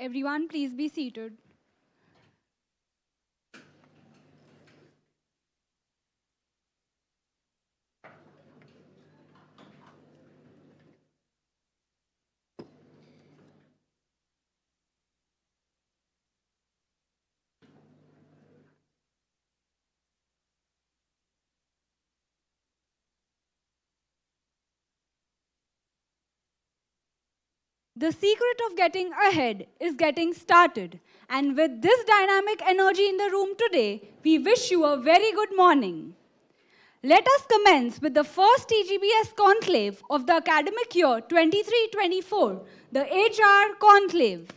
Everyone, please be seated. The secret of getting ahead is getting started. And with this dynamic energy in the room today, we wish you a very good morning. Let us commence with the first TGBS Conclave of the academic year 23-24, the HR Conclave.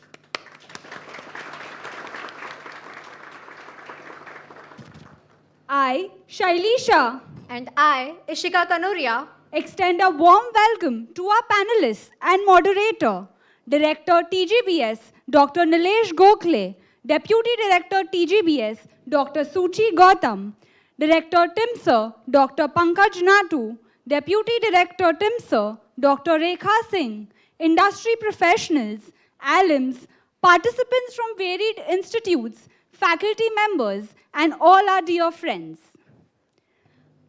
I, Shailisha, And I, Ishika Kanuria, extend a warm welcome to our panelists and moderator, Director TGBS, Dr. Nilesh Gokhale, Deputy Director TGBS, Dr. Suchi Gautam, Director TIMSR, Dr. Pankaj Natu, Deputy Director TIMSR, Dr. Rekha Singh, industry professionals, alums, participants from varied institutes, faculty members, and all our dear friends.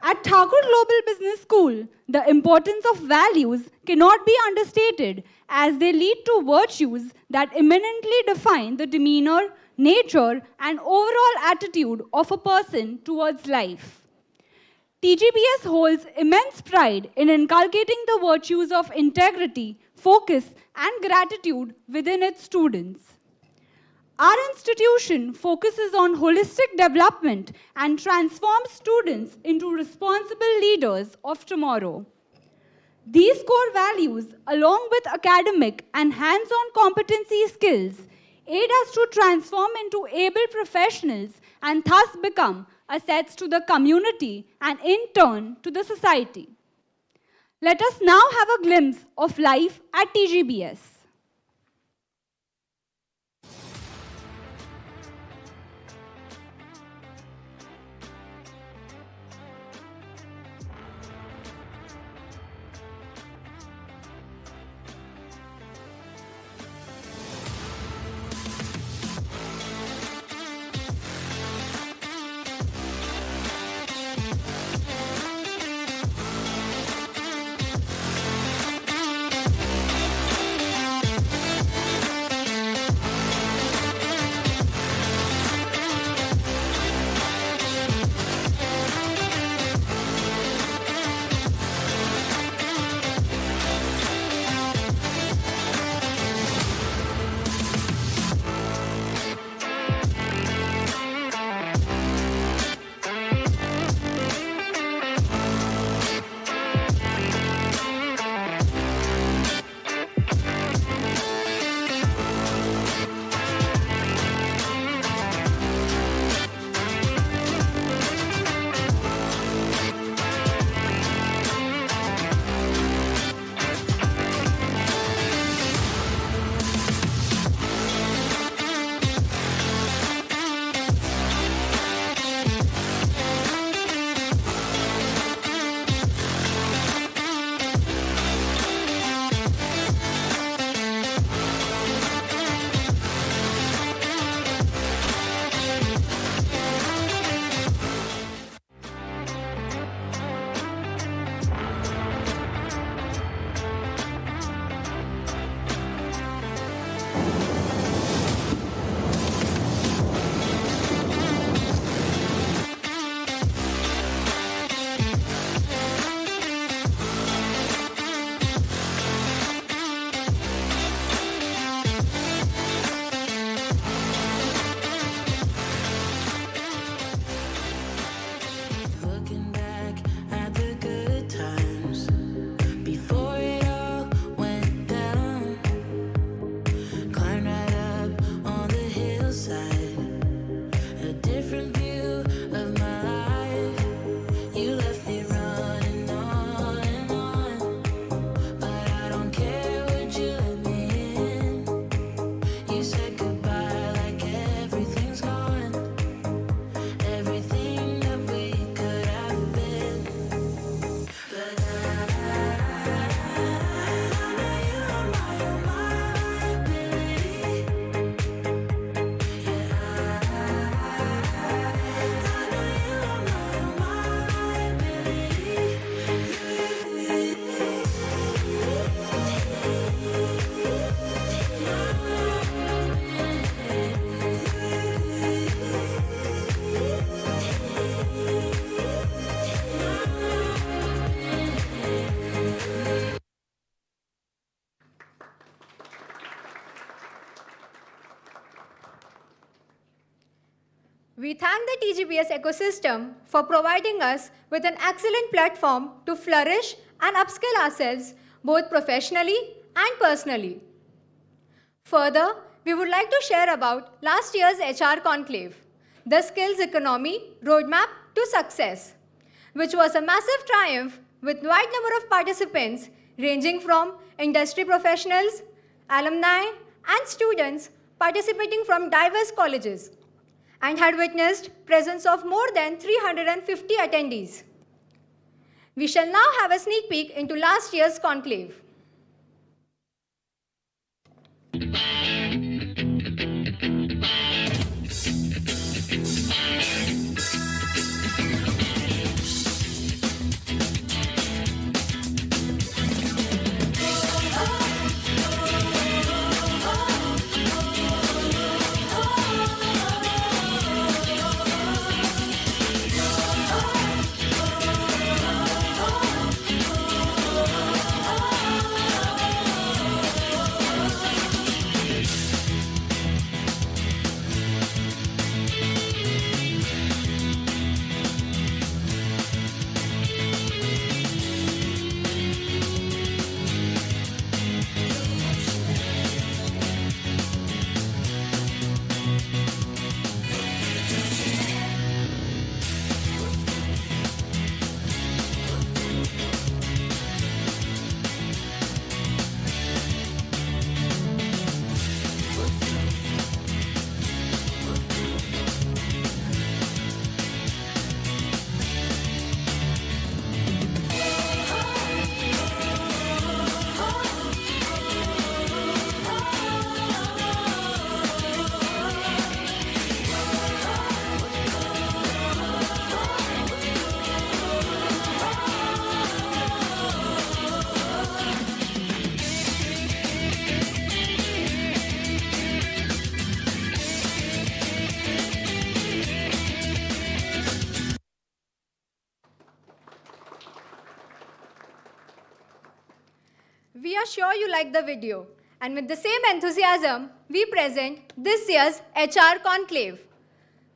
At Thakur Global Business School, the importance of values cannot be understated as they lead to virtues that eminently define the demeanor, nature, and overall attitude of a person towards life. TGBS holds immense pride in inculcating the virtues of integrity, focus, and gratitude within its students. Our institution focuses on holistic development and transforms students into responsible leaders of tomorrow. These core values, along with academic and hands-on competency skills, aid us to transform into able professionals and thus become assets to the community and in turn to the society. Let us now have a glimpse of life at TGBS. We thank the TGBS ecosystem for providing us with an excellent platform to flourish and upskill ourselves both professionally and personally. Further, we would like to share about last year's HR Conclave, the Skills Economy Roadmap to Success, which was a massive triumph with wide number of participants ranging from industry professionals, alumni, and students participating from diverse colleges, and had witnessed presence of more than 350 attendees. We shall now have a sneak peek into last year's conclave. We are sure you like the video, and with the same enthusiasm, we present this year's HR Conclave.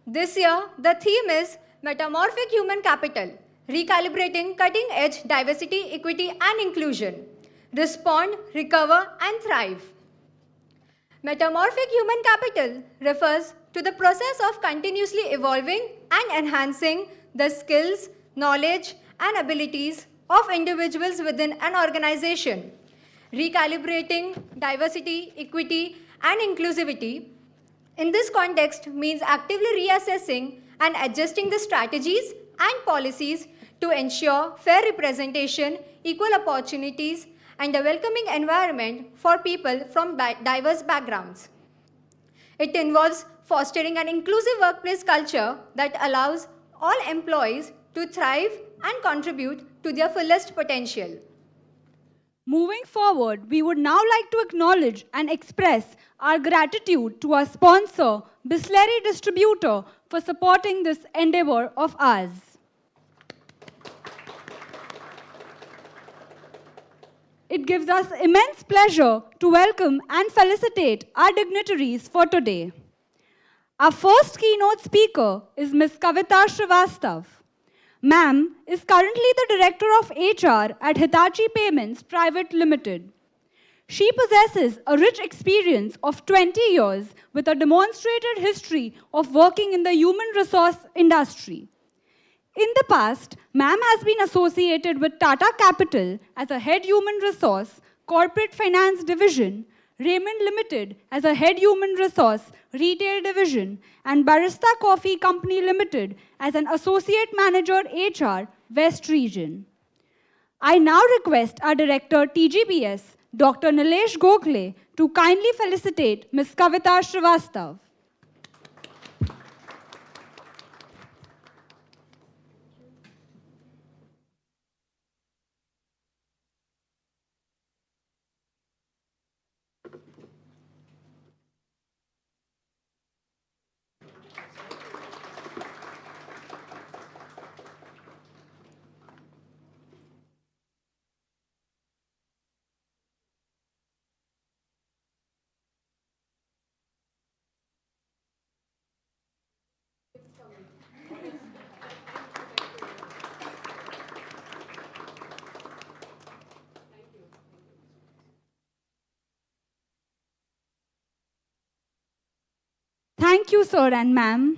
This year, the theme is Metamorphic Human Capital, Recalibrating Cutting-Edge Diversity, Equity and Inclusion. Respond, Recover and Thrive. Metamorphic human capital refers to the process of continuously evolving and enhancing the skills, knowledge and abilities of individuals within an organization. Recalibrating diversity, equity, and inclusivity in this context means actively reassessing and adjusting the strategies and policies to ensure fair representation, equal opportunities, and a welcoming environment for people from diverse backgrounds. It involves fostering an inclusive workplace culture that allows all employees to thrive and contribute to their fullest potential. Moving forward, we would now like to acknowledge and express our gratitude to our sponsor, Bisleri Distributor, for supporting this endeavor of ours. It gives us immense pleasure to welcome and felicitate our dignitaries for today. Our first keynote speaker is Ms. Kavita Srivastav. Ma'am is currently the Director of HR at Hitachi Payments Private Limited. She possesses a rich experience of 20 years with a demonstrated history of working in the human resource industry. In the past, ma'am has been associated with Tata Capital as a Head Human Resource, Corporate Finance Division, Raymond Limited as a Head Human Resource, Retail Division, and Barista Coffee Company Limited as an Associate Manager HR, West Region. I now request our Director TGBS, Dr. Nilesh Gokhale, to kindly felicitate Ms. Kavita Srivastav. Thank you, sir and ma'am.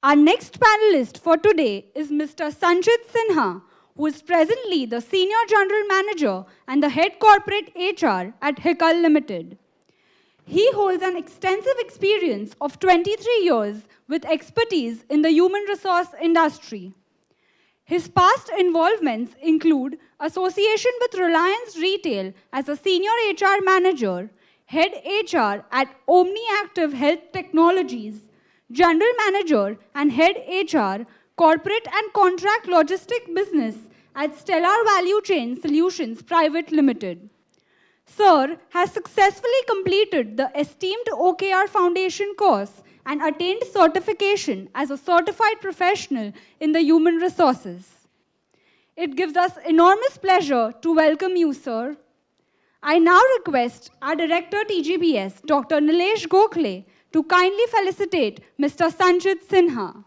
Our next panelist for today is Mr. Sanchit Sinha, who is presently the Senior General Manager and the Head Corporate HR at Hikal Limited. He holds an extensive experience of 23 years with expertise in the human resource industry. His past involvements include association with Reliance Retail as a Senior HR Manager, Head HR at OmniActive Health Technologies, General Manager and Head HR, Corporate and Contract Logistic Business at Stellar Value Chain Solutions Private Limited. Sir has successfully completed the esteemed OKR Foundation course and attained certification as a certified professional in the human resources. It gives us enormous pleasure to welcome you, sir. I now request our Director TGBS, Dr. Nilesh Gokhale, to kindly felicitate Mr. Sanchit Sinha.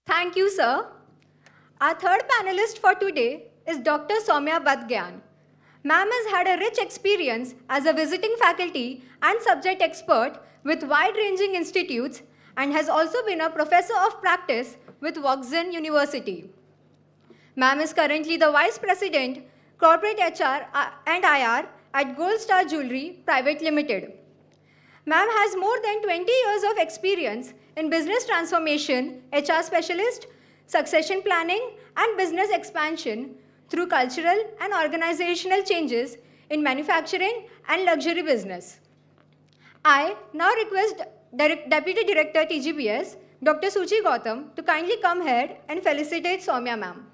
Thank you, sir. Our third panelist for today is Dr. Soumya Badgyan. Ma'am has had a rich experience as a visiting faculty and subject expert with wide-ranging institutes and has also been a professor of practice with Washington University. Ma'am is currently the Vice President, Corporate HR and IR at Gold Star Jewelry Private Limited. Ma'am has more than 20 years of experience in business transformation, HR specialist, succession planning, and business expansion through cultural and organizational changes in manufacturing and luxury business. I now request Deputy Director TGBS, Dr. Suchi Gautam, to kindly come here and felicitate Soumya ma'am.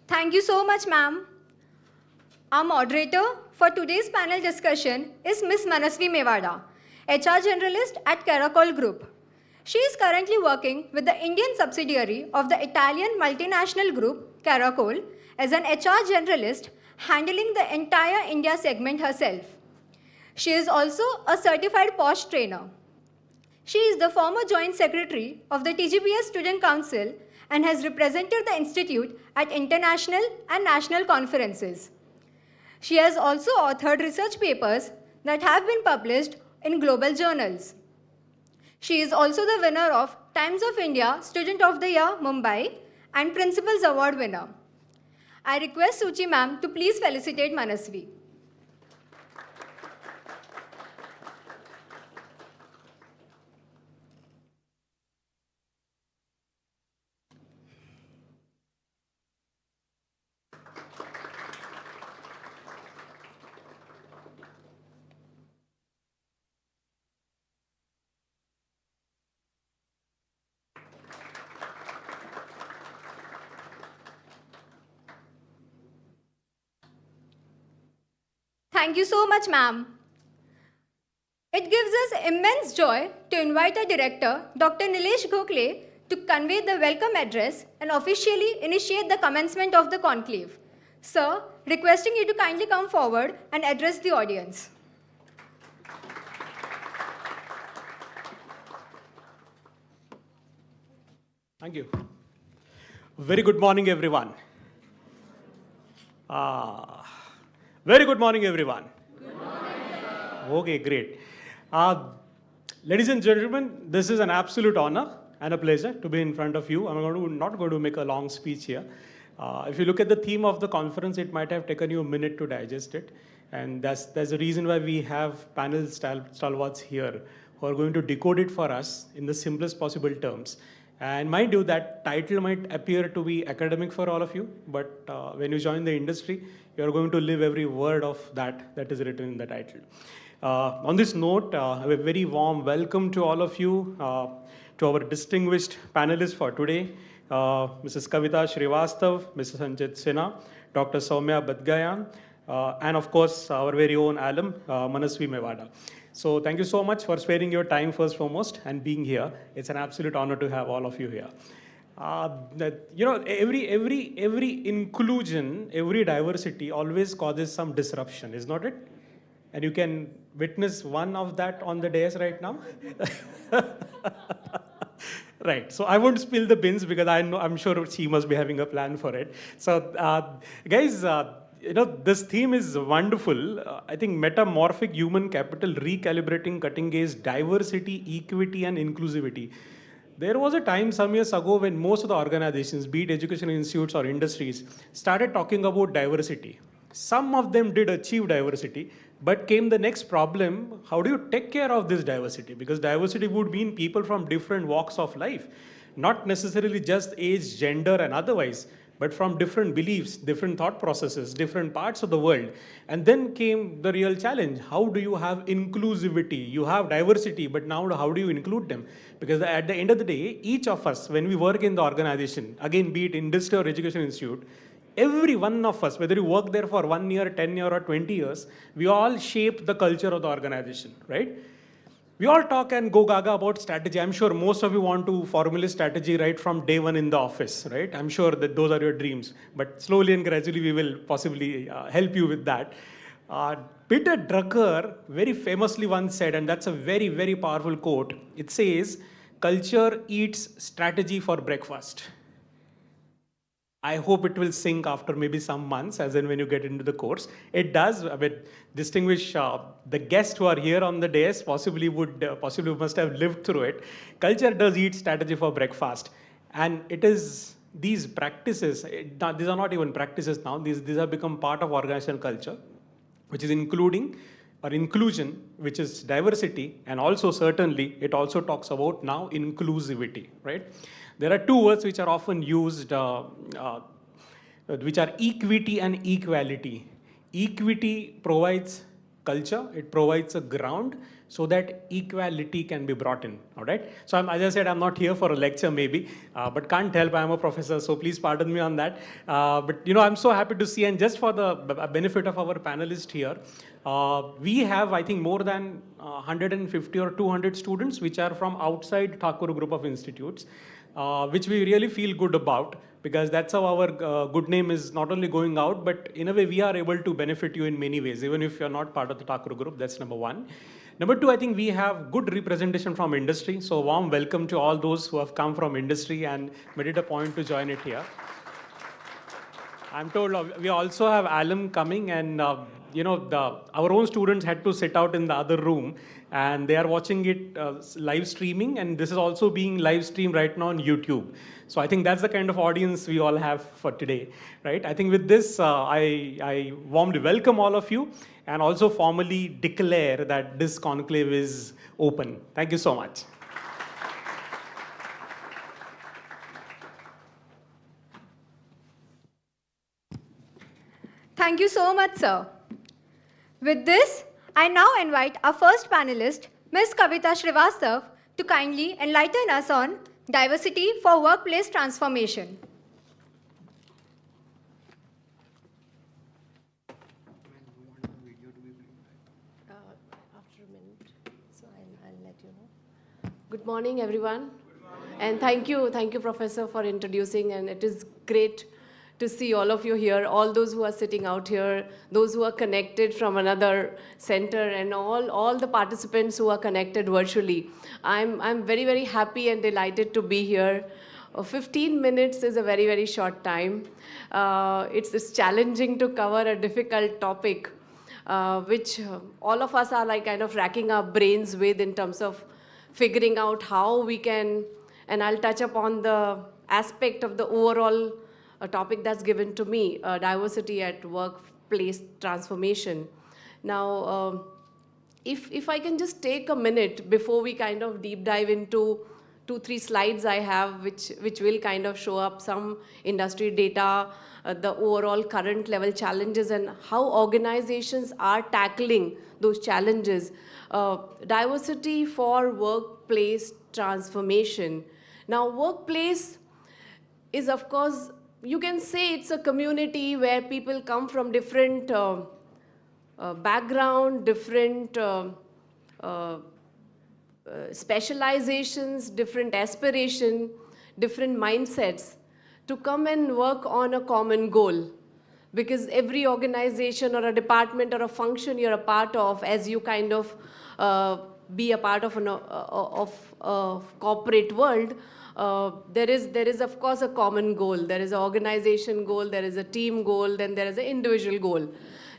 Thank you so much, ma'am. Our moderator for today's panel discussion is Ms. Manasvi Mewada, HR Generalist at Caracol Group. She is currently working with the Indian subsidiary of the Italian multinational group Caracol as an HR Generalist, handling the entire India segment herself. She is also a certified POSH trainer. She is the former Joint Secretary of the TGBS Student Council and has represented the institute at international and national conferences. She has also authored research papers that have been published in global journals. She is also the winner of Times of India Student of the Year, Mumbai, and Principals Award winner. I request Suchi ma'am to please felicitate Manasvi. Thank you so much, ma'am. It gives us immense joy to invite our director, Dr. Nilesh Gokhale, to convey the welcome address and officially initiate the commencement of the conclave. Sir, requesting you to kindly come forward and address the audience. Thank you. Very good morning, everyone. Very good morning, everyone. Good morning. Okay, great. Ladies and gentlemen, this is an absolute honor and a pleasure to be in front of you. Not going to make a long speech here. If you look at the theme of the conference, it might have taken you a minute to digest it. And that's the reason why we have panel stalwarts here who are going to decode it for us in the simplest possible terms. And mind you, that title might appear to be academic for all of you, but when you join the industry, you're going to live every word of that is written in the title. On this note, a very warm welcome to all of you, to our distinguished panelists for today, Mrs. Kavita Srivastav, Mrs. Sanjit Sinha, Dr. Soumya Badgayan, and of course, our very own alum, Manasvi Mewada. So thank you so much for sparing your time first foremost and being here. It's an absolute honor to have all of you here. Every inclusion, every diversity always causes some disruption, is not it? And you can witness one of that on the dais right now. Right. So I won't spill the beans because I'm sure she must be having a plan for it. So guys, this theme is wonderful. I think metamorphic human capital, recalibrating cutting-edge diversity, equity, and inclusivity. There was a time some years ago when most of the organizations, be it education institutes or industries, started talking about diversity. Some of them did achieve diversity, but came the next problem: how do you take care of this diversity? Because diversity would mean people from different walks of life, not necessarily just age, gender, and otherwise, but from different beliefs, different thought processes, different parts of the world. And then came the real challenge. How do you have inclusivity? You have diversity, but now how do you include them? Because at the end of the day, each of us, when we work in the organization, again, be it industry or education institute, every one of us, whether you work there for 1 year, 10 years, or 20 years, we all shape the culture of the organization, right? We all talk and go gaga about strategy. I'm sure most of you want to formulate strategy right from day one in the office, right? I'm sure that those are your dreams. But slowly and gradually, we will possibly help you with that. Peter Drucker very famously once said, and that's a very, very powerful quote. It says, "Culture eats strategy for breakfast." I hope it will sink after maybe some months, as in when you get into the course. It does. I mean, distinguish the guests who are here on the dais possibly must have lived through it. Culture does eat strategy for breakfast, and it is these practices. These are not even practices now. These have become part of organizational culture, which is including or inclusion, which is diversity, and also certainly it also talks about now inclusivity, right? There are two words which are often used, which are equity and equality. Equity provides culture, it provides a ground so that equality can be brought in, all right? So as I said, I'm not here for a lecture maybe, but can't help, I'm a professor, so please pardon me on that. But I'm so happy to see, and just for the benefit of our panelists here, we have, I think, more than 150 or 200 students which are from outside Thakur group of institutes, which we really feel good about, because that's how our good name is not only going out, but in a way we are able to benefit you in many ways, even if you're not part of the Thakur group. That's number one. Number two, I think we have good representation from industry. So warm welcome to all those who have come from industry and made it a point to join it here. I'm told we also have alum coming, and our own students had to sit out in the other room, and they are watching it live streaming, and this is also being live streamed right now on YouTube. So I think that's the kind of audience we all have for today, right? I think with this, I warmly welcome all of you, and also formally declare that this conclave is open. Thank you so much. Thank you so much, sir. With this, I now invite our first panelist, Ms. Kavita Srivastav, to kindly enlighten us on diversity for workplace transformation. After a minute, so I'll let you know. Good morning, everyone. And thank you, Professor, for introducing, and it is great to see all of you here, all those who are sitting out here, those who are connected from another center, and all the participants who are connected virtually. I'm very, very happy and delighted to be here. 15 minutes is a very, very short time. It's challenging to cover a difficult topic, which all of us are like kind of racking our brains with in terms of figuring out how we can and I'll touch upon the aspect of the overall topic that's given to me, diversity at workplace transformation. Now, if I can just take a minute before we kind of deep dive into 2-3 slides I have, which will kind of show up some industry data, the overall current level challenges, and how organizations are tackling those challenges. Diversity for workplace transformation. Now, workplace is, of course, you can say it's a community where people come from different background, different specializations, different aspiration, different mindsets to come and work on a common goal. Because every organization or a department or a function you're a part of, as you kind of be a part of a corporate world, there is of course a common goal. There is an organization goal, there is a team goal, then there is an individual goal.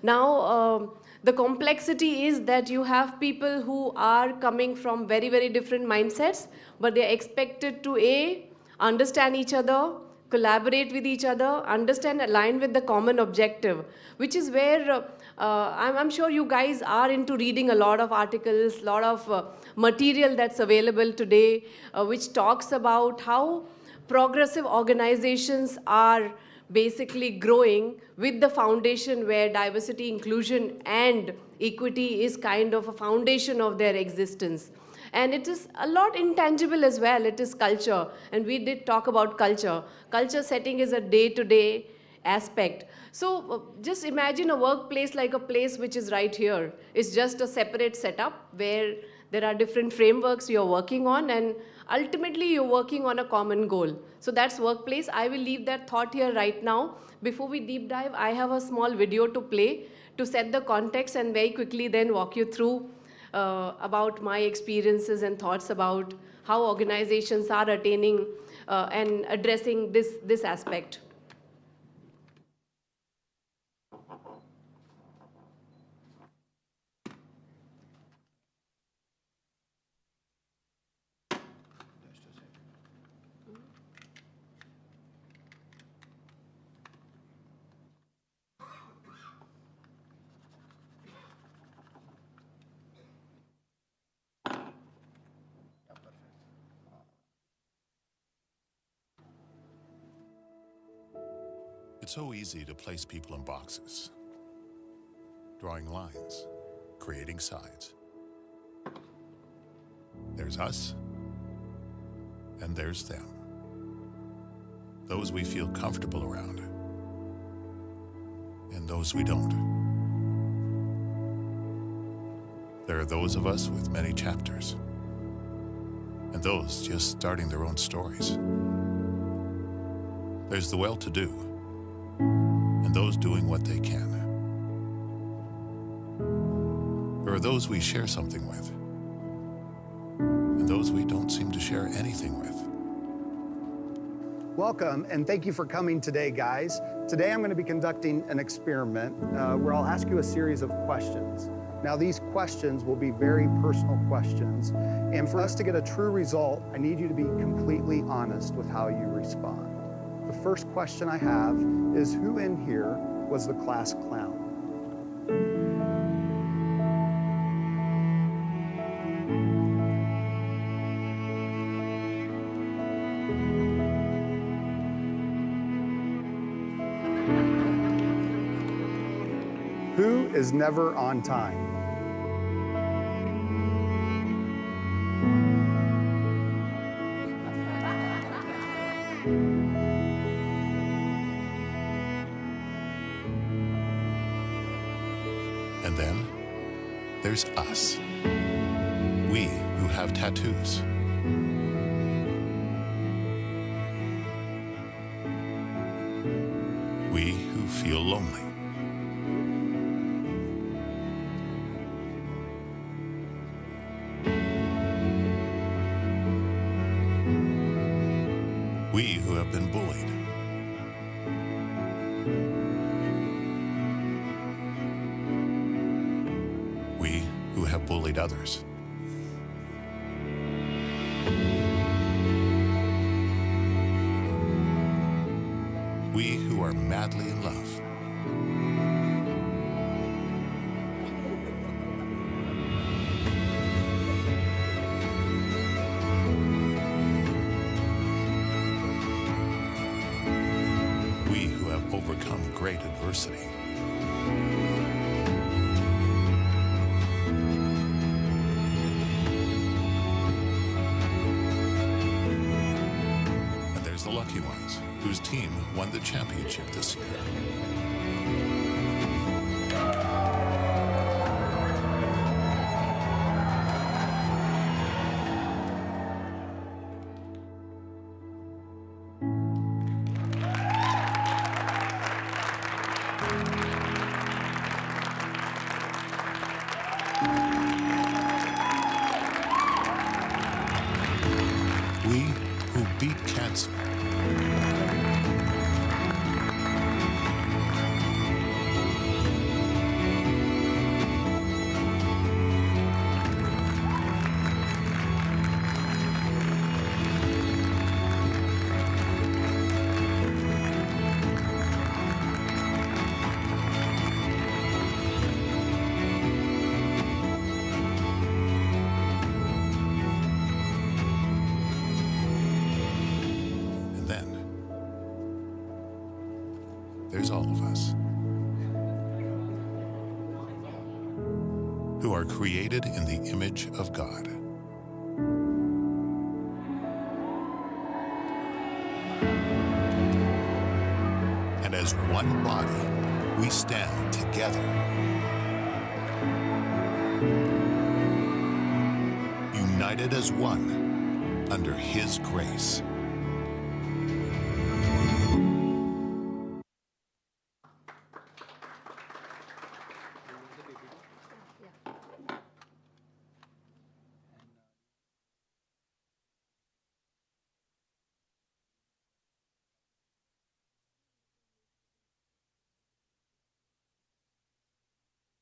Now, the complexity is that you have people who are coming from very, very different mindsets, but they're expected to understand each other, collaborate with each other, understand, align with the common objective, which is where I'm sure you guys are into reading a lot of articles, a lot of material that's available today, which talks about how progressive organizations are basically growing with the foundation where diversity, inclusion, and equity is kind of a foundation of their existence. And it is a lot intangible as well. It is culture. And we did talk about culture. Culture setting is a day-to-day aspect. So just imagine a workplace like a place which is right here. It's just a separate setup where there are different frameworks you're working on, and ultimately you're working on a common goal. So that's workplace. I will leave that thought here right now. Before we deep dive, I have a small video to play to set the context and very quickly then walk you through about my experiences and thoughts about how organizations are attaining and addressing this aspect. It's so easy to place people in boxes, drawing lines, creating sides. There's us, and there's them. Those we feel comfortable around, and those we don't. There are those of us with many chapters, and those just starting their own stories. There's the well-to-do, and those doing what they can. There are those we share something with, and those we don't seem to share anything with. Welcome, and thank you for coming today, guys. Today I'm going to be conducting an experiment where I'll ask you a series of questions. Now, these questions will be very personal questions, and for us to get a true result, I need you to be completely honest with how you respond. The first question I have is, who in here was the class clown? Who is never on time? And then there's us. We who have tattoos. We who feel lonely. We who have been bullied. We who have bullied others. We who are madly in love. We who have overcome great adversity. And there's the lucky ones, whose team won the championship this year. We who beat cancer. And then there's all of us who are created in the image of God. And as one body, we stand together, united as one under His grace.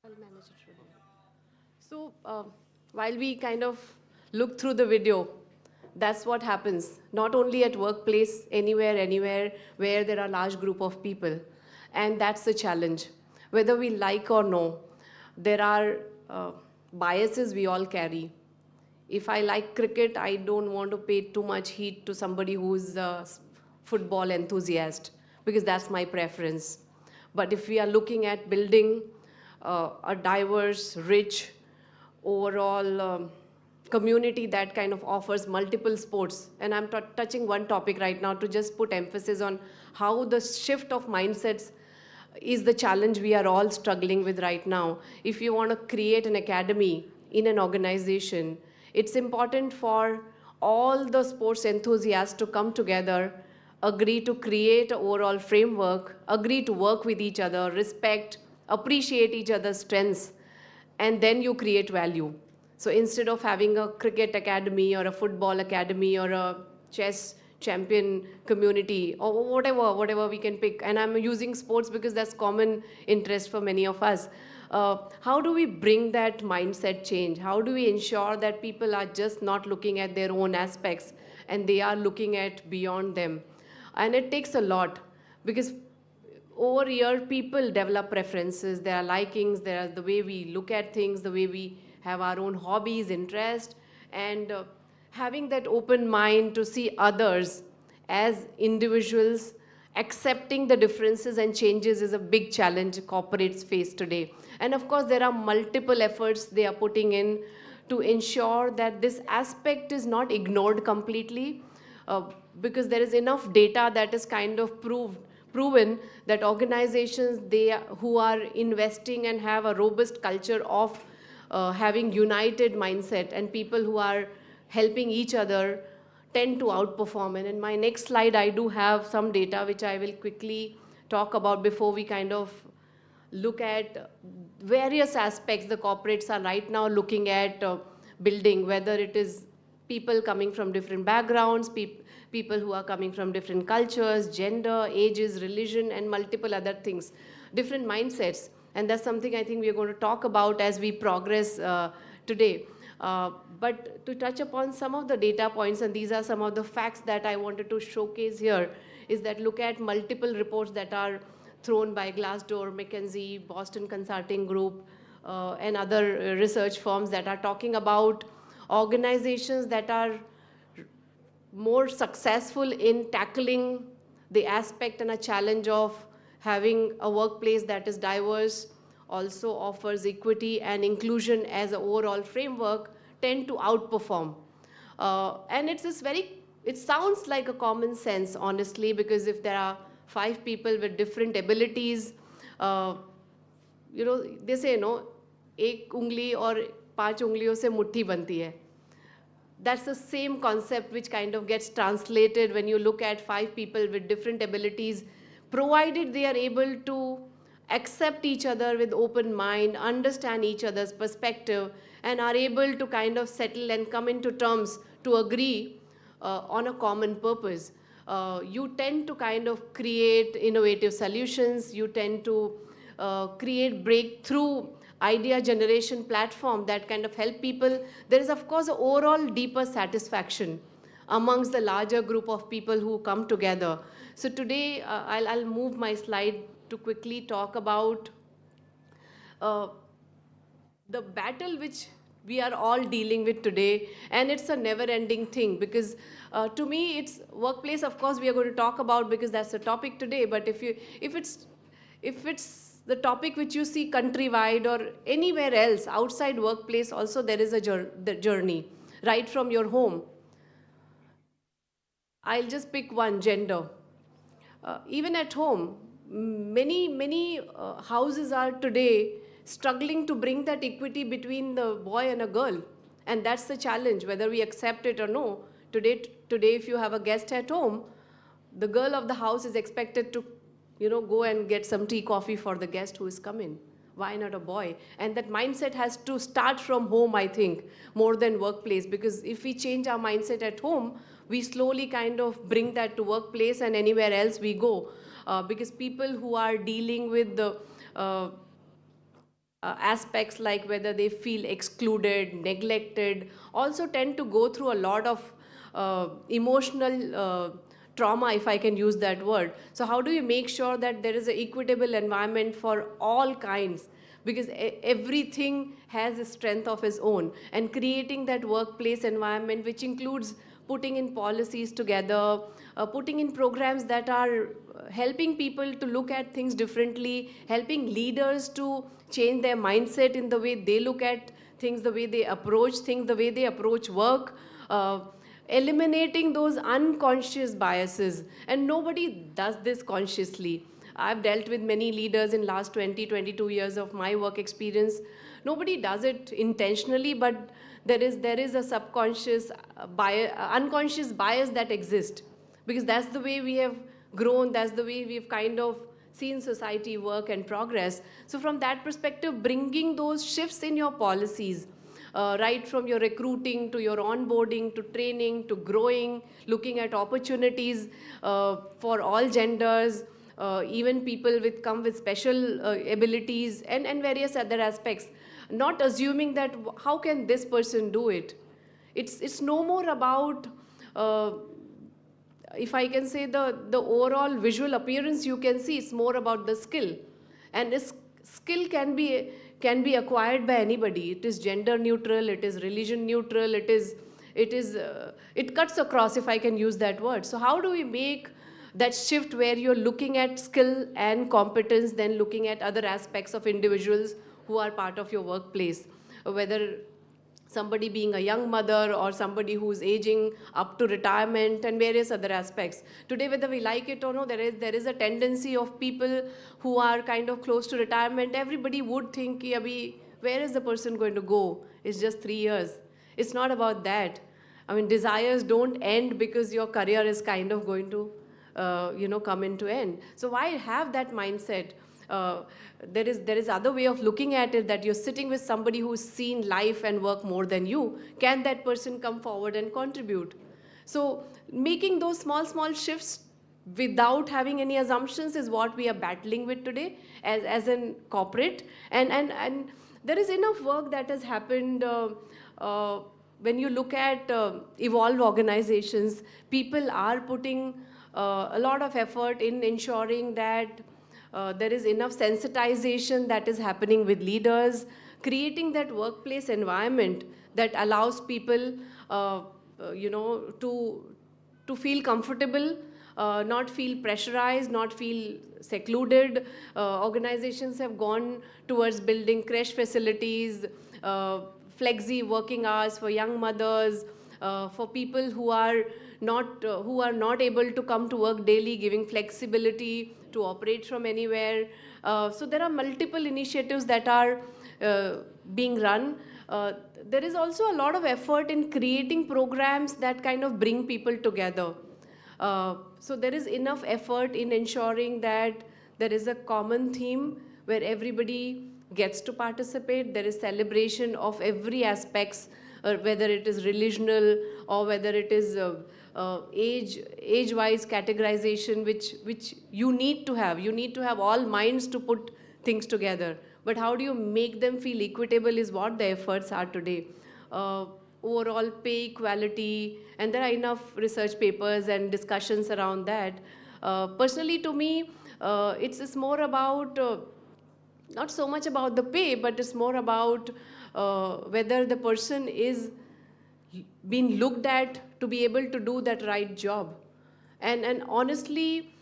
I'll manage it, Ruby. So while we kind of look through the video, that's what happens. Not only at workplace, anywhere where there are large group of people. And that's the challenge. Whether we like or no, there are biases we all carry. If I like cricket, I don't want to pay too much heed to somebody who's a football enthusiast, because that's my preference. But if we are looking at building a diverse, rich, overall community that kind of offers multiple sports. And I'm touching one topic right now to just put emphasis on how the shift of mindsets is the challenge we are all struggling with right now. If you want to create an academy in an organization, it's important for all the sports enthusiasts to come together, agree to create an overall framework, agree to work with each other, respect, appreciate each other's strengths, and then you create value. So instead of having a cricket academy or a football academy or a chess champion community or whatever we can pick, and I'm using sports because that's common interest for many of us, how do we bring that mindset change? How do we ensure that people are just not looking at their own aspects and they are looking at beyond them? And it takes a lot, because over year, people develop preferences, there are likings, there are the way we look at things, the way we have our own hobbies, interests, and having that open mind to see others as individuals, accepting the differences and changes is a big challenge corporates face today. And of course, there are multiple efforts they are putting in to ensure that this aspect is not ignored completely, because there is enough data that is kind of proven that organizations who are investing and have a robust culture of having united mindset and people who are helping each other tend to outperform. And in my next slide, I do have some data which I will quickly talk about before we kind of look at various aspects the corporates are right now looking at building, whether it is people coming from different backgrounds, people who are coming from different cultures, gender, ages, religion, and multiple other things, different mindsets. And that's something I think we are going to talk about as we progress today. But to touch upon some of the data points, and these are some of the facts that I wanted to showcase here, is that look at multiple reports that are thrown by Glassdoor, McKinsey, Boston Consulting Group, and other research firms that are talking about organizations that are more successful in tackling the aspect and a challenge of having a workplace that is diverse, also offers equity and inclusion as an overall framework, tend to outperform. And it's this it sounds like a common sense, honestly, because if there are 5 people with different abilities, they say, एक ungli और 5 ungliyon se mutti banti hai. That's the same concept which kind of gets translated when you look at 5 people with different abilities, provided they are able to accept each other with open mind, understand each other's perspective, and are able to kind of settle and come into terms to agree on a common purpose. You tend to kind of create innovative solutions. You tend to create breakthrough idea generation platform that kind of help people. There is, of course, an overall deeper satisfaction amongst the larger group of people who come together. So today, I'll move my slide to quickly talk about the battle which we are all dealing with today, and it's a never-ending thing, because to me, it's workplace, of course, we are going to talk about because that's the topic today, but if it's the topic which you see countrywide or anywhere else outside workplace, also there is a journey, right from your home. I'll just pick one, gender. Even at home, many houses are today struggling to bring that equity between the boy and a girl. And that's the challenge, whether we accept it or no. Today, if you have a guest at home, the girl of the house is expected to go and get some tea, coffee for the guest who is coming. Why not a boy? And that mindset has to start from home, I think, more than workplace. Because if we change our mindset at home, we slowly kind of bring that to workplace and anywhere else we go. Because people who are dealing with the aspects like whether they feel excluded, neglected, also tend to go through a lot of emotional trauma, if I can use that word. So how do you make sure that there is an equitable environment for all kinds? Because everything has a strength of its own. And creating that workplace environment, which includes putting in policies together, putting in programs that are helping people to look at things differently, helping leaders to change their mindset in the way they look at things, the way they approach things, the way they approach work, eliminating those unconscious biases. And nobody does this consciously. I've dealt with many leaders in last 20, 22 years of my work experience. Nobody does it intentionally, but there is a subconscious, unconscious bias that exists. Because that's the way we have grown, that's the way we've kind of seen society work and progress. So from that perspective, bringing those shifts in your policies, right from your recruiting to your onboarding to training to growing, looking at opportunities for all genders, even people come with special abilities and various other aspects. Not assuming that how can this person do it? It's no more about, if I can say, the overall visual appearance you can see. It's more about the skill. And this skill can be acquired by anybody. It is gender neutral, it is religion neutral, it cuts across, if I can use that word. So how do we make that shift where you're looking at skill and competence, then looking at other aspects of individuals who are part of your workplace, whether somebody being a young mother or somebody who's aging up to retirement and various other aspects. Today, whether we like it or no, there is a tendency of people who are kind of close to retirement. Everybody would think, Abhi, where is the person going to go? It's just 3 years. It's not about that. I mean, desires don't end because your career is kind of going to, come into end. So why have that mindset? There is other way of looking at it, that you're sitting with somebody who's seen life and work more than you. Can that person come forward and contribute? So making those small shifts without having any assumptions is what we are battling with today as in corporate. And there is enough work that has happened when you look at evolved organizations, people are putting a lot of effort in ensuring that there is enough sensitization that is happening with leaders, creating that workplace environment that allows people, to feel comfortable, not feel pressurized, not feel secluded. Organizations have gone towards building creche facilities, flexi working hours for young mothers, for people who are not able to come to work daily, giving flexibility to operate from anywhere. So there are multiple initiatives that are being run. There is also a lot of effort in creating programs that kind of bring people together. So there is enough effort in ensuring that there is a common theme where everybody gets to participate. There is celebration of every aspects, whether it is religional or whether it is age-wise categorization, which you need to have. You need to have all minds to put things together. But how do you make them feel equitable is what the efforts are today. Overall pay equality, and there are enough research papers and discussions around that. Personally, to me, it's more about, not so much about the pay, but it's more about whether the person is being looked at to be able to do that right job. And honestly,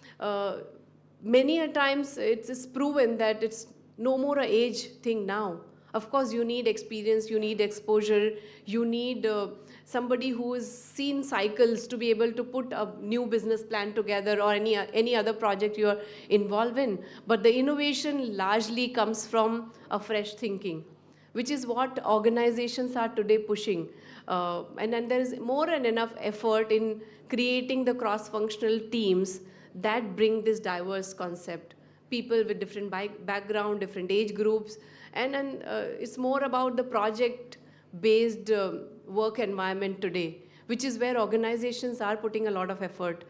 many a times it's proven that it's no more an age thing now. Of course, you need experience, you need exposure, you need somebody who has seen cycles to be able to put a new business plan together or any other project you are involved in. But the innovation largely comes from a fresh thinking, which is what organizations are today pushing. And then there is more than enough effort in creating the cross-functional teams that bring this diverse concept. People with different background, different age groups, and it's more about the project-based work environment today, which is where organizations are putting a lot of effort.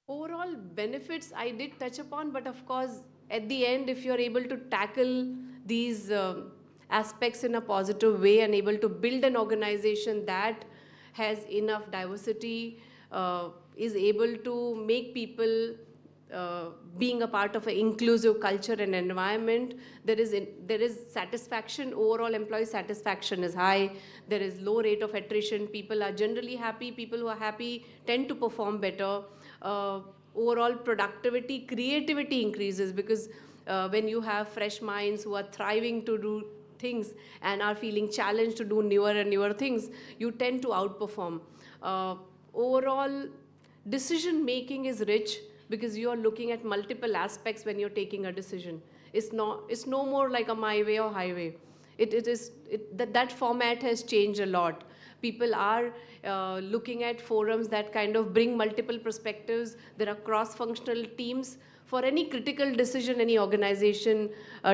Overall benefits I did touch upon, but of course, at the end, if you're able to tackle these aspects in a positive way and able to build an organization that has enough diversity, is able to make people being a part of an inclusive culture and environment, there is satisfaction. Overall employee satisfaction is high. There is low rate of attrition. People are generally happy. People who are happy tend to perform better. Overall productivity, creativity increases, because when you have fresh minds who are thriving to do things and are feeling challenged to do newer and newer things, you tend to outperform. Overall decision making is rich, because you are looking at multiple aspects when you're taking a decision. It's no more like a my way or highway. That format has changed a lot. People are looking at forums that kind of bring multiple perspectives. There are cross-functional teams for any critical decision any organization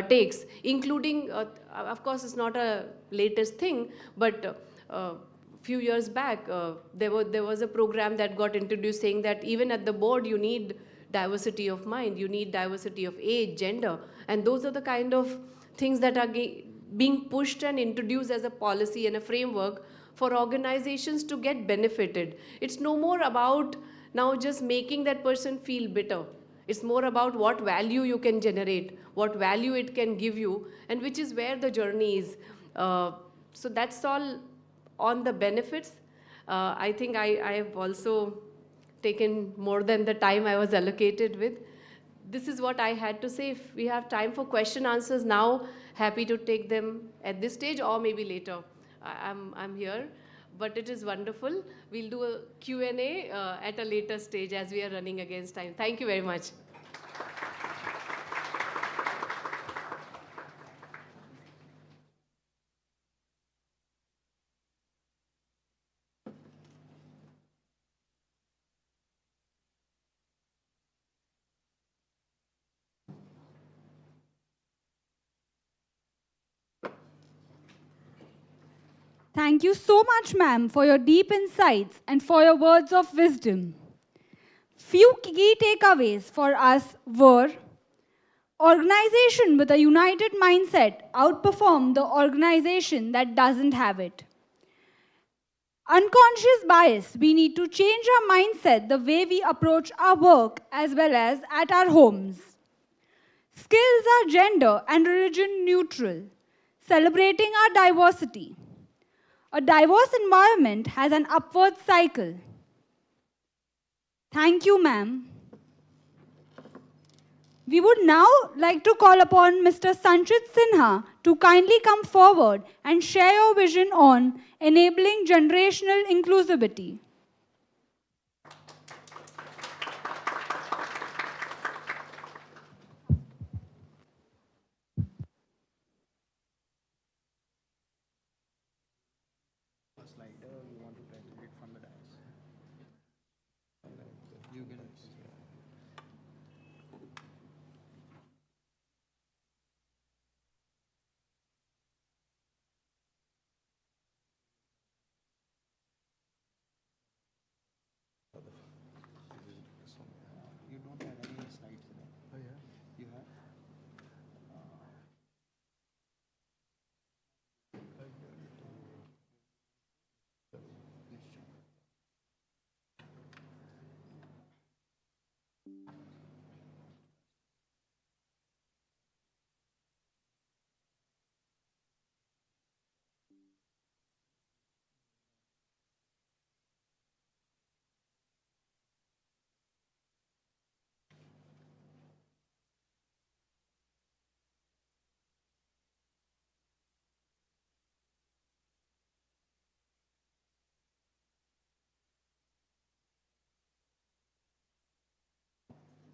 takes, including, of course, it's not a latest thing, but few years back, there was a program that got introduced saying that even at the board, you need diversity of mind, you need diversity of age, gender, and those are the kind of things that are being pushed and introduced as a policy and a framework for organizations to get benefited. It's no more about now just making that person feel bitter. It's more about what value you can generate, what value it can give you, and which is where the journey is. So that's all on the benefits. I think I have also taken more than the time I was allocated with. This is what I had to say. If we have time for question answers now, happy to take them at this stage or maybe later. I'm here, but it is wonderful. We'll do a Q&A at a later stage as we are running against time. Thank you very much. Thank you so much, ma'am, for your deep insights and for your words of wisdom. Few key takeaways for us were: Organization with a united mindset outperform the organization that doesn't have it. Unconscious bias, we need to change our mindset, the way we approach our work as well as at our homes. Skills are gender and religion neutral, celebrating our diversity. A diverse environment has an upward cycle. Thank you, ma'am. We would now like to call upon Mr. Sanchit Sinha to kindly come forward and share your vision on enabling generational inclusivity. You don't have any slides in it. Oh yeah. You have.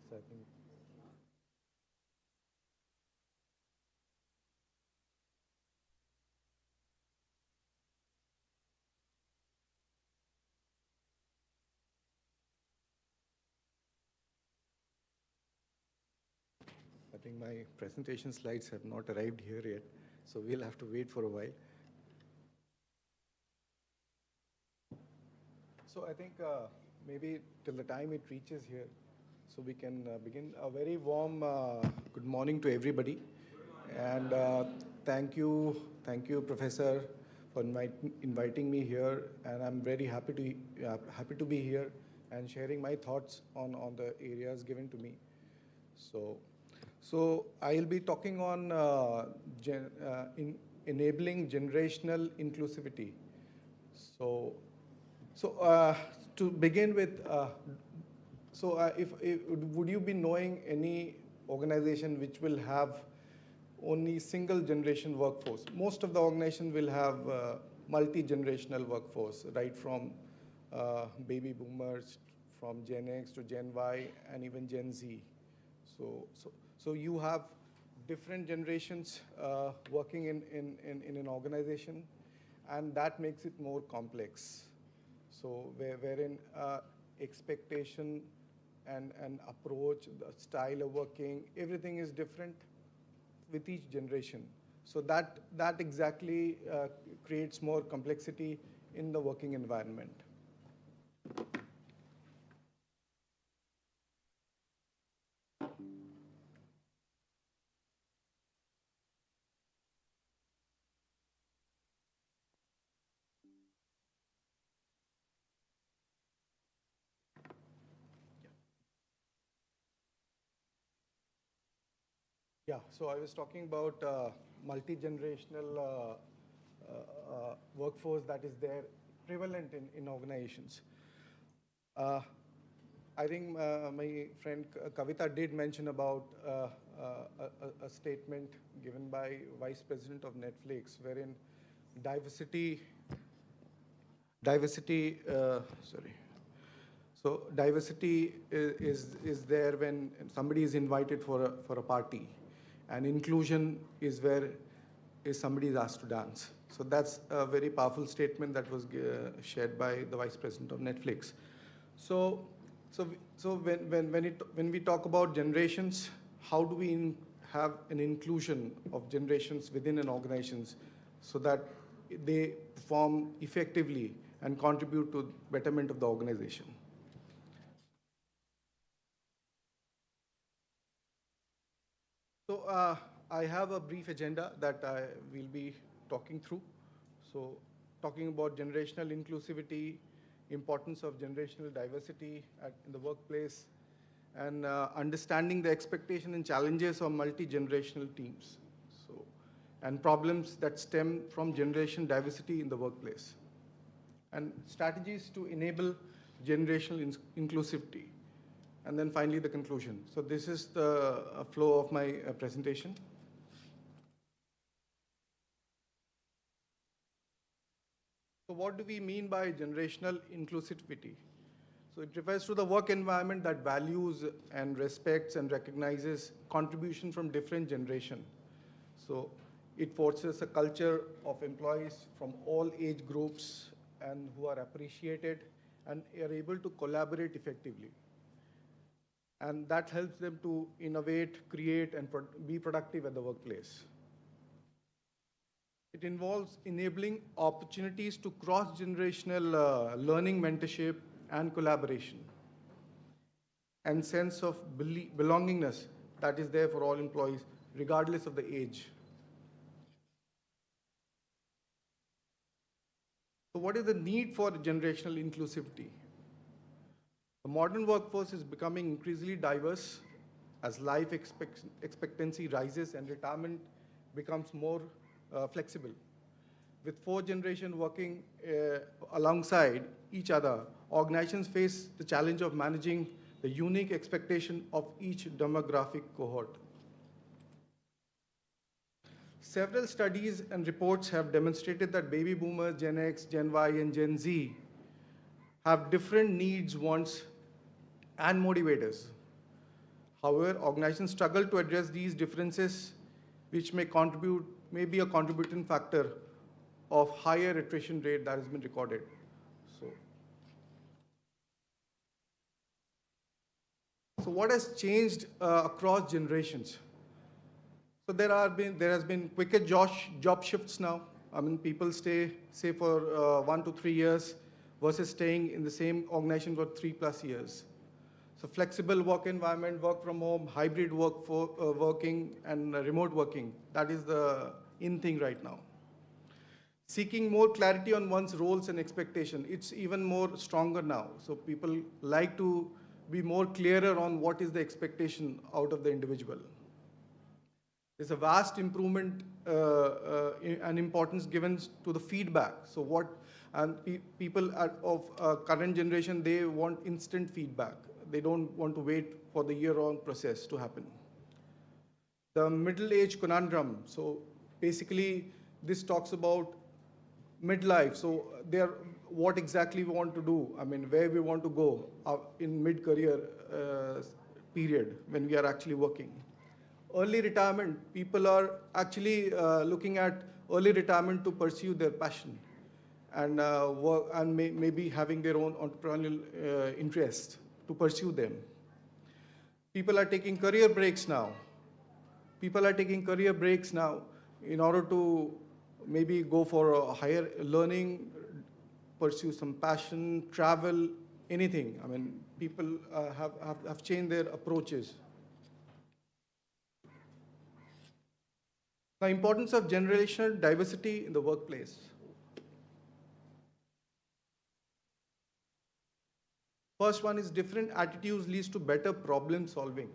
So I think. I think my presentation slides have not arrived here yet, so we'll have to wait for a while. So I think maybe till the time it reaches here, so we can begin. A very warm good morning to everybody. And thank you, Professor, for inviting me here. And I'm very happy to be here and sharing my thoughts on the areas given to me. So I'll be talking on enabling generational inclusivity. So to begin with, would you be knowing any organization which will have only single generation workforce? Most of the organizations will have multi-generational workforce, right from baby boomers, from Gen X to Gen Y, and even Gen Z. So you have different generations working in an organization, and that makes it more complex. So wherein expectation and approach, the style of working, everything is different with each generation. So that exactly creates more complexity in the working environment. Yeah, so I was talking about multi-generational workforce that is there prevalent in organizations. I think my friend Kavita did mention about a statement given by Vice President of Netflix, wherein diversity, So diversity is there when somebody is invited for a party, and inclusion is where somebody is asked to dance. So that's a very powerful statement that was shared by the Vice President of Netflix. So when we talk about generations, how do we have an inclusion of generations within an organization so that they perform effectively and contribute to betterment of the organization? So I have a brief agenda that I will be talking through. So talking about generational inclusivity, importance of generational diversity in the workplace, and understanding the expectation and challenges of multi-generational teams. So, and problems that stem from generation diversity in the workplace. And strategies to enable generational inclusivity. And then finally, the conclusion. So this is the flow of my presentation. So what do we mean by generational inclusivity? So it refers to the work environment that values and respects and recognizes contribution from different generations. So it fosters a culture of employees from all age groups and who are appreciated and are able to collaborate effectively. And that helps them to innovate, create, and be productive at the workplace. It involves enabling opportunities to cross-generational learning, mentorship, and collaboration, and sense of belongingness that is there for all employees, regardless of the age. So what is the need for generational inclusivity? The modern workforce is becoming increasingly diverse as life expectancy rises and retirement becomes more flexible. With 4 generations working alongside each other, organizations face the challenge of managing the unique expectation of each demographic cohort. Several studies and reports have demonstrated that baby boomers, Gen X, Gen Y, and Gen Z have different needs, wants, and motivators. However, organizations struggle to address these differences, which may be a contributing factor of higher attrition rate that has been recorded. So what has changed across generations? So there has been quicker job shifts now. I mean, people stay for 1 to 3 years versus staying in the same organization for 3+ years. So flexible work environment, work from home, hybrid working, and remote working. That is the in thing right now. Seeking more clarity on one's roles and expectation. It's even more stronger now. So people like to be more clearer on what is the expectation out of the individual. There's a vast improvement and importance given to the feedback. So people of current generation, they want instant feedback. They don't want to wait for the year-long process to happen. The middle-age conundrum. So basically, this talks about midlife. So what exactly we want to do. I mean, where we want to go in mid-career period when we are actually working. Early retirement. People are actually looking at early retirement to pursue their passion and work and maybe having their own entrepreneurial interest to pursue them. People are taking career breaks now. People are taking career breaks now in order to maybe go for a higher learning, pursue some passion, travel, anything. I mean, people have changed their approaches. The importance of generational diversity in the workplace. First one is different attitudes leads to better problem solving.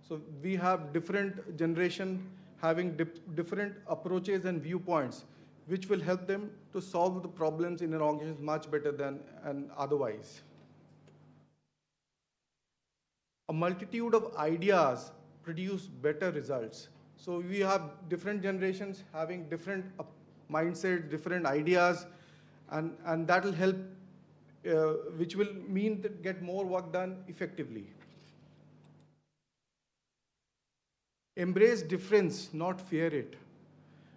So we have different generation having different approaches and viewpoints, which will help them to solve the problems in an organization much better than otherwise. A multitude of ideas produce better results. So we have different generations having different mindsets, different ideas, and that will help, which will mean that get more work done effectively. Embrace difference, not fear it.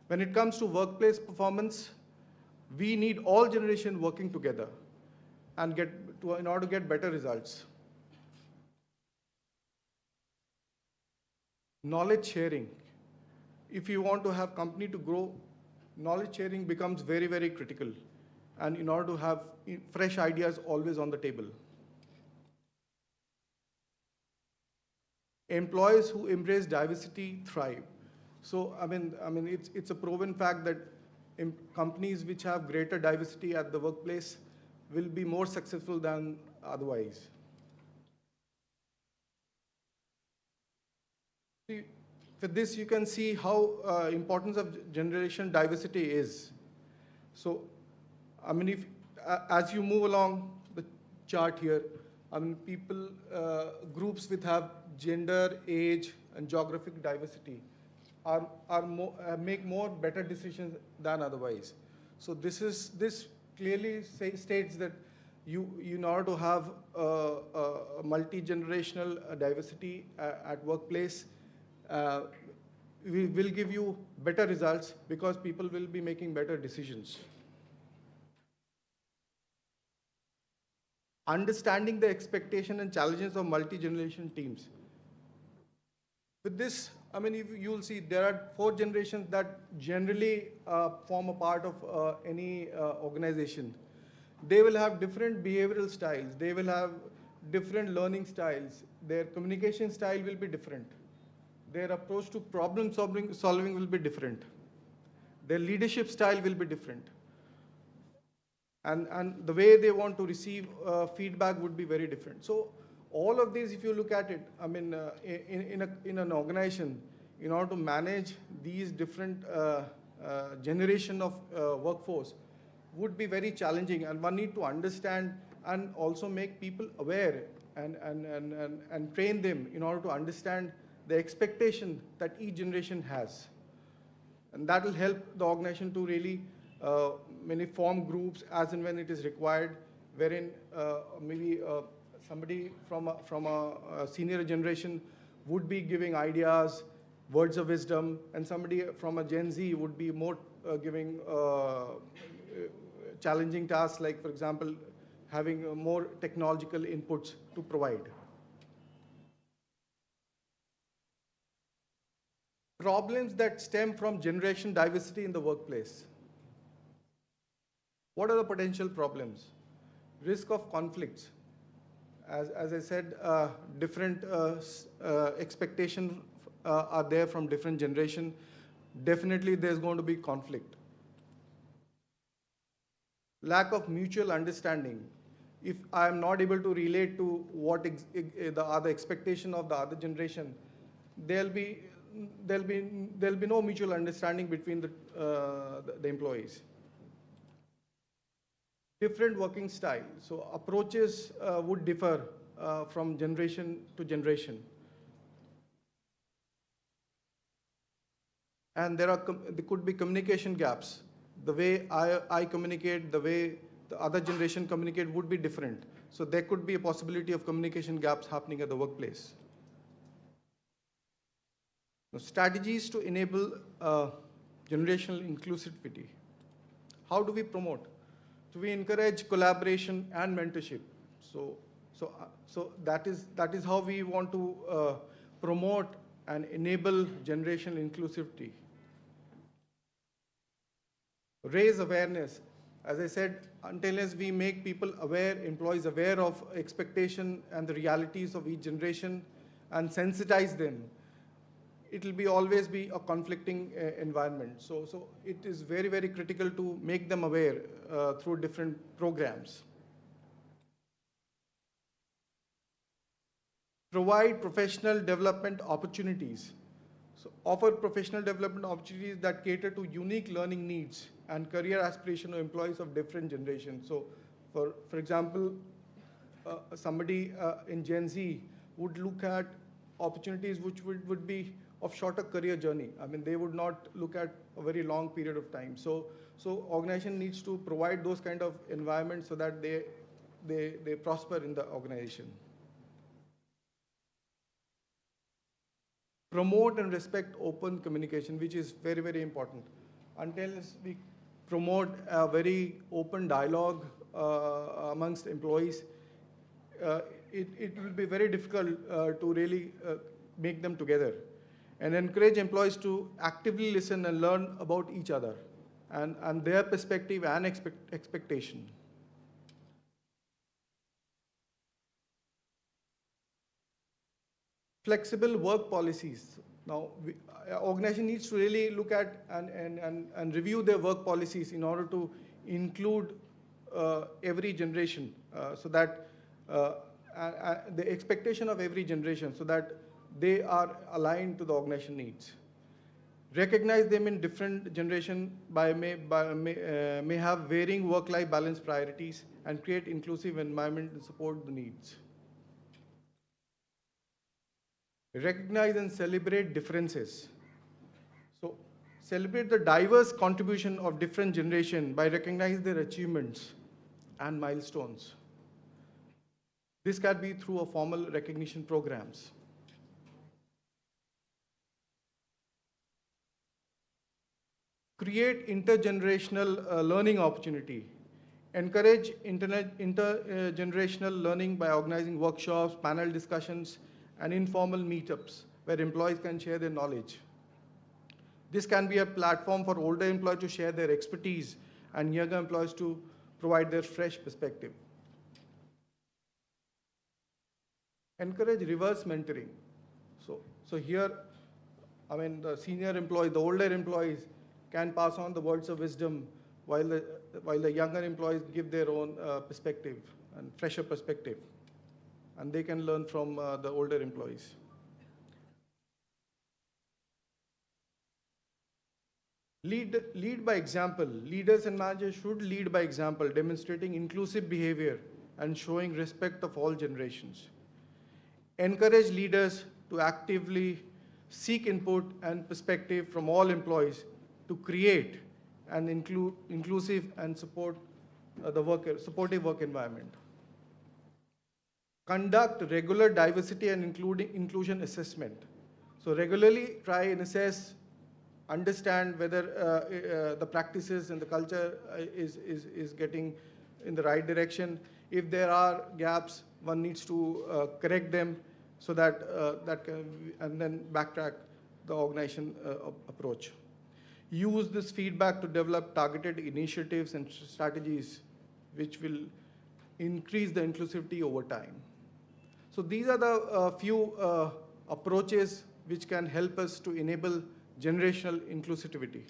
When it comes to workplace performance, we need all generations working together and in order to get better results. Knowledge sharing. If you want to have company to grow, knowledge sharing becomes very, very critical. And in order to have fresh ideas always on the table. employees who embrace diversity thrive. So, it's a proven fact that companies which have greater diversity at the workplace will be more successful than otherwise. With this, you can see how importance of generation diversity is. So, if as you move along the chart here, people, groups with have gender, age, and geographic diversity make more better decisions than otherwise. So this clearly states that in order to have a multi-generational diversity at workplace, we will give you better results because people will be making better decisions. Understanding the expectation and challenges of multi-generation teams. With this, you'll see there are 4 generations that generally form a part of any organization. They will have different behavioral styles. They will have different learning styles. Their communication style will be different. Their approach to problem solving will be different. Their leadership style will be different. And the way they want to receive feedback would be very different. So all of these, if you look at it, in an organization, in order to manage these different generation of workforce would be very challenging, and one need to understand and also make people aware and train them in order to understand the expectation that each generation has. And that will help the organization to really form groups as and when it is required, wherein maybe somebody from a senior generation would be giving ideas, words of wisdom, and somebody from a Gen Z would be more giving challenging tasks, like, for example, having more technological inputs to provide. Problems that stem from generation diversity in the workplace. What are the potential problems? Risk of conflicts. As I said, different expectations are there from different generations. Definitely there's going to be conflict. Lack of mutual understanding. If I'm not able to relate to what the other expectation of the other generation, there'll be no mutual understanding between the employees. Different working style. So approaches would differ from generation to generation. And there could be communication gaps. The way I communicate, the way the other generation communicate would be different. So there could be a possibility of communication gaps happening at the workplace. Now, strategies to enable generational inclusivity. How do we promote? So we encourage collaboration and mentorship. So that is how we want to promote and enable generational inclusivity. Raise awareness. As I said, until as we make people aware, employees aware of expectation and the realities of each generation and sensitize them, it will always be a conflicting environment. So it is very, very critical to make them aware through different programs. Provide professional development opportunities. So offer professional development opportunities that cater to unique learning needs and career aspiration of employees of different generations. So for example, somebody in Gen Z would look at opportunities which would be of shorter career journey. They would not look at a very long period of time. So organization needs to provide those kind of environments so that they prosper in the organization. Promote and respect open communication, which is very, very important. Until we promote a very open dialogue amongst employees, it will be very difficult to really make them together. And encourage employees to actively listen and learn about each other and their perspective and expectation. Flexible work policies. Now, organization needs to really look at and review their work policies in order to include every generation, so that the expectation of every generation, so that they are aligned to the organization needs. Recognize them in different generation may have varying work-life balance priorities, and create inclusive environment to support the needs. Recognize and celebrate differences. So celebrate the diverse contribution of different generations by recognizing their achievements and milestones. This can be through a formal recognition programs. Create intergenerational learning opportunity. Encourage intergenerational learning by organizing workshops, panel discussions, and informal meetups where employees can share their knowledge. This can be a platform for older employees to share their expertise and younger employees to provide their fresh perspective. Encourage reverse mentoring. So here, the senior employees, the older employees can pass on the words of wisdom while the younger employees give their own perspective and fresher perspective. And they can learn from the older employees. Lead by example. Leaders and managers should lead by example, demonstrating inclusive behavior and showing respect of all generations. Encourage leaders to actively seek input and perspective from all employees to create an inclusive and supportive work environment. Conduct regular diversity and inclusion assessment. So regularly try and assess, understand whether the practices and the culture is getting in the right direction. If there are gaps, one needs to correct them so that and then backtrack the organization approach. Use this feedback to develop targeted initiatives and strategies which will increase the inclusivity over time. So these are the few approaches which can help us to enable generational inclusivity.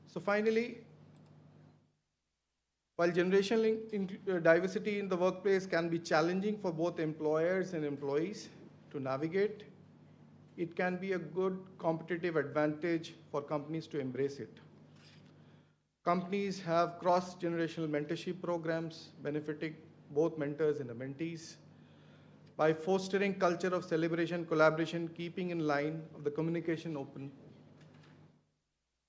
So finally, while generational diversity in the workplace can be challenging for both employers and employees to navigate, it can be a good competitive advantage for companies to embrace it. Companies have cross-generational mentorship programs benefiting both mentors and the mentees. By fostering culture of celebration, collaboration, keeping in line of the communication open,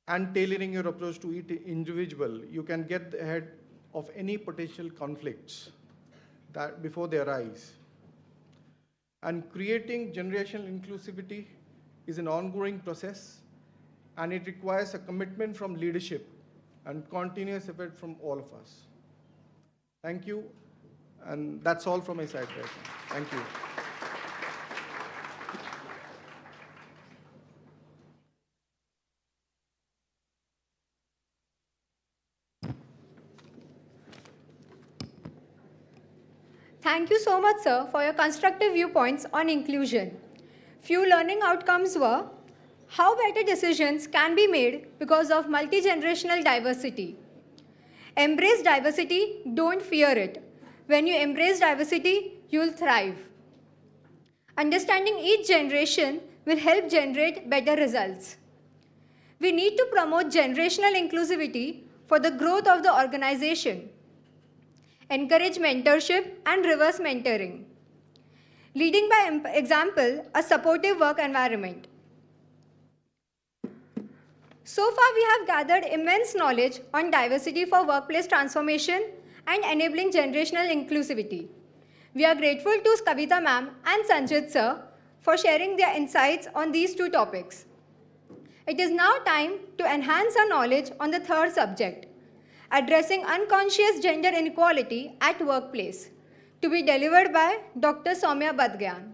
and tailoring your approach to each individual, you can get ahead of any potential conflicts that before they arise. And creating generational inclusivity is an ongoing process, and it requires a commitment from leadership and continuous effort from all of us. Thank you, and that's all from my side right now. Thank you. Thank you so much, sir, for your constructive viewpoints on inclusion. Few learning outcomes were how better decisions can be made because of multi-generational diversity. Embrace diversity, don't fear it. When you embrace diversity, you'll thrive. Understanding each generation will help generate better results. We need to promote generational inclusivity for the growth of the organization. Encourage mentorship and reverse mentoring. Leading by example, a supportive work environment. So far, we have gathered immense knowledge on diversity for workplace transformation and enabling generational inclusivity. We are grateful to Kavita ma'am and Sanjit sir for sharing their insights on these two topics. It is now time to enhance our knowledge on the third subject, addressing unconscious gender inequality at workplace, to be delivered by Dr. Soumya Badgyan.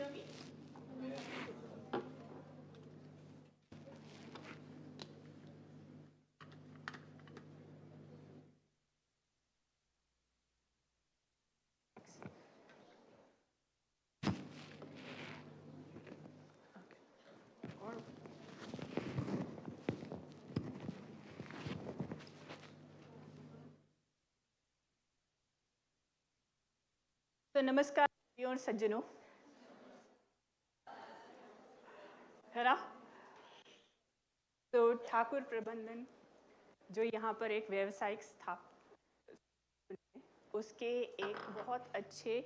hear me? तो नमस्कार भाइयों और सज्जनों, है ना? तो ठाकुर प्रबंधन जो यहाँ पर एक व्यावसायिक स्थापना, उसके एक बहुत अच्छे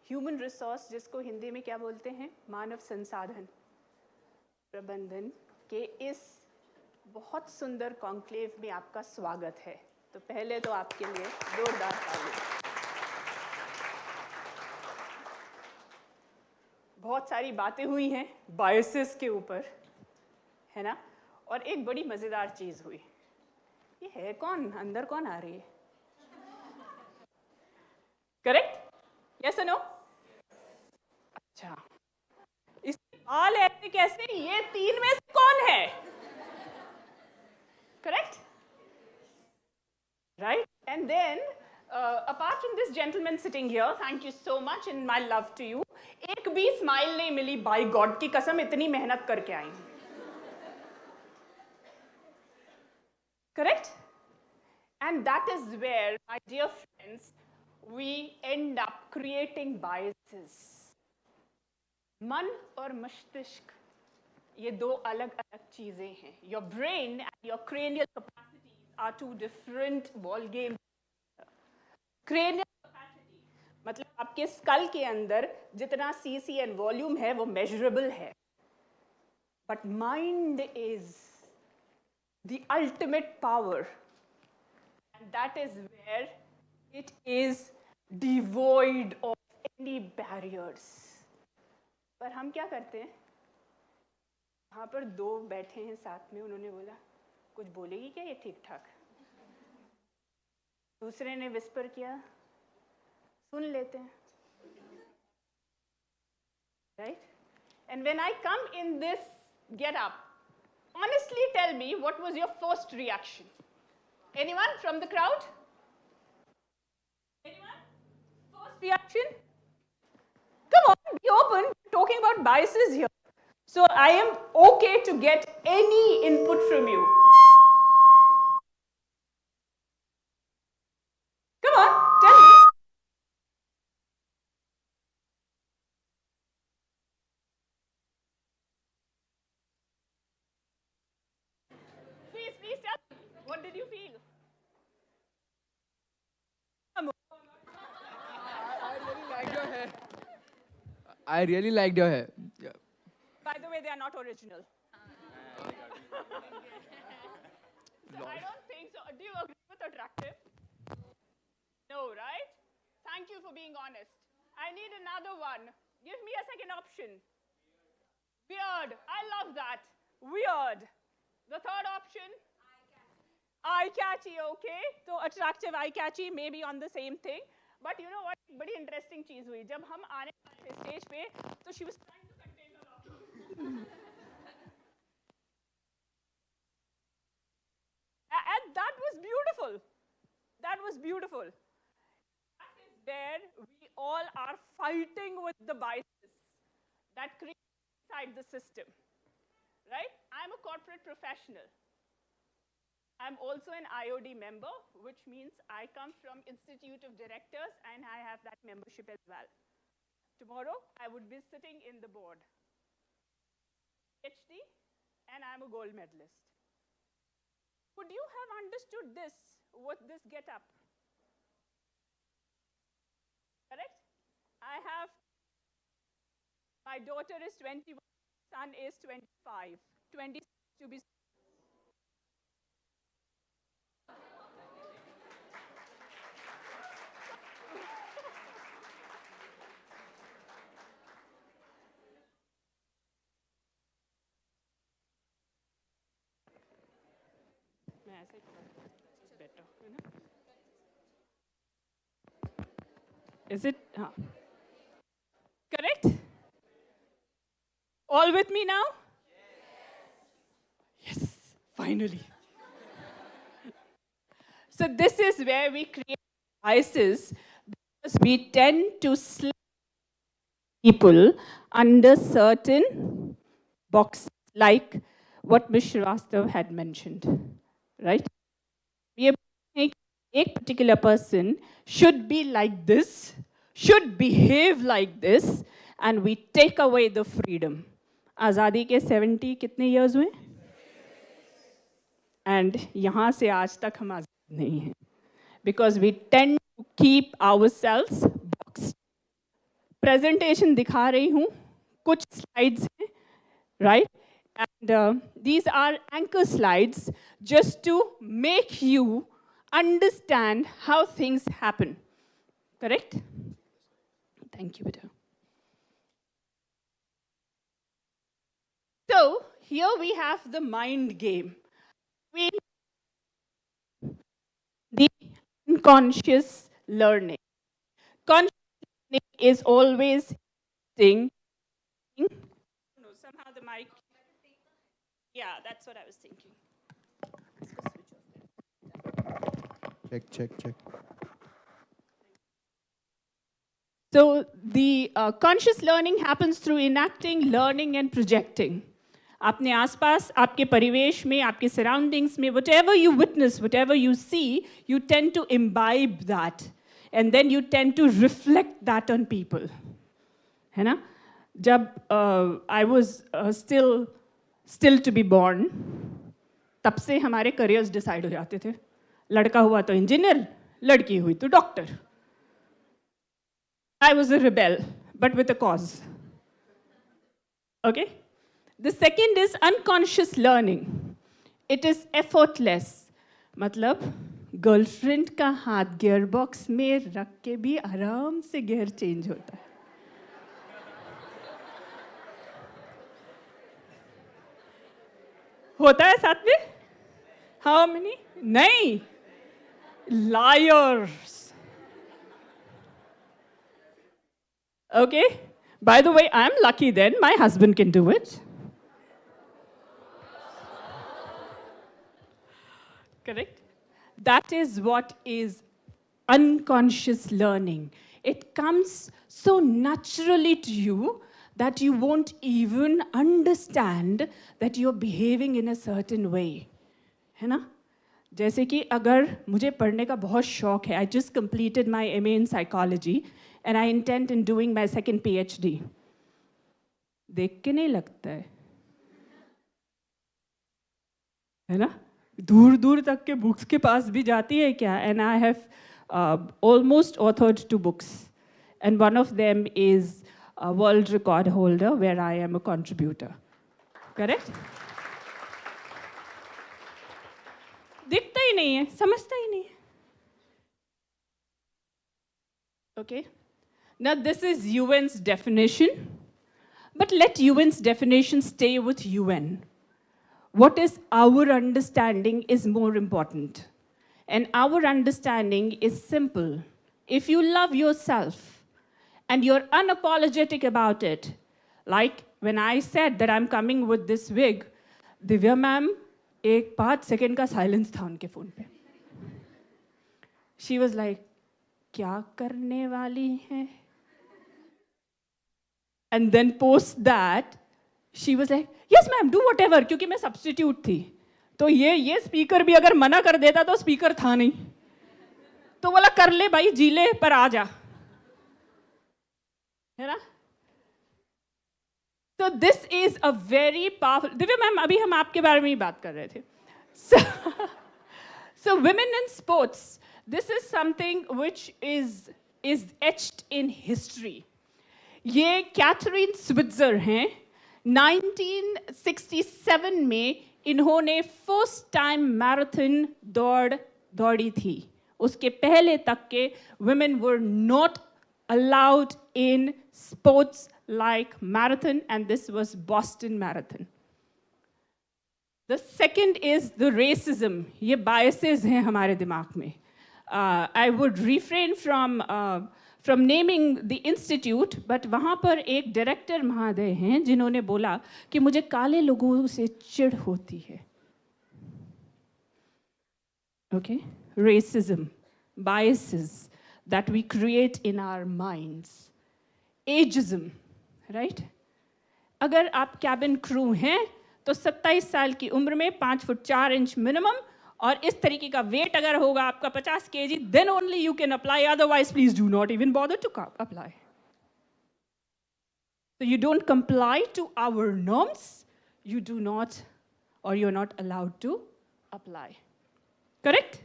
ह्यूमन रिसोर्स, जिसको हिंदी में क्या बोलते हैं, मानव संसाधन प्रबंधन के इस बहुत सुंदर कॉन्क्लेव में आपका स्वागत है। तो पहले तो आपके लिए जोरदार ताली। बहुत सारी बातें हुई हैं बायसेस के ऊपर, है ना? और एक बड़ी मज़ेदार चीज़ हुई। ये है कौन? अंदर कौन आ रही है? करेक्ट? यस और नो? अच्छा, इस बाल ऐसे कैसे? ये तीन में से कौन है? Correct? Right? And then, apart from this gentleman sitting here, thank you so much and my love to you. एक भी स्माइल नहीं मिली, बाय गॉड की कसम, इतनी मेहनत करके आई। Correct? And that is where, my dear friends, we end up creating biases. मन और मस्तिष्क, ये दो अलग अलग चीजें हैं। Your brain and your cranial capacities are two different ball games. Cranial capacity मतलब आपके स्कल के अंदर जितना सीसी एंड वॉल्यूम है वो मेजरेबल है, but mind is the ultimate power, and that is where it is devoid of any barriers. पर हम क्या करते हैं? वहाँ पर दो बैठे हैं साथ में, उन्होंने बोला कुछ बोलेगी क्या ये ठीक ठाक? दूसरे ने विस्पर किया, सुन लेते हैं, right? And when I come in this get up, honestly tell me, what was your first reaction? Anyone from the crowd? Anyone? First reaction? Come on, be open. We're talking about biases here. So I am okay to get any input from you. Come on, tell me. Please tell me. What did you feel? I really liked your hair. Yeah. By the way, they are not original. So I don't think so. Do you agree with attractive? No, right? Thank you for being honest. I need another one. Give me a second option. Weird. I love that. Weird. The third option? Eye-catchy, okay. So attractive, eye-catchy, maybe on the same thing. But you know what? बड़ी interesting चीज हुई जब हम आने वाले थे stage पे, तो she was trying to contain her laughter. And that was beautiful. That was beautiful. That is where we all are fighting with the biases that create inside the system, right? I'm a corporate professional. I'm also an IOD member, which means I come from Institute of Directors and I have that membership as well. Tomorrow, I would be sitting in the board. PhD, and I'm a gold medalist. Could you have understood this with this get-up? Correct? I have, my daughter is 21, son is 25, 26 to be. Better, you know? Is it? Correct? All with me now? Yes, finally. So this is where we create biases because we tend to slip people under certain boxes, like what Ms. Srivastav had mentioned, right? We are saying a particular person should be like this, should behave like this, and we take away the freedom. आज़ादी के 70 कितने years हुए? And यहाँ से आज तक हम आज़ाद नहीं हैं. Because we tend to keep ourselves boxed. Presentation दिखा रही हूँ, कुछ slides हैं, right? And these are anchor slides just to make you understand how things happen. Correct? Thank you, Beta. So here we have the mind game. The unconscious learning. Conscious learning is always thinking. No, somehow the mic. Yeah, that's what I was thinking. Check. So the conscious learning happens through enacting, learning, and projecting. अपने आसपास, आपके परिवेश में, आपके surroundings में, whatever you witness, whatever you see, you tend to imbibe that. And then you tend to reflect that on people. है ना? जब I was still to be born, तब से हमारे careers decide हो जाते थे. लड़का हुआ तो engineer, लड़की हुई तो doctor. I was a rebel, but with a cause. Okay? The second is unconscious learning. It is effortless. मतलब गर्लफ्रेंड का हाथ गियर बॉक्स में रख के भी आराम से गियर चेंज होता है. होता है साथ में? How many? नहीं. Liars. Okay? By the way, I'm lucky then. My husband can do it. Correct? That is what is unconscious learning. It comes so naturally to you that you won't even understand that you're behaving in a certain way. है ना? जैसे कि अगर मुझे पढ़ने का बहुत शौक है, I just completed my MA in psychology and I intend in doing my second PhD. देख के नहीं लगता है ना? दूर दूर तक के बुक्स के पास भी जाती है क्या? And I have almost authored 2 books. And one of them is a world record holder where I am a contributor. Correct? दिखता ही नहीं है, समझता ही नहीं है. Okay? Now this is UN's definition. But let UN's definition stay with UN. What is our understanding is more important. And our understanding is simple. If you love yourself and you're unapologetic about it, like when I said that I'm coming with this wig, Divya ma'am, एक 5 second का silence था उनके phone पे. She was like, क्या करने वाली है? And then post that, she was like, yes ma'am, do whatever, क्योंकि मैं substitute थी. तो ये स्पीकर भी अगर मना कर देता तो स्पीकर था नहीं. तो बोला कर ले भाई, जी ले, पर आ जा. है ना? So this is a very powerful. Divya ma'am, अभी हम आपके बारे में ही बात कर रहे थे. So women in sports, this is something which is etched in history. ये कैथरीन स्विट्जर हैं. 1967 में इन्होंने फर्स्ट टाइम मैराथन दौड़ी थी. उसके पहले तक के women were not allowed in sports like marathon, and this was Boston Marathon. The second is the racism. ये biases हैं हमारे दिमाग में. I would refrain from from naming the institute, but वहाँ पर एक director महोदय हैं जिन्होंने बोला कि मुझे काले लोगों से चिढ़ होती है. Okay? Racism, biases that we create in our minds. Ageism, right? अगर आप cabin crew हैं तो 27 साल की उम्र में 5 फुट 4 इंच मिनिमम और इस तरीके का वेट अगर होगा आपका 50 kg, then only you can apply. Otherwise, please do not even bother to apply. So you don't comply to our norms, you do not, or you're not allowed to apply. Correct?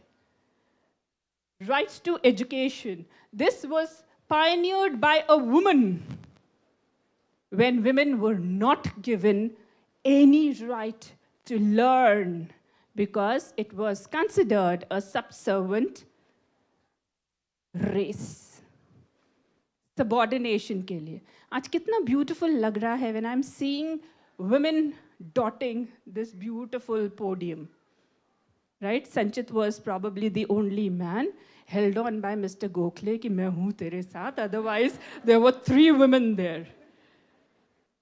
Rights to education. This was pioneered by a woman when women were not given any right to learn because it was considered a subservient race. Subordination के लिए. आज कितना beautiful लग रहा है when I'm seeing women dotting this beautiful podium. Right? Sanchit was probably the only man held on by Mr. Gokhale कि मैं हूँ तेरे साथ. Otherwise, there were 3 women there.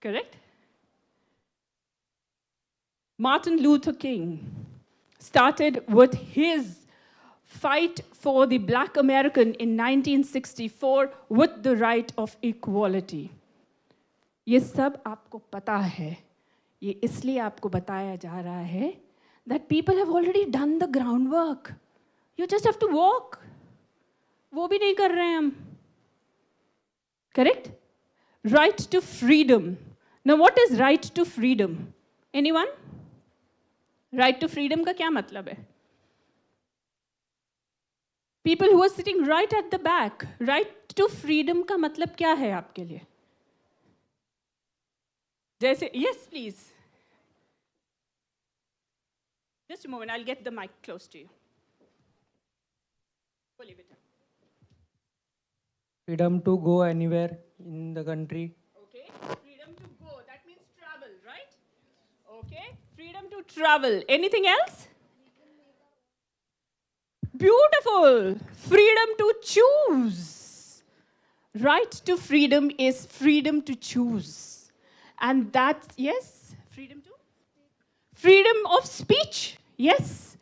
Correct? Martin Luther King started with his fight for the Black American in 1964 with the right of equality. ये सब आपको पता है. ये इसलिए आपको बताया जा रहा है that people have already done the groundwork. You just have to walk. वो भी नहीं कर रहे हैं हम. Correct? Right to freedom. Now, what is right to freedom? Anyone? Right to freedom का क्या मतलब है? People who are sitting right at the back. Right to freedom का मतलब क्या है आपके लिए? जैसे, yes, please. Just a moment, I'll get the mic close to you. Freedom to go anywhere in the country. Okay, freedom to go, that means travel, right? Okay, freedom to travel. Anything else? Beautiful. Freedom to choose. Right to freedom is freedom to choose. And that's, yes, freedom to? Freedom of speech, yes.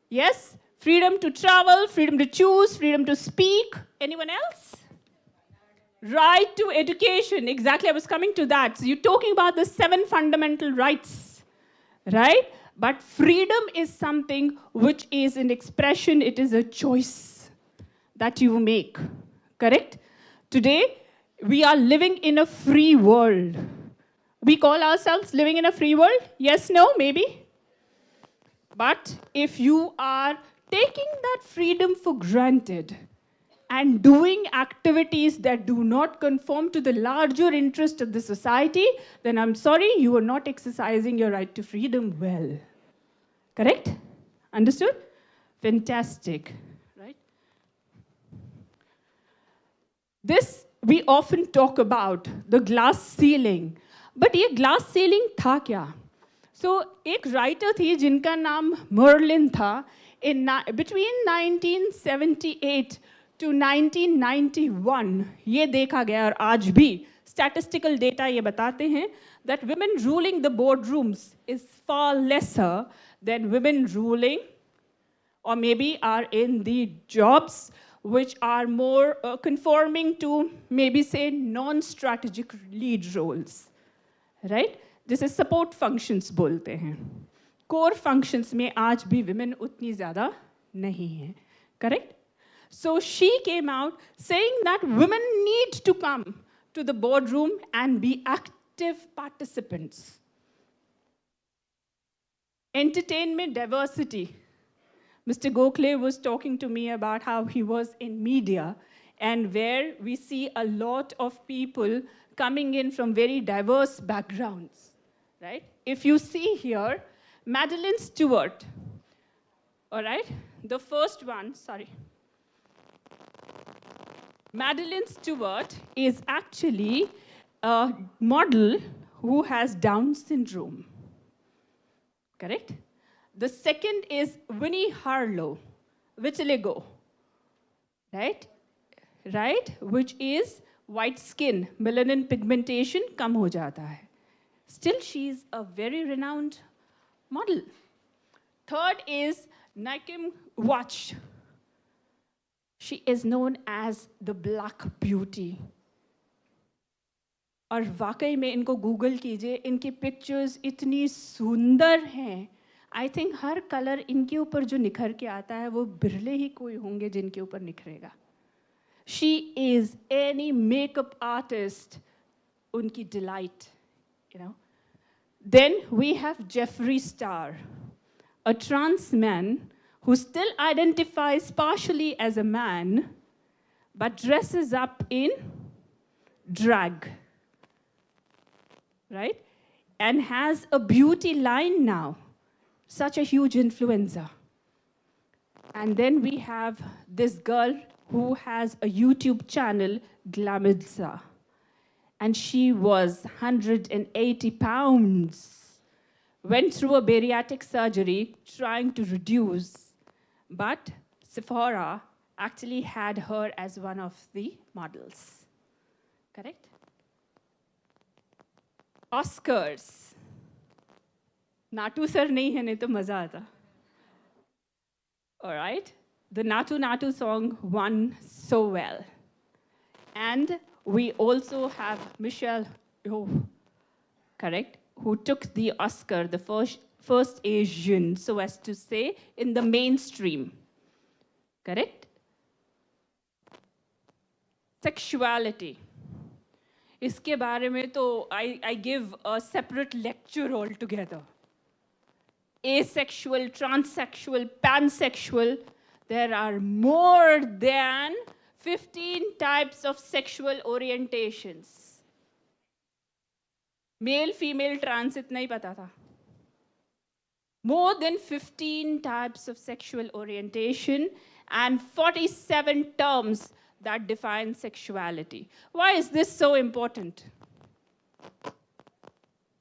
Yes, freedom to travel, freedom to choose, freedom to speak. Anyone else? Right to education, exactly, I was coming to that. So you're talking about the 7 fundamental rights, right? But freedom is something which is an expression, it is a choice that you make, correct? Today, we are living in a free world. We call ourselves living in a free world? Yes, no, maybe? But if you are taking that freedom for granted and doing activities that do not conform to the larger interest of the society, then I'm sorry, you are not exercising your right to freedom well. Correct? Understood? Fantastic, right? This, we often talk about the glass ceiling. But ये glass ceiling था क्या? So एक writer थी जिनका नाम Merlin था. In between 1978 to 1991 ये देखा गया और आज भी statistical data ये बताते हैं that women ruling the boardrooms is far lesser than women ruling or maybe are in the jobs which are more conforming to maybe say non-strategic lead roles. Right? जिसे support functions बोलते हैं. Core functions में आज भी women उतनी ज़्यादा नहीं हैं. Correct? So she came out saying that women need to come to the boardroom and be active participants. Entertainment diversity. Mr. Gokhale was talking to me about how he was in media and where we see a lot of people coming in from very diverse backgrounds, right? If you see here, Madeline Stewart, all right? The first one, sorry. Madeline Stewart is actually a model who has Down syndrome, correct? The second is Winnie Harlow, Vitiligo, right? right? Which is white skin, melanin pigmentation कम हो जाता है. Still, she's a very renowned model. Third is Nikim Watch. She is known as the Black Beauty. और वाकई में इनको Google कीजिए, इनकी pictures इतनी सुंदर हैं. आई थिंक हर कलर इनके ऊपर जो निखर के आता है वो बिरले ही कोई होंगे जिनके ऊपर निखरेगा. She is any makeup artist उनकी delight, you know. Then we have Jeffree Star, a trans man who still identifies partially as a man but dresses up in drag, right? And has a beauty line now. Such a huge influencer. And then we have this girl who has a YouTube channel, Glamidza. And she was 180 pounds. Went through a bariatric surgery trying to reduce, but Sephora actually had her as one of the models. Correct? Oscars. Natu sir nahi hai, nahi to maza aata. All right? The Natu Natu song won so well. And we also have Michelle Yeoh, correct? Who took the Oscar, the first Asian, so as to say, in the mainstream. Correct? Sexuality. इसके बारे में तो I give a separate lecture altogether. Asexual, transsexual, pansexual. There are more than 15 types of sexual orientations. Male, female, trans, itna hi pata tha. More than 15 types of sexual orientation and 47 terms that define sexuality. Why is this so important?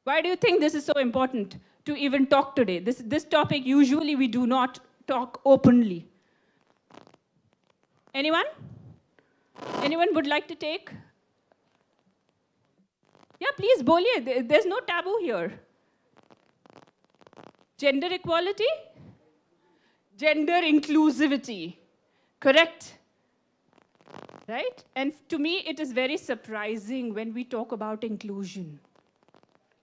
Why do you think this is so important to even talk today? This topic, usually we do not talk openly. Anyone? Anyone would like to take? Yeah, please, boliye. There's no taboo here. Gender equality? Gender inclusivity. Correct? Right? And to me, it is very surprising when we talk about inclusion.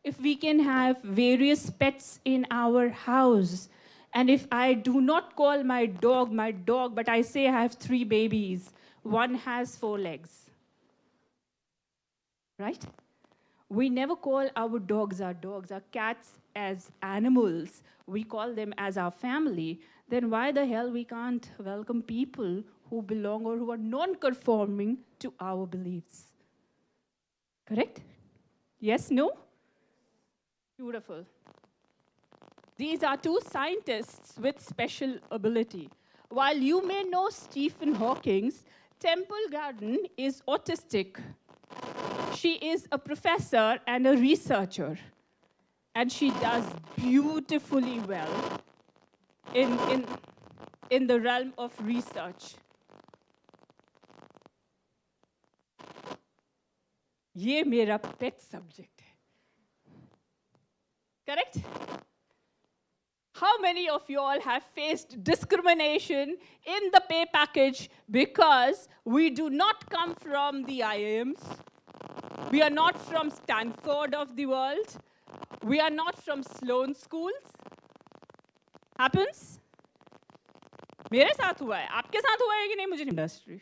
If we can have various pets in our house, and if I do not call my dog, but I say I have 3 babies, one has 4 legs. Right? We never call our dogs, our cats as animals. We call them as our family. Then why the hell we can't welcome people who belong or who are non-conforming to our beliefs? Correct? Yes, no? Beautiful. These are 2 scientists with special ability. While you may know Stephen Hawking, Temple Garden is autistic. She is a professor and a researcher, and she does beautifully well in the realm of research. ये मेरा pet subject है. Correct? How many of you all have faced discrimination in the pay package because we do not come from the IIMs? We are not from Stanford of the world. We are not from Sloan schools. Happens? मेरे साथ हुआ है. आपके साथ हुआ है कि नहीं मुझे इंडस्ट्री?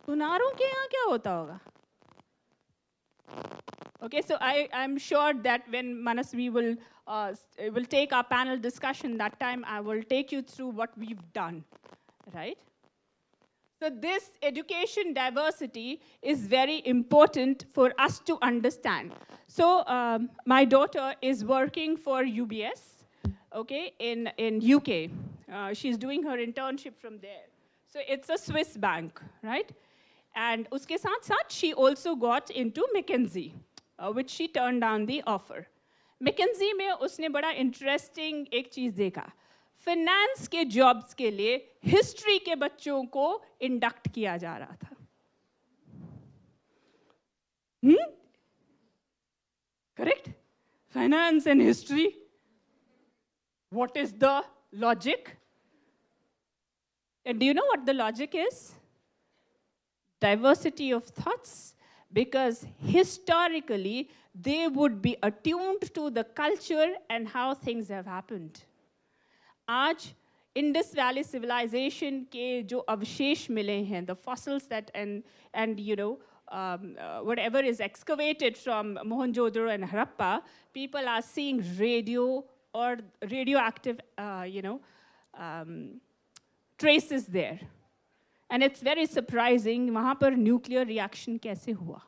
सुनारों के यहाँ क्या होता होगा? Okay, so I'm sure that when Manasvi will take our panel discussion, that time I will take you through what we've done, right? So this education diversity is very important for us to understand. So my daughter is working for UBS, okay, in UK. She's doing her internship from there. So it's a Swiss bank, right? And uske saath saath, she also got into McKinsey, which she turned down the offer. McKinsey में उसने बड़ा interesting एक चीज़ देखा. Finance के jobs के लिए history के बच्चों को इंडक्ट किया जा रहा था. Correct? Finance and history. What is the logic? And do you know what the logic is? Diversity of thoughts. Because historically, they would be attuned to the culture and how things have happened. आज Indus Valley civilization के जो अवशेष मिले हैं, the fossils that and you know whatever is excavated from Mohenjo-daro and Harappa, people are seeing radio or radioactive traces there. And it's very surprising, वहाँ पर nuclear reaction कैसे हुआ?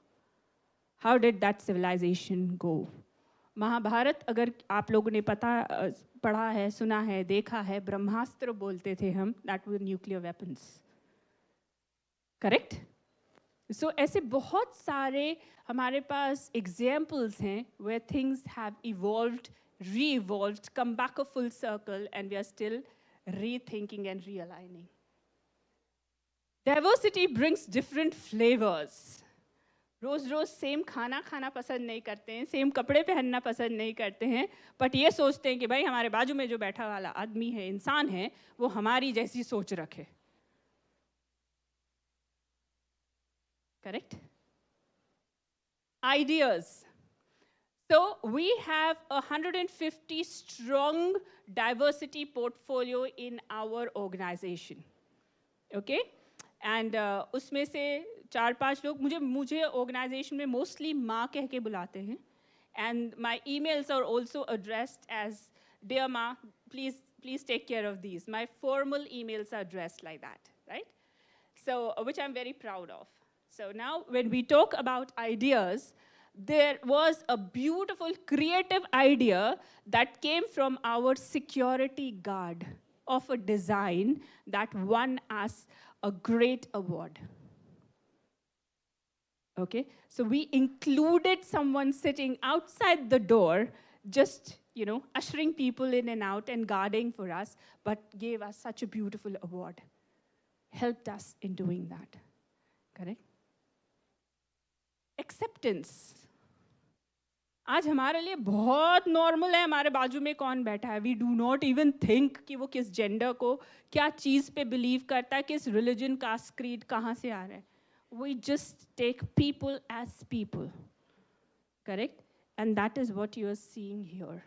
How did that civilization go? Mahabharat अगर आप लोगों ने पढ़ा है, सुना है, देखा है, ब्रह्मास्त्र बोलते थे हम, that were nuclear weapons. Correct? So ऐसे बहुत सारे हमारे पास examples हैं where things have evolved, re-evolved, come back a full circle, and we are still rethinking and realigning. Diversity brings different flavors. Rose rose same खाना खाना पसंद नहीं करते हैं, सेम कपड़े पहनना पसंद नहीं करते हैं, बट ये सोचते हैं कि भाई हमारे बाजू में जो बैठा वाला आदमी है, इंसान है, वो हमारी जैसी सोच रखे. Correct? Ideas. So we have a 150 strong diversity portfolio in our organization. Okay? And उसमें से 4-5 लोग मुझे organization में mostly माँ कह के बुलाते हैं. And my emails are also addressed as, dear Ma, please take care of these. My formal emails are addressed like that, right? So, which I'm very proud of. So now, when we talk about ideas, there was a beautiful creative idea that came from our security guard of a design that won us a great award. Okay, so we included someone sitting outside the door, just, ushering people in and out and guarding for us, but gave us such a beautiful award. Helped us in doing that. Correct? Acceptance. आज हमारे लिए बहुत normal है हमारे बाजू में कौन बैठा है. We do not even think कि वो किस जेंडर को क्या चीज़ पे बिलीव करता है, किस रिलीजन, कास्ट, क्रीड कहाँ से आ रहा है. We just take people as people. Correct? And that is what you are seeing here.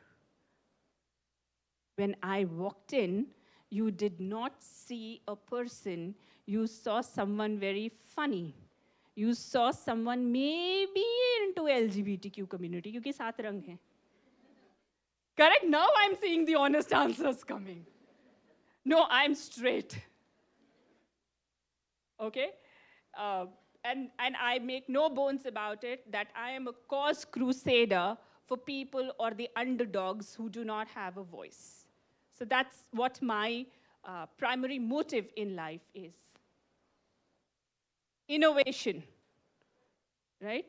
When I walked in, you did not see a person. You saw someone very funny. You saw someone maybe into LGBTQ community, क्योंकि 7 रंग हैं. Correct? Now I'm seeing the honest answers coming. No, I'm straight. Okay? And I make no bones about it that I am a cause crusader for people or the underdogs who do not have a voice. So that's what my primary motive in life is. Innovation, right?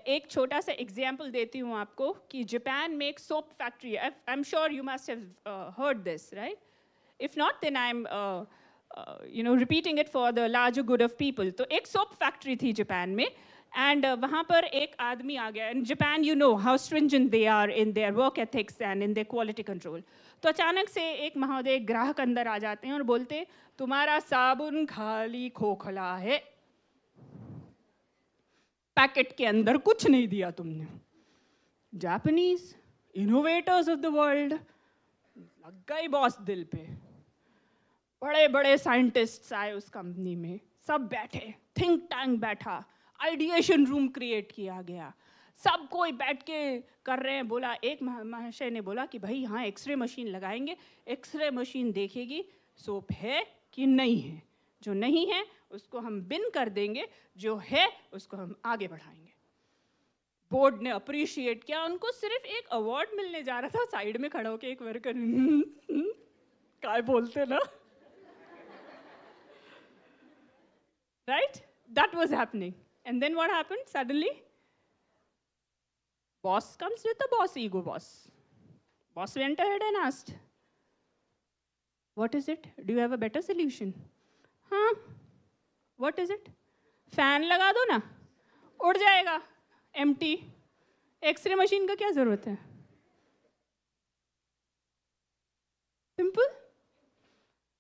एक छोटा सा example देती हूँ आपको कि Japan में एक soap factory. I'm sure you must have heard this, right? If not, then I'm repeating it for the larger good of people. तो एक soap factory थी जापान में, and वहाँ पर एक आदमी आ गया. In Japan, you know how stringent they are in their work ethics and in their quality control. तो अचानक से एक महोदय ग्राहक अंदर आ जाते हैं और बोलते, तुम्हारा साबुन खाली खोखला है, पैकेट के अंदर कुछ नहीं दिया तुमने. Japanese innovators of the world, लग गई बॉस दिल पे. बड़े बड़े साइंटिस्ट्स आए उस कंपनी में, सब बैठे, थिंक टैंक बैठा, आइडिएशन रूम क्रिएट किया गया, सब कोई बैठ के कर रहे हैं. बोला, एक महाशय ने बोला कि भाई यहाँ एक्सरे मशीन लगाएंगे, एक्सरे मशीन देखेगी सोप है कि नहीं है, जो नहीं है उसको हम बिन कर देंगे, जो है उसको हम आगे बढ़ाएंगे. बोर्ड ने अप्रिशिएट किया, उनको सिर्फ एक अवार्ड मिलने जा रहा था, साइड में खड़ा होकर एक वर्कर काय बोलते ना. Right? That was happening. And then what happened? Suddenly, boss comes with the boss ego boss. Boss went ahead and asked, What is it? Do you have a better solution? हाँ, what is it? Fan लगा दो ना, उड़ जाएगा, empty. X ray machine का क्या जरूरत है? Simple.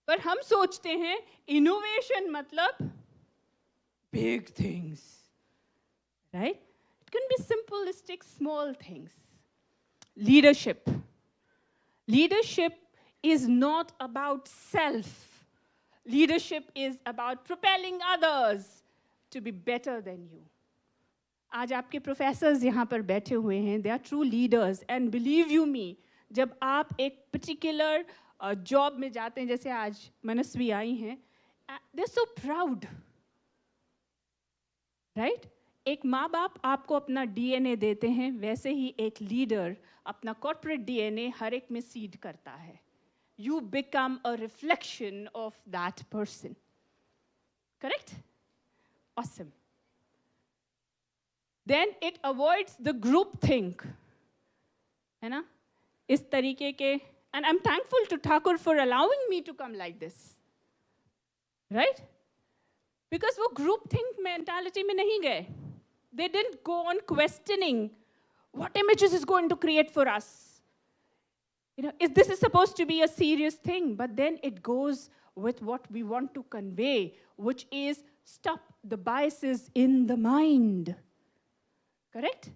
पर हम सोचते हैं innovation मतलब big things, right? It can be simplistic, small things. Leadership. Leadership is not about self. Leadership is about propelling others to be better than you. आज आपके प्रोफेसर्स यहाँ पर बैठे हुए हैं, they are true leaders, and believe you me, जब आप एक particular जॉब में जाते हैं, जैसे आज मनस्वी आई हैं, they're so proud, right? एक माँ बाप आपको अपना डीएनए देते हैं, वैसे ही एक लीडर अपना कॉर्पोरेट डीएनए हर एक में सीड करता है. You become a reflection of that person. Correct? Awesome. Then it avoids the group think. है ना? इस तरीके के, and I'm thankful to Thakur for allowing me to come like this. Right? Because वो group think mentality में नहीं गए. They didn't go on questioning what images is going to create for us. You know, this is supposed to be a serious thing, but then it goes with what we want to convey, which is stop the biases in the mind. Correct?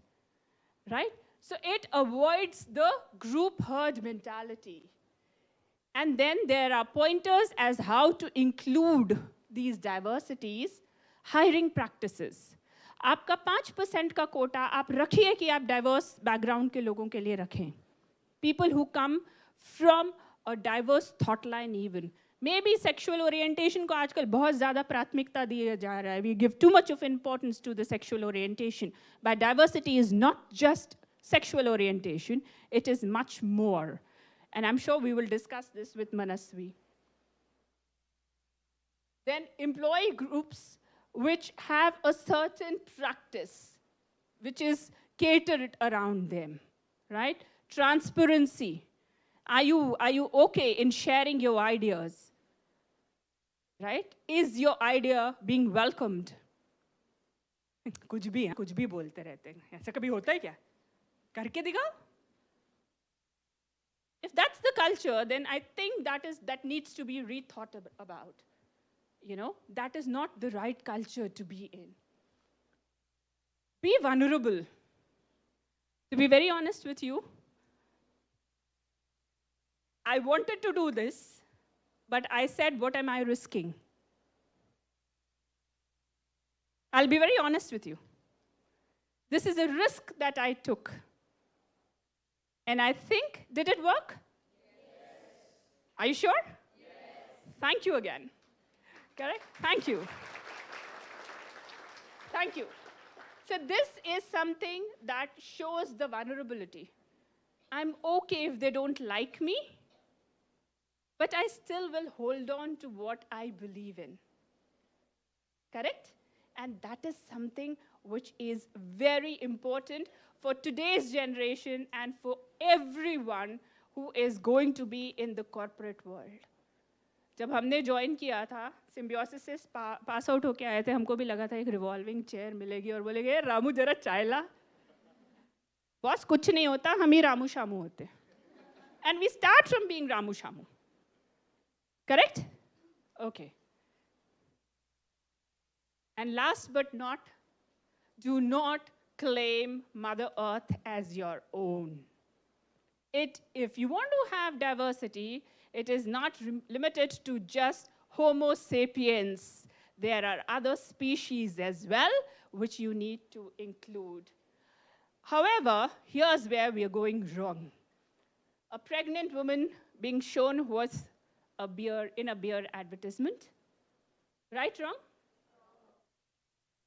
Right? So it avoids the group herd mentality. And then there are pointers as how to include these diversities, hiring practices. आपका 5% का कोटा आप रखिए कि आप diverse background के लोगों के लिए रखें. People who come from a diverse thought line even. Maybe sexual orientation को आजकल बहुत ज़्यादा प्राथमिकता दिया जा रहा है. We give too much of importance to the sexual orientation. But diversity is not just sexual orientation. It is much more. And I'm sure we will discuss this with Manasvi. Then employee groups which have a certain practice, which is catered around them, right? Transparency. Are you okay in sharing your ideas? Right? Is your idea being welcomed? कुछ भी बोलते रहते हैं. ऐसा कभी होता है क्या? करके दिखाओ. If that's the culture, then I think that needs to be rethought about. You know, that is not the right culture to be in. Be vulnerable. To be very honest with you, I wanted to do this, but I said, what am I risking? I'll be very honest with you. This is a risk that I took. And I think, did it work? Yes. Are you sure? Yes. Thank you again. Correct? Thank you. Thank you. So this is something that shows the vulnerability. I'm okay if they don't like me, but I still will hold on to what I believe in. Correct? And that is something which is very important for today's generation and for everyone who is going to be in the corporate world. जब हमने join किया था, symbiosis से pass out होके आए थे, हमको भी लगा था एक रिवॉल्विंग चेयर मिलेगी और बोलेंगे रामू जरा चाय ला. बॉस कुछ नहीं होता, हम ही रामू शामू होते. And we start from being Ramu Shamu. Correct? Okay. And last but not, do not claim Mother Earth as your own. If you want to have diversity, it is not limited to just Homo sapiens. There are other species as well, which you need to include. However, here's where we are going wrong. A pregnant woman being shown was in a beer advertisement. Right, wrong?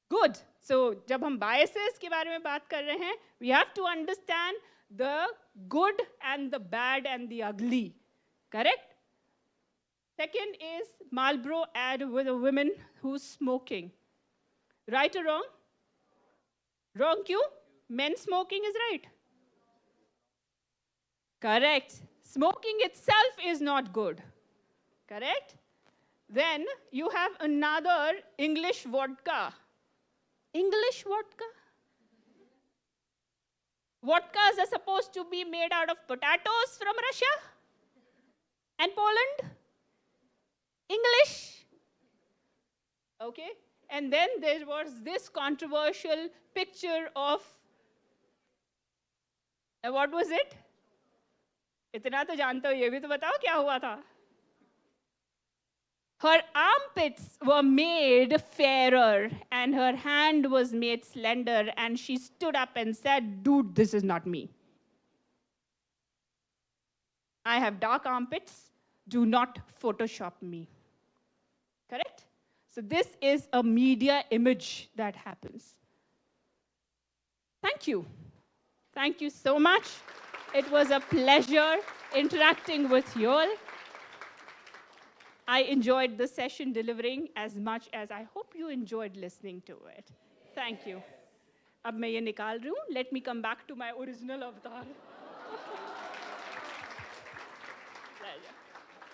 Good. So, जब हम biases के बारे में बात कर रहे हैं, we have to understand the good and the bad and the ugly. Correct? Second is Marlboro ad with a woman who's smoking. Right or wrong? Wrong क्यों? Men smoking is right. Correct. Smoking itself is not good. correct? Then you have another English vodka. English vodka? Vodkas are supposed to be made out of potatoes from Russia and Poland. English. Okay? And then there was this controversial picture of, what was it? इतना तो जानते हो, ये भी तो बताओ क्या हुआ था? Her armpits were made fairer and her hand was made slender, and she stood up and said, dude, this is not me. I have dark armpits. Do not Photoshop me. Correct? So this is a media image that happens. Thank you. Thank you so much. It was a pleasure interacting with you all. I enjoyed the session delivering as much as I hope you enjoyed listening to it. Thank you. अब मैं ये निकाल रही हूँ. Let me come back to my original avatar.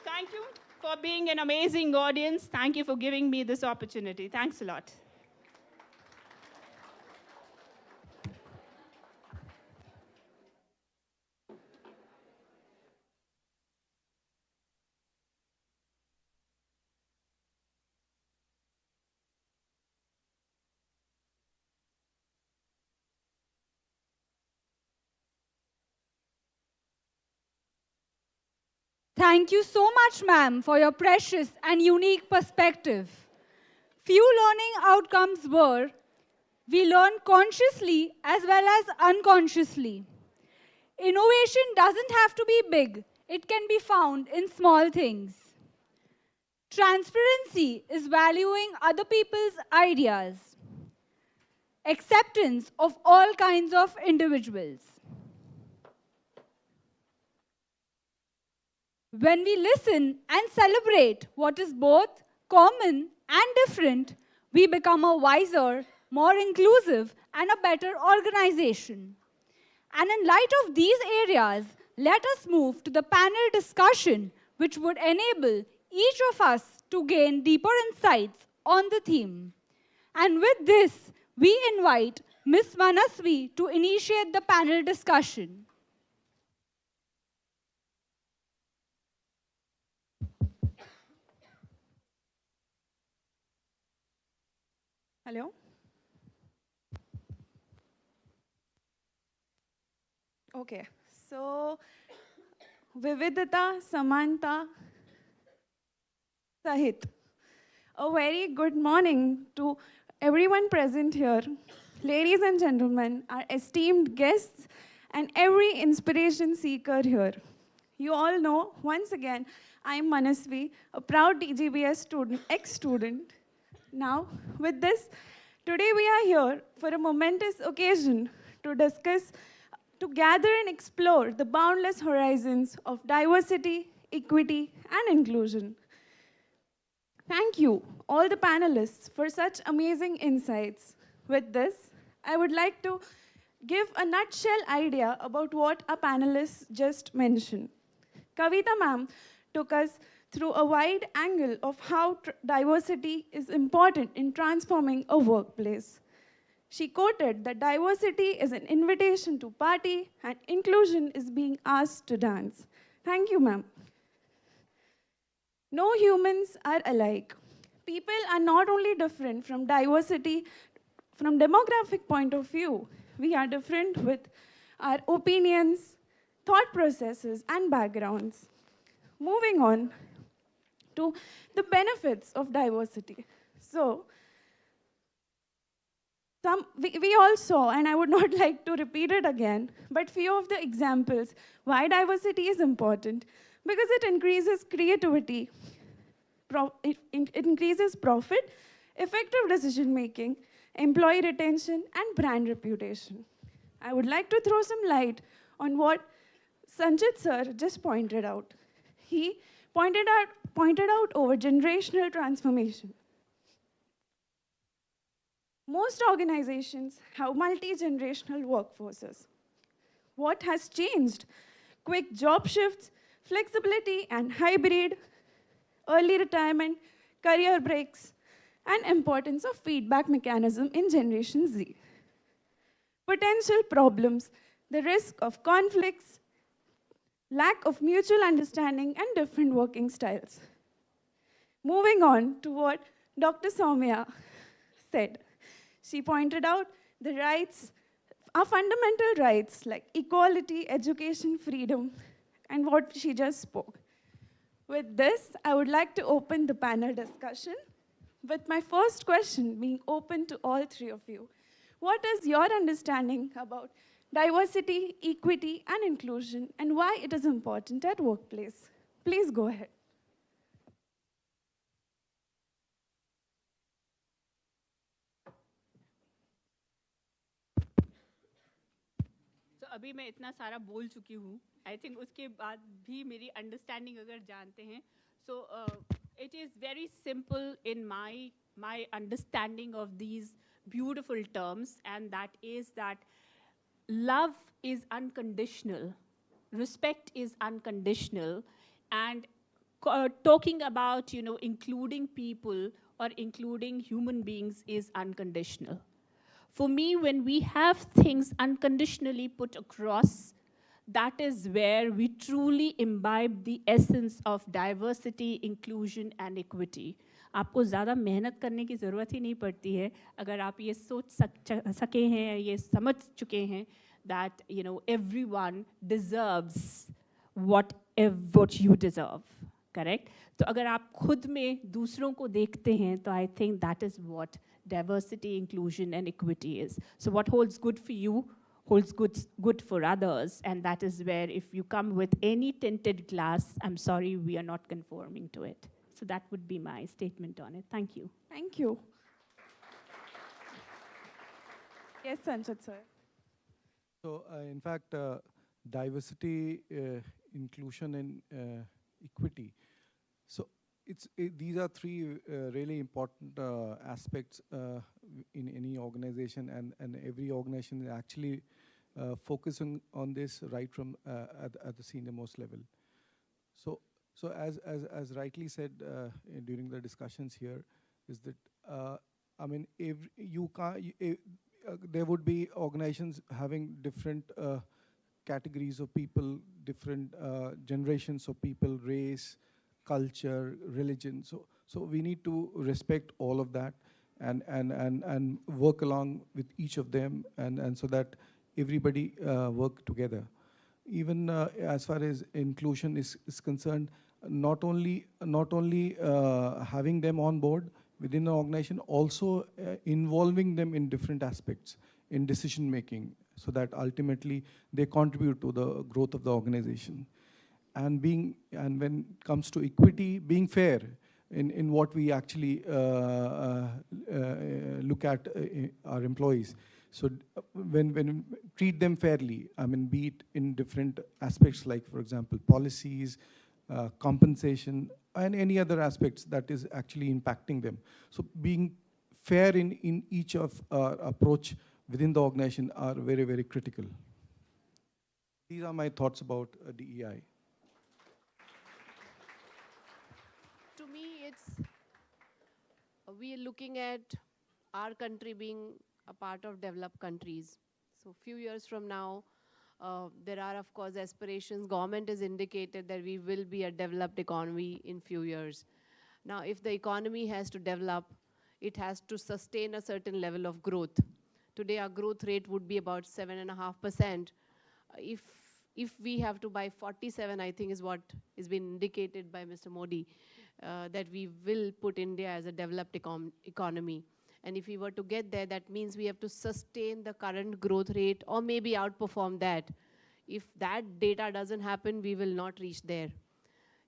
Thank you for being an amazing audience. Thank you for giving me this opportunity. Thanks a lot. Thank you so much, ma'am, for your precious and unique perspective. Few learning outcomes were, we learn consciously as well as unconsciously. Innovation doesn't have to be big. It can be found in small things. Transparency is valuing other people's ideas. Acceptance of all kinds of individuals. When we listen and celebrate what is both common and different, we become a wiser, more inclusive, and a better organization. And in light of these areas, let us move to the panel discussion, which would enable each of us to gain deeper insights on the theme. And with this, we invite Ms. Manasvi to initiate the panel discussion. Hello? Okay, so Vividita, Samanta, Sahit. A very good morning to everyone present here, ladies and gentlemen, our esteemed guests, and every inspiration seeker here. You all know, once again, I'm Manasvi, a proud TGBS student, ex-student. Now, with this, today we are here for a momentous occasion to discuss, to gather and explore the boundless horizons of diversity, equity, and inclusion. Thank you, all the panelists, for such amazing insights. With this, I would like to give a nutshell idea about what our panelists just mentioned. Kavita ma'am took us through a wide angle of how diversity is important in transforming a workplace. She quoted that diversity is an invitation to party and inclusion is being asked to dance. Thank you, ma'am. No humans are alike. People are not only different from diversity, from demographic point of view, we are different with our opinions, thought processes, and backgrounds. Moving on to the benefits of diversity. So, we all saw, and I would not like to repeat it again, but few of the examples why diversity is important. Because it increases creativity, it increases profit, effective decision making, employee retention, and brand reputation. I would like to throw some light on what Sanchit sir just pointed out. He pointed out over generational transformation. Most organizations have multi-generational workforces. What has changed? Quick job shifts, flexibility, and hybrid early retirement, career breaks, and importance of feedback mechanism in Generation Z. Potential problems, the risk of conflicts, lack of mutual understanding, and different working styles. Moving on to what Dr. Soumya said. She pointed out the rights, our fundamental rights like equality, education, freedom, and what she just spoke. With this, I would like to open the panel discussion with my first question being open to all three of you. What is your understanding about diversity, equity, and inclusion, and why it is important at workplace? Please go ahead. तो अभी मैं इतना सारा बोल चुकी हूँ I think उसके बाद भी मेरी अंडरस्टैंडिंग अगर जानते हैं so it is very simple in my understanding of these beautiful terms and that is that love is unconditional, respect is unconditional, and talking about, including people or including human beings is unconditional. For me, when we have things unconditionally put across, that is where we truly imbibe the essence of diversity, inclusion, and equity. आपको ज़्यादा मेहनत करने की ज़रूरत ही नहीं पड़ती है अगर आप ये सोच सके हैं ये समझ चुके हैं that everyone deserves what you deserve, correct? तो अगर आप खुद में दूसरों को देखते हैं तो I think that is what diversity, inclusion, and equity is. So what holds good for you holds good for others, and that is where if you come with any tinted glass, I'm sorry, we are not conforming to it. So that would be my statement on it. Thank you. Thank you. Yes, Sanchit sir. So, in fact, diversity, inclusion, and equity. So, these are three really important aspects in any organization, and every organization is actually focusing on this right from at the senior most level. So as rightly said during the discussions here, is that I mean, there would be organizations having different categories of people, different generations of people, race, culture, religion. So we need to respect all of that and work along with each of them, and so that everybody work together. Even as far as inclusion is concerned, not only having them on board within the organization, also involving them in different aspects in decision making, so that ultimately they contribute to the growth of the organization. And when it comes to equity, being fair in what we actually look at our employees. So when treat them fairly, I mean, be it in different aspects, like, for example, policies, compensation, and any other aspects that is actually impacting them. So being fair in each of our approach within the organization are very, very critical. These are my thoughts about DEI. To me, we are looking at our country being a part of developed countries. So few years from now, there are, of course, aspirations. Government has indicated that we will be a developed economy in few years. Now, if the economy has to develop, it has to sustain a certain level of growth. Today, our growth rate would be about 7.5%. If we have to by 47, I think is what has been indicated by Mr. Modi, that we will put India as a developed economy. And if we were to get there, that means we have to sustain the current growth rate or maybe outperform that. If that data doesn't happen, we will not reach there.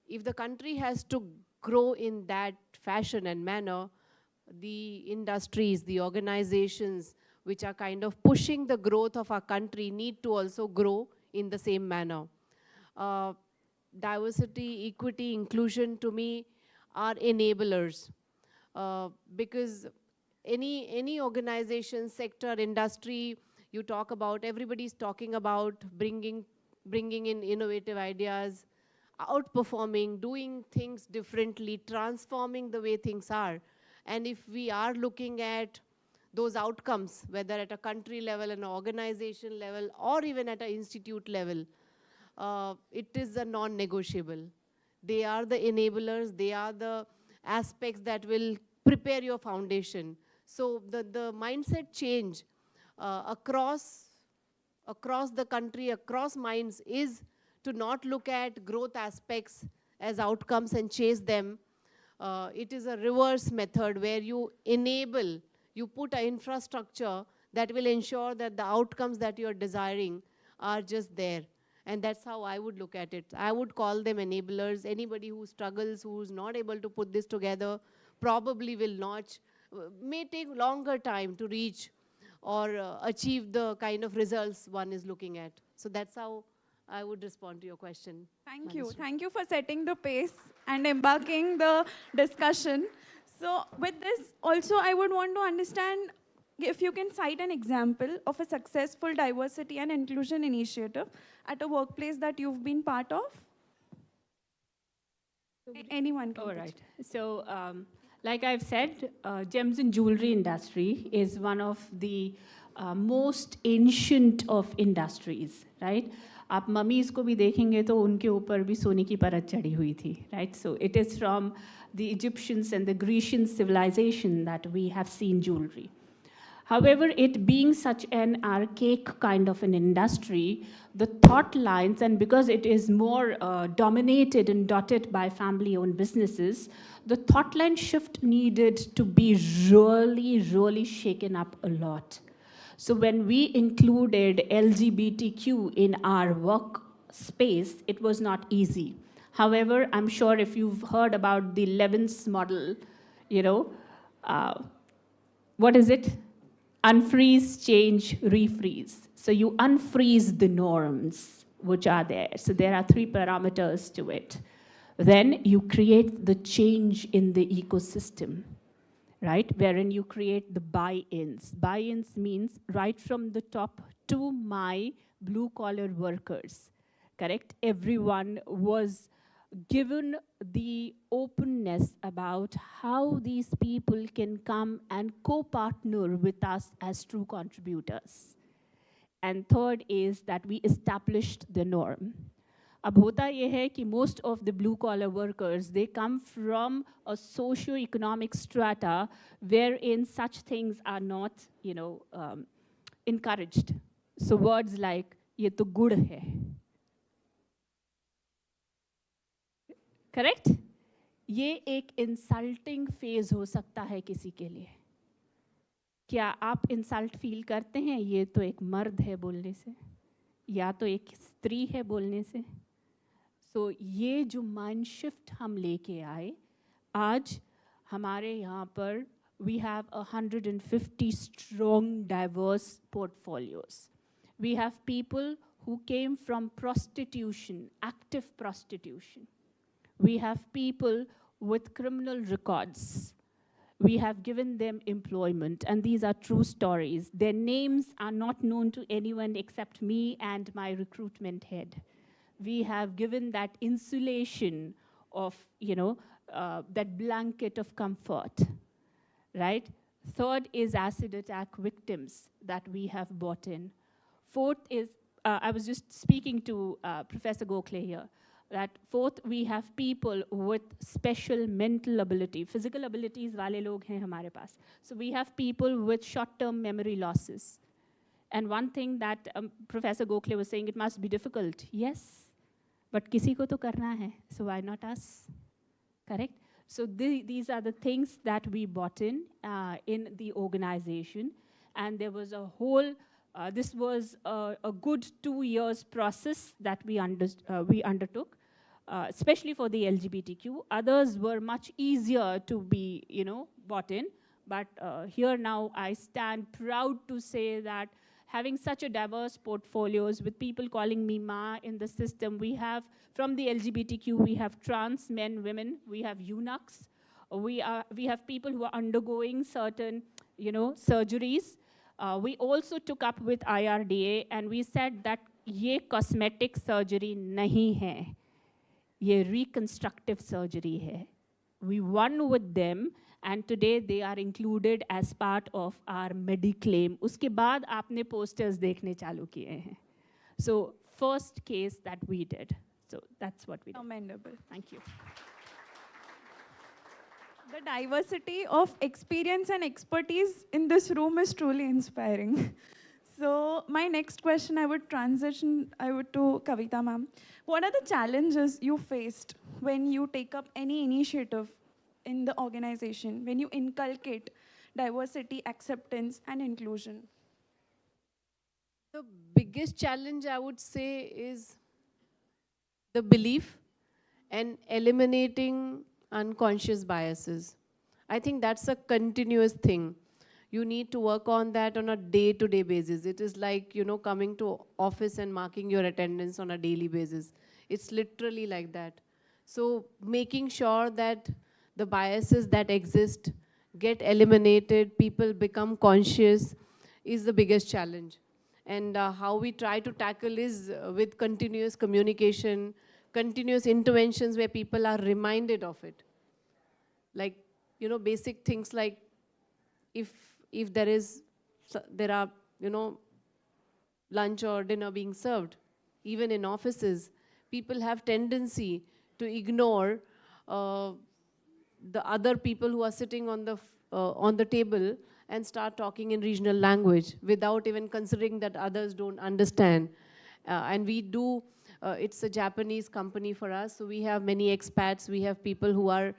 If the country has to grow in that fashion and manner, the industries, the organizations which are kind of pushing the growth of our country need to also grow in the same manner. Diversity, equity, inclusion to me are enablers, because any organization, sector, industry you talk about, everybody's talking about bringing in innovative ideas. outperforming, doing things differently, transforming the way things are. And if we are looking at those outcomes, whether at a country level, an organization level, or even at an institute level, it is a non-negotiable. They are the enablers, they are the aspects that will prepare your foundation. So the mindset change across the country, across minds, is to not look at growth aspects as outcomes and chase them. It is a reverse method where you enable, you put an infrastructure that will ensure that the outcomes that you're desiring are just there. And that's how I would look at it. I would call them enablers. Anybody who struggles, who's not able to put this together, probably will not, may take longer time to reach or achieve the kind of results one is looking at. So that's how I would respond to your question. Thank you. Thank you for setting the pace and embarking the discussion. So with this, also I would want to understand if you can cite an example of a successful diversity and inclusion initiative at a workplace that you've been part of. Anyone can. All right. So, like I've said, gems and jewelry industry is one of the most ancient of industries, right? आप mummies को भी देखेंगे तो उनके ऊपर भी सोने की परत चढ़ी हुई थी, right? So it is from the Egyptians and the Grecian civilization that we have seen jewelry. However, it being such an archaic kind of an industry, the thought lines, and because it is more dominated and dotted by family-owned businesses, the thought line shift needed to be really, really shaken up a lot. So when we included LGBTQ in our workspace, it was not easy. However, I'm sure if you've heard about the Levin's model, you know, what is it? Unfreeze, change, refreeze. So you unfreeze the norms which are there. So there are 3 parameters to it. Then you create the change in the ecosystem, right? Wherein you create the buy-ins. Buy-ins means right from the top to my blue-collar workers, correct? Everyone was given the openness about how these people can come and co-partner with us as true contributors. And third is that we established the norm. अब होता ये है कि most of the blue-collar workers, they come from a socio-economic strata wherein such things are not, you know, encouraged. So words like, ये तो गुड़ है. Correct? ये एक insulting phase हो सकता है किसी के लिए. क्या आप insult feel करते हैं? ये तो एक मर्द है बोलने से, या तो एक स्त्री है बोलने से. So ये जो mind shift हम लेके आए, आज हमारे यहाँ पर we have 150 strong diverse portfolios. We have people who came from prostitution, active prostitution. We have people with criminal records. We have given them employment, and these are true stories. Their names are not known to anyone except me and my recruitment head. We have given that insulation of, you know, that blanket of comfort, right? Third is acid attack victims that we have brought in. Fourth is, I was just speaking to Professor Gokhale here, that fourth, we have people with special mental ability. Physical abilities wale log hain hamare paas. So we have people with short-term memory losses. And one thing that Professor Gokhale was saying, it must be difficult. Yes, but kisi ko to karna hai, so why not us? Correct? So these are the things that we brought in the organization. And there was a whole, this was a good 2 years process that we undertook, especially for the LGBTQ. Others were much easier to be, you know, brought in. But here now I stand proud to say that having such a diverse portfolios with people calling me Ma in the system, we have from the LGBTQ, we have trans men, women, we have eunuchs, we have people who are undergoing certain, you know, surgeries. We also took up with IRDA and we said that ye cosmetic surgery nahi hai. ये reconstructive surgery है. We won with them and today they are included as part of our Mediclaim. उसके बाद आपने posters देखने चालू किए हैं. So first case that we did. So that's what we did. Commendable. Thank you. The diversity of experience and expertise in this room is truly inspiring. So my next question, I would to Kavita ma'am. What are the challenges you faced when you take up any initiative in the organization, when you inculcate diversity, acceptance, and inclusion? The biggest challenge, I would say, is the belief and eliminating unconscious biases. I think that's a continuous thing. You need to work on that on a day-to-day basis. It is like, you know, coming to office and marking your attendance on a daily basis. It's literally like that. So making sure that the biases that exist get eliminated, people become conscious, is the biggest challenge. And how we try to tackle is with continuous communication, continuous interventions where people are reminded of it. Like, you know, basic things like if there are, you know, lunch or dinner being served, even in offices, people have tendency to ignore the other people who are sitting on the table and start talking in regional language without even considering that others don't understand. And we do, it's a Japanese company for us, so we have many expats, we have people who are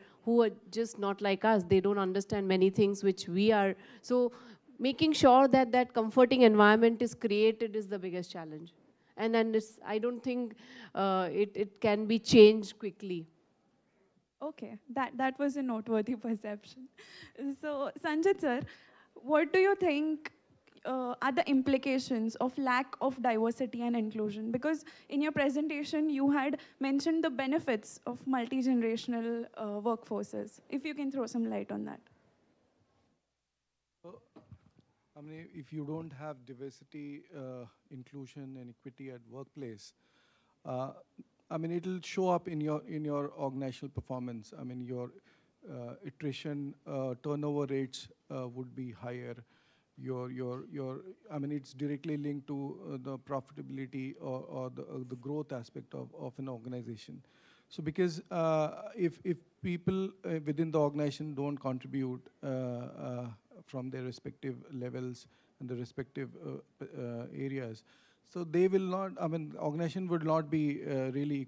just not like us. They don't understand many things which we are. So making sure that that comforting environment is created is the biggest challenge. And then I don't think it can be changed quickly. Okay, that was a noteworthy perception. So Sanjit sir, what do you think are the implications of lack of diversity and inclusion? Because in your presentation, you had mentioned the benefits of multi-generational workforces. If you can throw some light on that. I mean, if you don't have diversity, inclusion, and equity at workplace, I mean, it'll show up in your organizational performance. I mean, your attrition, turnover rates would be higher. I mean, it's directly linked to the profitability or the growth aspect of an organization. So because if people within the organization don't contribute from their respective levels and the respective areas, so they will not, I mean, the organization would not be really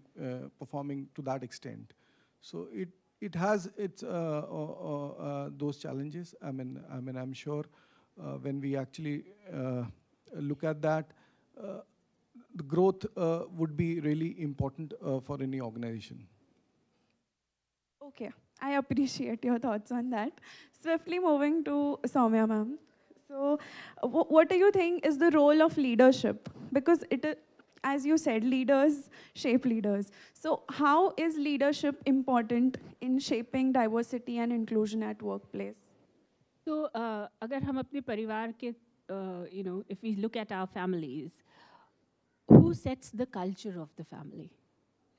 performing to that extent. So it has its those challenges. I mean, I'm sure when we actually look at that, the growth would be really important for any organization. Okay, I appreciate your thoughts on that. Swiftly moving to Soumya ma'am. So what do you think is the role of leadership? Because as you said, leaders shape leaders. So how is leadership important in shaping diversity and inclusion at workplace? So अगर हम अपने परिवार के, you know, if we look at our families, who sets the culture of the family,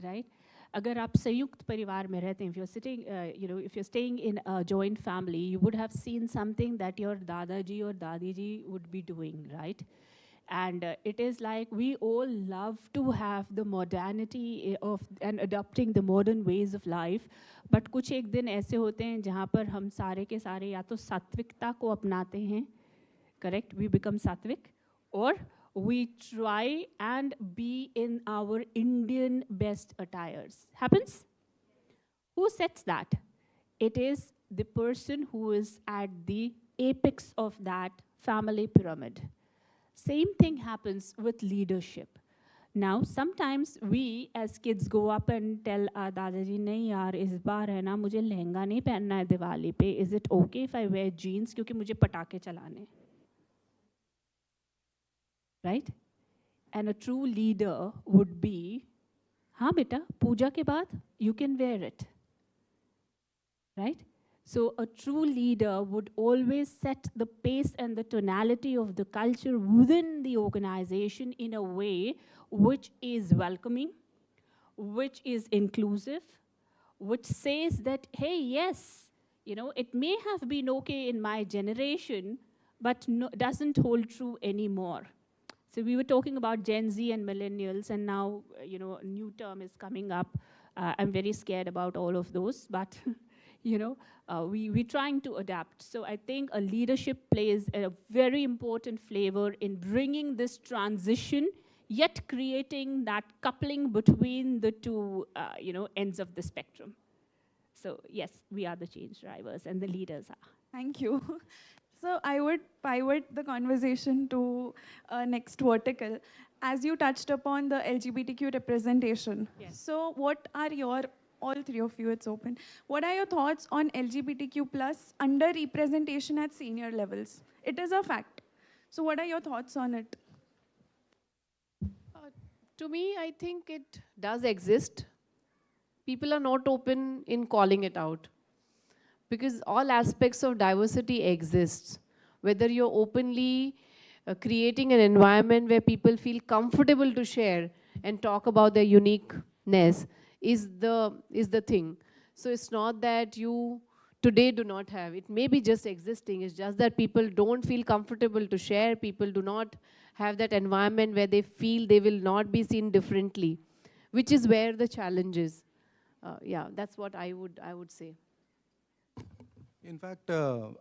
right? अगर आप संयुक्त परिवार में रहते हैं, if you're sitting, you know, if you're staying in a joint family, you would have seen something that your dadaji or dadiji would be doing, right? And it is like we all love to have the modernity of and adopting the modern ways of life, but कुछ एक दिन ऐसे होते हैं जहाँ पर हम सारे के सारे या तो सात्विकता को अपनाते हैं, correct? We become sattvic, or we try and be in our Indian best attires. Happens? Who sets that? It is the person who is at the apex of that family pyramid. Same thing happens with leadership. Now, sometimes we as kids go up and tell our Dadaji, नहीं यार इस बार है ना मुझे लहंगा नहीं पहनना है दिवाली पे. Is it okay if I wear jeans क्योंकि मुझे पटाखे चलाने? Right? And a true leader would be, हाँ बेटा, पूजा के बाद you can wear it. Right? So a true leader would always set the pace and the tonality of the culture within the organization in a way which is welcoming, which is inclusive, which says that, hey, yes, it may have been okay in my generation, but doesn't hold true anymore. So we were talking about Gen Z and millennials, and now, a new term is coming up. I'm very scared about all of those, but, we're trying to adapt. So I think a leadership plays a very important flavor in bringing this transition, yet creating that coupling between the two, ends of the spectrum. So yes, we are the change drivers, and the leaders are. Thank you. So I would pivot the conversation to next vertical. As you touched upon the LGBTQ representation. Yes. So what are your, all three of you, it's open. What are your thoughts on LGBTQ plus under-representation at senior levels? It is a fact. So what are your thoughts on it? To me, I think it does exist. People are not open in calling it out. Because all aspects of diversity exists. Whether you're openly creating an environment where people feel comfortable to share and talk about their uniqueness is the thing. So it's not that you today do not have. It may be just existing. It's just that people don't feel comfortable to share. People do not have that environment where they feel they will not be seen differently, which is where the challenge is. Yeah, that's what I would say. In fact, the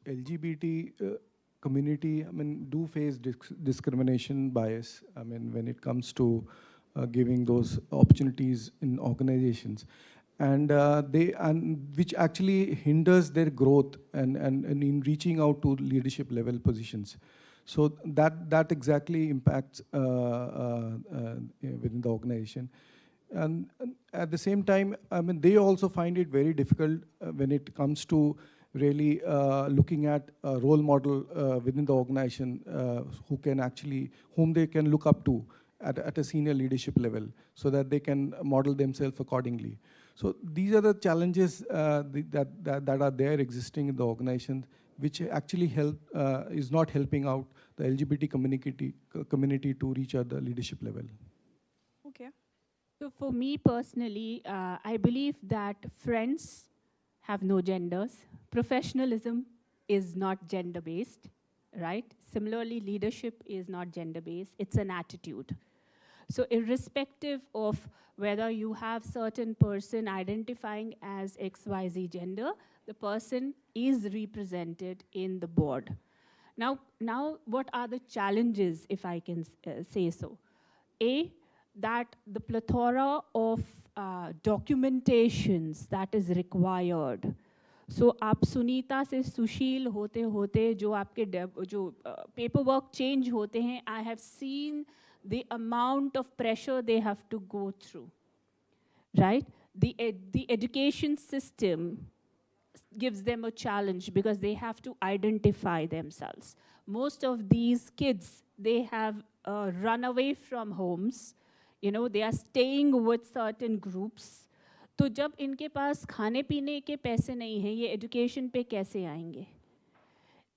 LGBT community, do face discrimination bias. When it comes to giving those opportunities in organizations, and which actually hinders their growth and in reaching out to leadership level positions. So that exactly impacts within the organization. And at the same time, they also find it very difficult when it comes to really looking at a role model within the organization whom they can look up to at a senior leadership level, so that they can model themselves accordingly. So these are the challenges that are there existing in the organization, which actually is not helping out the LGBT community to reach at the leadership level. Okay. So for me personally, I believe that friends have no genders. Professionalism is not gender-based, right? Similarly, leadership is not gender-based. It's an attitude. So irrespective of whether you have certain person identifying as XYZ gender, the person is represented in the board. Now what are the challenges, if I can say so? That the plethora of documentations that is required. So आप सुनीता से सुशील होते होते जो आपके paperwork change होते हैं, I have seen the amount of pressure they have to go through, right? The education system gives them a challenge because they have to identify themselves. Most of these kids, they have run away from homes. They are staying with certain groups. तो जब इनके पास खाने पीने के पैसे नहीं हैं, ये एजुकेशन पे कैसे आएंगे?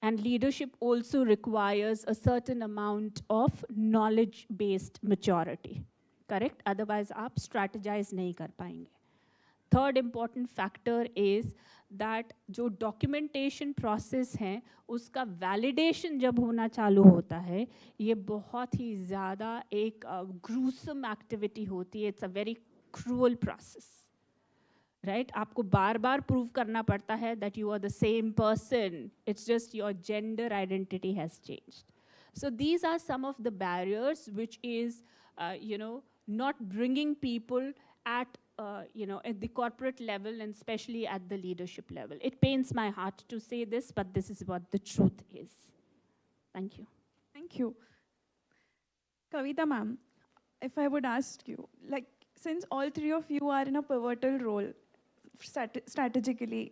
And leadership also requires a certain amount of knowledge-based maturity, correct? Otherwise, आप strategize नहीं कर पाएंगे. Third important factor is that जो documentation process है, उसका validation जब होना चालू होता है, ये बहुत ही ज़्यादा एक gruesome activity होती है. It's a very cruel process, right? आपको बार-बार prove करना पड़ता है that you are the same person. It's just your gender identity has changed. So these are some of the barriers which is, not bringing people at the corporate level and especially at the leadership level. It pains my heart to say this, but this is what the truth is. Thank you. Thank you. Kavita ma'am, if I would ask you, since all three of you are in a pivotal role strategically,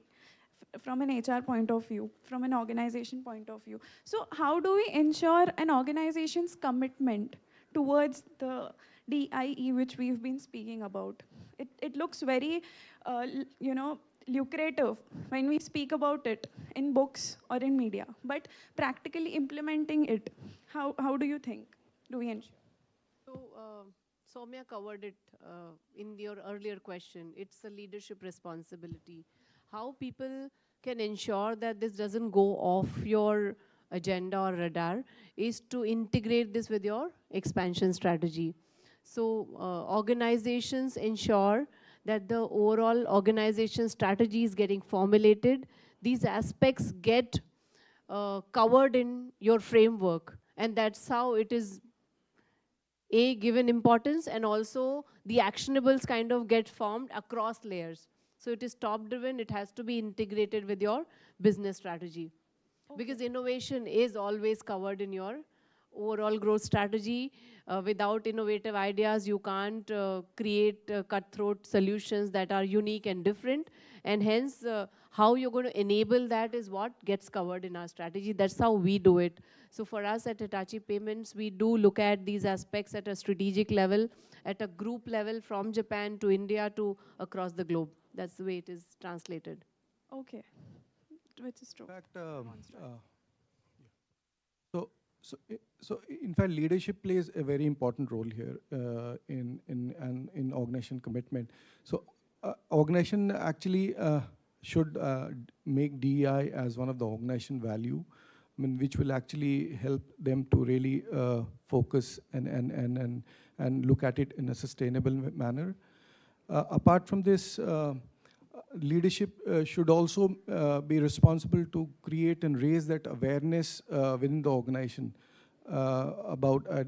from an HR point of view, from an organization point of view, so how do we ensure an organization's commitment towards the DIE which we've been speaking about? It looks very, lucrative when we speak about it in books or in media, but practically implementing it, how do you think? Do we ensure? Soumya covered it in your earlier question. It's a leadership responsibility. How people can ensure that this doesn't go off your agenda or radar is to integrate this with your expansion strategy. So organizations ensure that the overall organization strategy is getting formulated. These aspects get covered in your framework, and that's how it is given importance, and also the actionables kind of get formed across layers. So it is top driven, it has to be integrated with your business strategy. Because innovation is always covered in your overall growth strategy. Without innovative ideas, you can't create cutthroat solutions that are unique and different. And hence, how you're going to enable that is what gets covered in our strategy. That's how we do it. So for us at Hitachi Payments, we do look at these aspects at a strategic level, at a group level, from Japan to India to across the globe. That's the way it is translated. Okay, which is true. In fact, so in fact, leadership plays a very important role here in organization commitment. So organization actually should make DEI as one of the organization value, I mean, which will actually help them to really focus and look at it in a sustainable manner. Apart from this, leadership should also be responsible to create and raise that awareness within the organization about a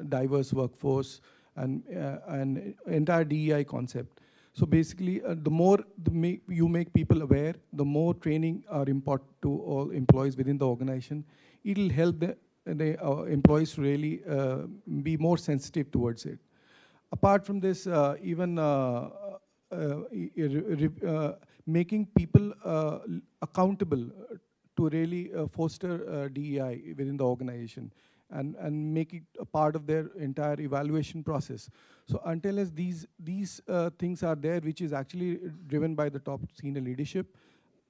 diverse workforce and entire DEI concept. So basically, the more you make people aware, the more training are important to all employees within the organization. It'll help the employees to really be more sensitive towards it. Apart from this, even making people accountable to really foster DEI within the organization and make it a part of their entire evaluation process. So until as these things are there, which is actually driven by the top senior leadership,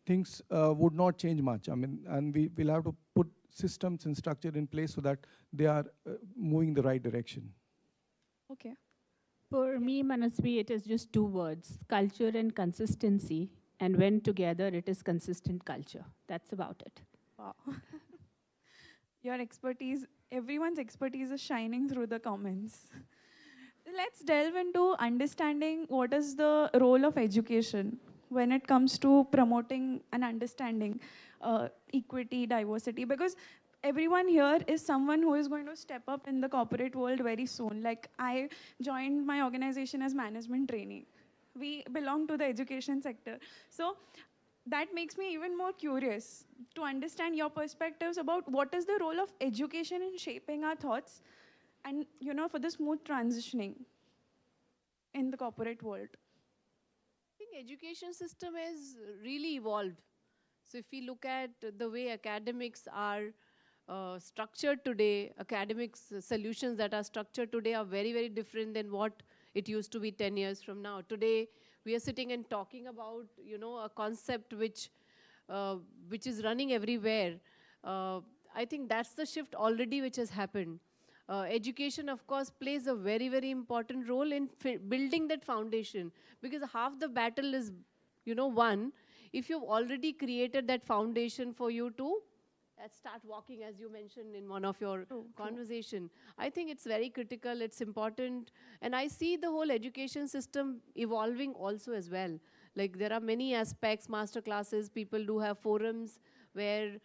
things would not change much. I mean, and we will have to put systems and structure in place so that they are moving the right direction. Okay. For me, Manasvi, it is just two words, culture and consistency. And when together, it is consistent culture. That's about it. Wow. Your expertise, everyone's expertise is shining through the comments. Let's delve into understanding what is the role of education when it comes to promoting and understanding equity, diversity, because everyone here is someone who is going to step up in the corporate world very soon. Like, I joined my organization as management trainee. We belong to the education sector. So that makes me even more curious to understand your perspectives about what is the role of education in shaping our thoughts and, you know, for the smooth transitioning in the corporate world. I think education system has really evolved. So if we look at the way academics are structured today, academics solutions that are structured today are very, very different than what it used to be 10 years from now. Today, we are sitting and talking about, you know, a concept which is running everywhere. I think that's the shift already which has happened. Education, of course, plays a very, very important role in building that foundation, because half the battle is, you know, won if you've already created that foundation for you to start walking, as you mentioned in one of your conversation. I think it's very critical, it's important, and I see the whole education system evolving also as well. Like, there are many aspects, master classes, people do have forums where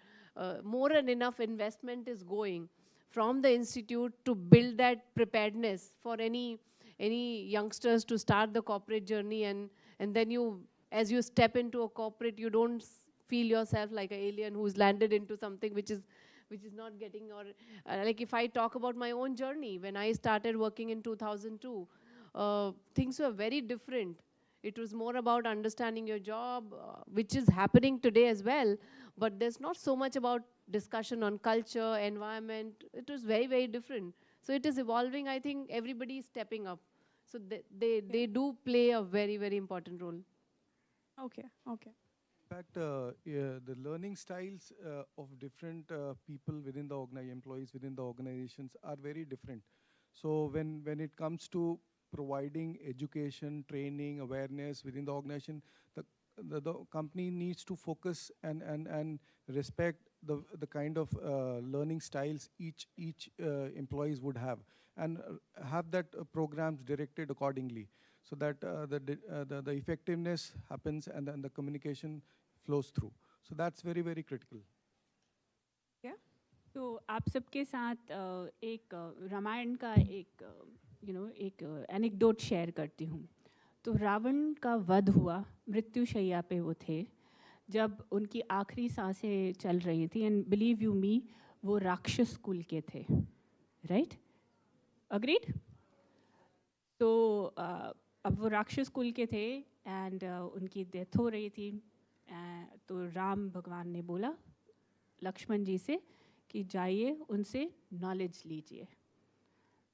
more than enough investment is going from the institute to build that preparedness for any youngsters to start the corporate journey, and then you, as you step into a corporate, you don't feel yourself like an alien who's landed into something which is not getting, or like if I talk about my own journey, when I started working in 2002, things were very different. It was more about understanding your job, which is happening today as well, but there's not so much about discussion on culture, environment. It was very, very different. So it is evolving. I think everybody is stepping up. So they do play a very, very important role. Okay, okay. In fact, the learning styles of different people within the employees within the organizations are very different. So when it comes to providing education, training, awareness within the organization, the company needs to focus and respect the kind of learning styles each employees would have, and have that programs directed accordingly, so that the effectiveness happens and then the communication flows through. So that's very, very critical. Yeah. तो आप सबके साथ एक रामायण का एक एक anecdote share करती हूँ. तो रावण का वध हुआ, मृत्युशैया पे वो थे जब उनकी आखिरी सांसें चल रही थी, एंड बिलीव यू मी वो राक्षस कुल के थे, राइट? अग्रीड? तो अब वो राक्षस कुल के थे एंड उनकी डेथ हो रही थी. तो राम भगवान ने बोला लक्ष्मण जी से कि जाइए उनसे नॉलेज लीजिए.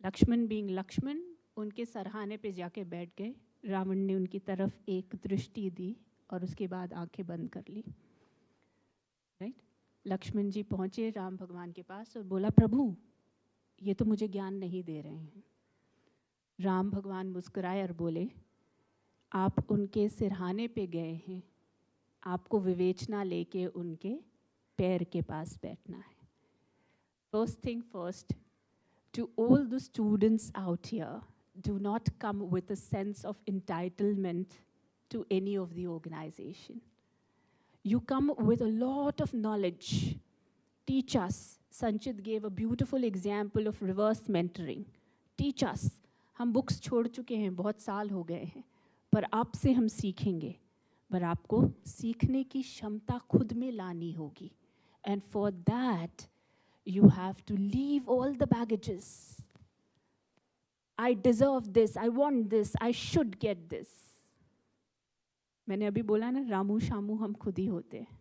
लक्ष्मण बीइंग लक्ष्मण उनके सरहाने पे जाके बैठ गए. रावण ने उनकी तरफ एक दृष्टि दी और उसके बाद आंखें बंद कर ली, राइट? लक्ष्मण जी पहुँचे राम भगवान के पास और बोला प्रभु ये तो मुझे ज्ञान नहीं दे रहे हैं. राम भगवान मुस्कुराए और बोले आप उनके सिरहाने पे गए हैं, आपको विवेचना लेके उनके पैर के पास बैठना है. First thing first, to all the students out here, do not come with a sense of entitlement to any of the organization. You come with a lot of knowledge. Teach us. Sanchit gave a beautiful example of reverse mentoring. Teach us. हम books छोड़ चुके हैं, बहुत साल हो गए हैं, पर आपसे हम सीखेंगे. पर आपको सीखने की क्षमता खुद में लानी होगी. And for that, you have to leave all the baggages. I deserve this, I want this, I should get this. मैंने अभी बोला ना, रामू शामू हम खुद ही होते हैं,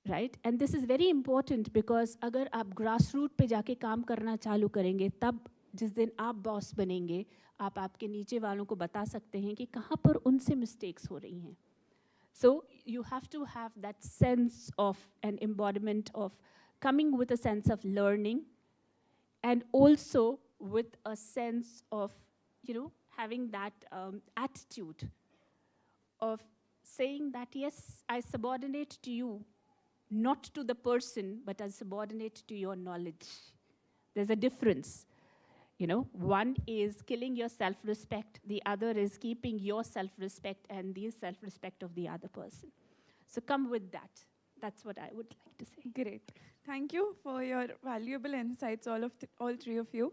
right? And this is very important because अगर आप grassroots पे जाके काम करना चालू करेंगे, तब जिस दिन आप बॉस बनेंगे, आप आपके नीचे वालों को बता सकते हैं कि कहाँ पर उनसे मिस्टेक्स हो रही हैं. So you have to have that sense of an embodiment of coming with a sense of learning, and also with a sense of, having that attitude of saying that, yes, I subordinate to you, not to the person, but I subordinate to your knowledge. There's a difference. One is killing your self-respect. The other is keeping your self-respect and the self-respect of the other person. So come with that. That's what I would like to say. Great. Thank you for your valuable insights, all three of you.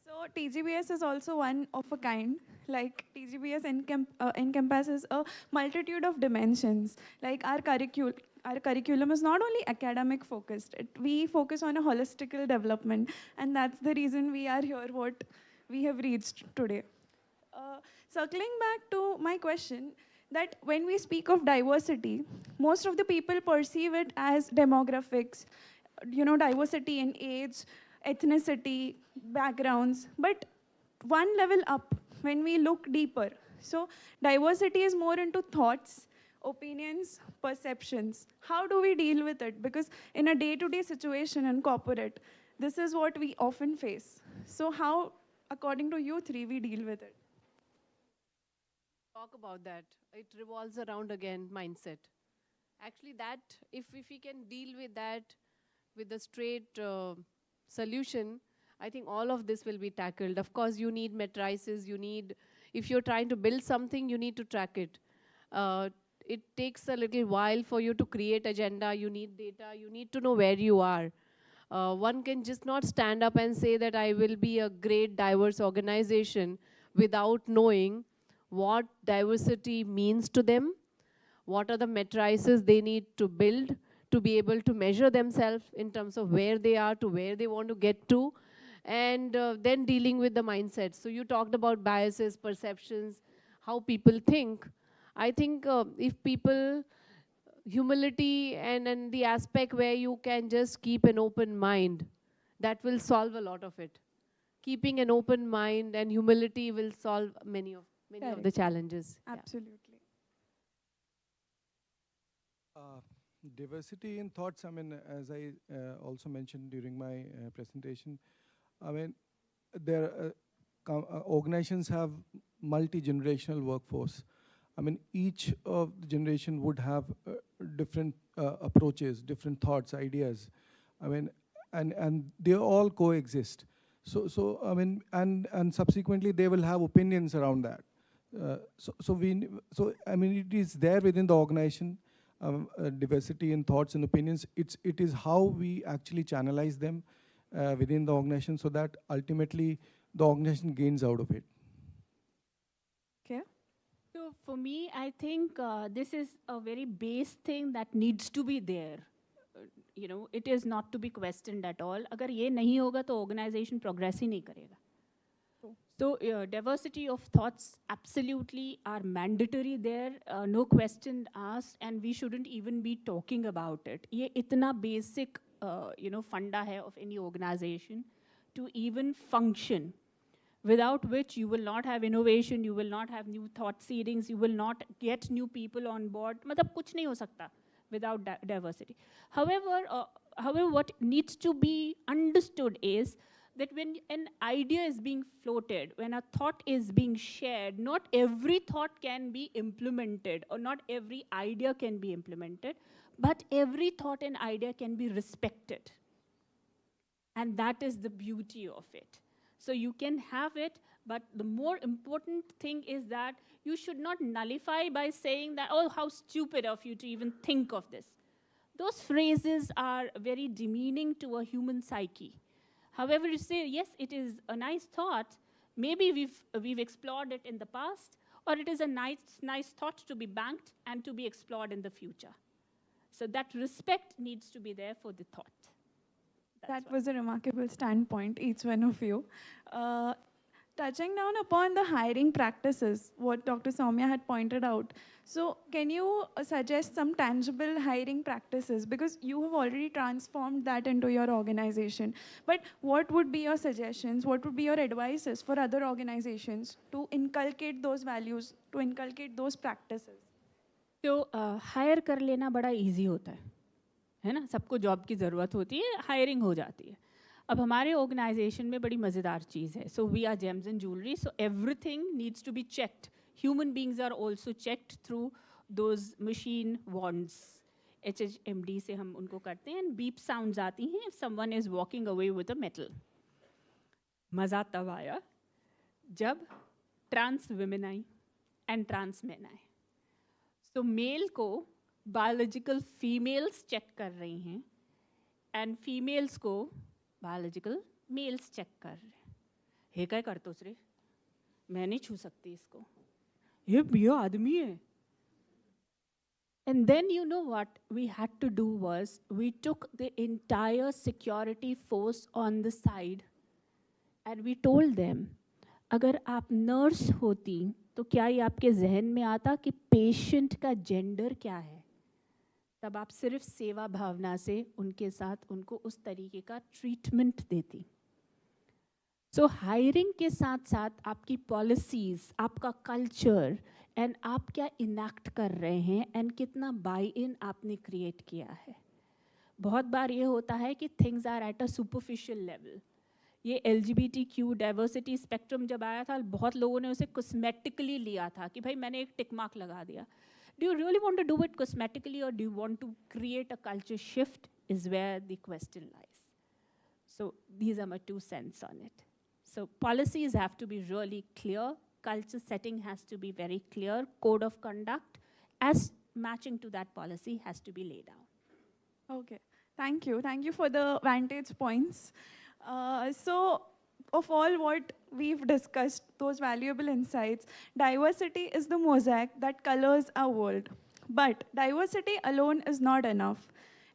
So TGBS is also one of a kind. Like TGBS encompasses a multitude of dimensions. Like our curriculum is not only academic focused. We focus on a holistical development, and that's the reason we are here, what we have reached today. Circling back to my question, that when we speak of diversity, most of the people perceive it as demographics, diversity in age, ethnicity, backgrounds, but one level up when we look deeper. So diversity is more into thoughts, opinions, perceptions. How do we deal with it? Because in a day-to-day situation in corporate, this is what we often face. So how, according to you three, we deal with it? Talk about that. It revolves around, again, mindset. Actually, that, if we can deal with that with a straight solution, I think all of this will be tackled. Of course, you need matrices, if you're trying to build something, you need to track it. It takes a little while for you to create agenda, you need data, you need to know where you are. One can just not stand up and say that I will be a great diverse organization without knowing what diversity means to them, what are the matrices they need to build to be able to measure themselves in terms of where they are to where they want to get to, and then dealing with the mindset. So you talked about biases, perceptions, how people think. I think if people, humility and the aspect where you can just keep an open mind, that will solve a lot of it. Keeping an open mind and humility will solve many of the challenges. Absolutely. Diversity in thoughts, as I also mentioned during my presentation, there organizations have multi-generational workforce. I mean, each of the generation would have different approaches, different thoughts, ideas. I mean, and they all coexist. So I mean, and subsequently they will have opinions around that. So I mean, it is there within the organization, diversity in thoughts and opinions. It is how we actually channelize them within the organization, so that ultimately the organization gains out of it. Okay. So for me, I think this is a very base thing that needs to be there. You know, it is not to be questioned at all. अगर ये नहीं होगा तो organization progress ही नहीं करेगा. So diversity of thoughts absolutely are mandatory there, no question asked, and we shouldn't even be talking about it. ये इतना basic, funda hai of any organization to even function, without which you will not have innovation, you will not have new thought seedings, you will not get new people on board. मतलब कुछ नहीं हो सकता without diversity. However, what needs to be understood is that when an idea is being floated, when a thought is being shared, not every thought can be implemented, or not every idea can be implemented, but every thought and idea can be respected. And that is the beauty of it. So you can have it, but the more important thing is that you should not nullify by saying that, oh, how stupid of you to even think of this. Those phrases are very demeaning to a human psyche. However, you say, yes, it is a nice thought. Maybe we've explored it in the past, or it is a nice thought to be banked and to be explored in the future. So that respect needs to be there for the thought. That was a remarkable standpoint, each one of you. Touching down upon the hiring practices, what Dr. Soumya had pointed out. So can you suggest some tangible hiring practices? Because you have already transformed that into your organization. But what would be your suggestions? What would be your advices for other organizations to inculcate those values, to inculcate those practices? So hire कर लेना बड़ा easy होता है ना? सबको job की ज़रूरत होती है, hiring हो जाती है. अब हमारे ऑर्गेनाइजेशन में बड़ी मज़ेदार चीज़ है. So we are gems and jewellery, so everything needs to be checked. Human beings are also checked through those machine wands. HHMD से हम उनको करते हैं, एंड बीप साउंड्स आती हैं if someone is walking away with a metal. मज़ा तब आया जब ट्रांस विमेन आई एंड ट्रांस मैन आए. सो मेल को बायोलॉजिकल फीमेल्स चेक कर रही हैं, एंड फीमेल्स को बायोलॉजिकल मेल्स चेक कर रहे हैं. हे क्या करते हो रे, मैं नहीं छू सकती इसको, ये आदमी है. And then you know what we had to do was, we took the entire security force on the side and we told them, अगर आप नर्स होती तो क्या ये आपके जहन में आता कि पेशेंट का जेंडर क्या है? तब आप सिर्फ सेवा भावना से उनके साथ उनको उस तरीके का ट्रीटमेंट देती. सो हायरिंग के साथ साथ आपकी पॉलिसीज़, आपका कल्चर, एंड आप क्या इनैक्ट कर रहे हैं, एंड कितना बाई इन आपने क्रिएट किया है. बहुत बार ये होता है कि things are at a superficial level. ये LGBTQ डाइवर्सिटी स्पेक्ट्रम जब आया था, बहुत लोगों ने उसे कॉस्मेटिकली लिया था कि भाई मैंने एक टिक मार्क लगा दिया. Do you really want to do it cosmetically, or do you want to create a culture shift, is where the question lies. So these are my 2 cents on it. So policies have to be really clear. Culture setting has to be very clear. Code of conduct, as matching to that policy, has to be laid out. Okay, thank you. Thank you for the vantage points. So of all what we've discussed, those valuable insights, diversity is the mosaic that colors our world. But diversity alone is not enough.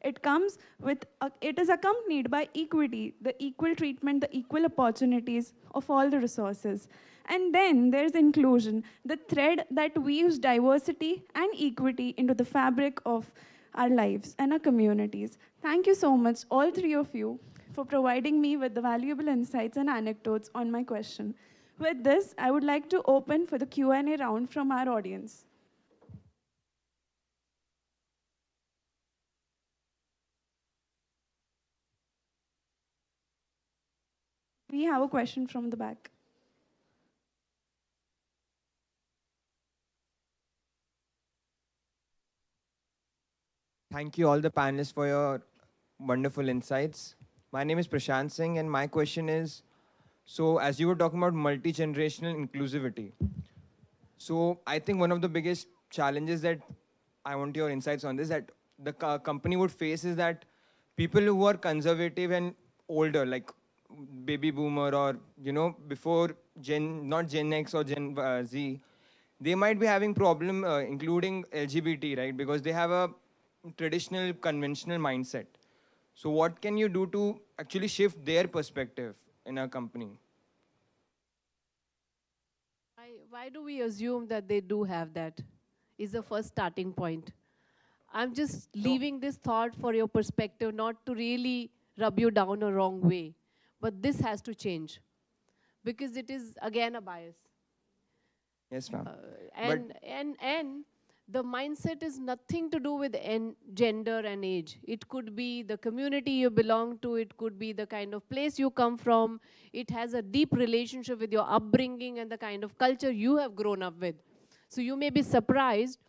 It is accompanied by equity, the equal treatment, the equal opportunities of all the resources. And then there's inclusion, the thread that weaves diversity and equity into the fabric of our lives and our communities. Thank you so much, all 3 of you, for providing me with the valuable insights and anecdotes on my question. With this, I would like to open for the Q&A round from our audience. We have a question from the back. Thank you all the panelists for your wonderful insights. My name is Prashant Singh and my question is, so as you were talking about multi-generational inclusivity, so I think one of the biggest challenges that I want your insights on this, that the company would face is that people who are conservative and older, like baby boomer or, before not Gen X or Gen Z, they might be having problem including LGBT, right? Because they have a traditional, conventional mindset. So what can you do to actually shift their perspective in a company? Why do we assume that they do have that? Is the first starting point. I'm just leaving this thought for your perspective, not to really rub you down a wrong way. But this has to change because it is, again, a bias. Yes, ma'am. And the mindset is nothing to do with gender and age. It could be the community you belong to. It could be the kind of place you come from. It has a deep relationship with your upbringing and the kind of culture you have grown up with. So you may be surprised.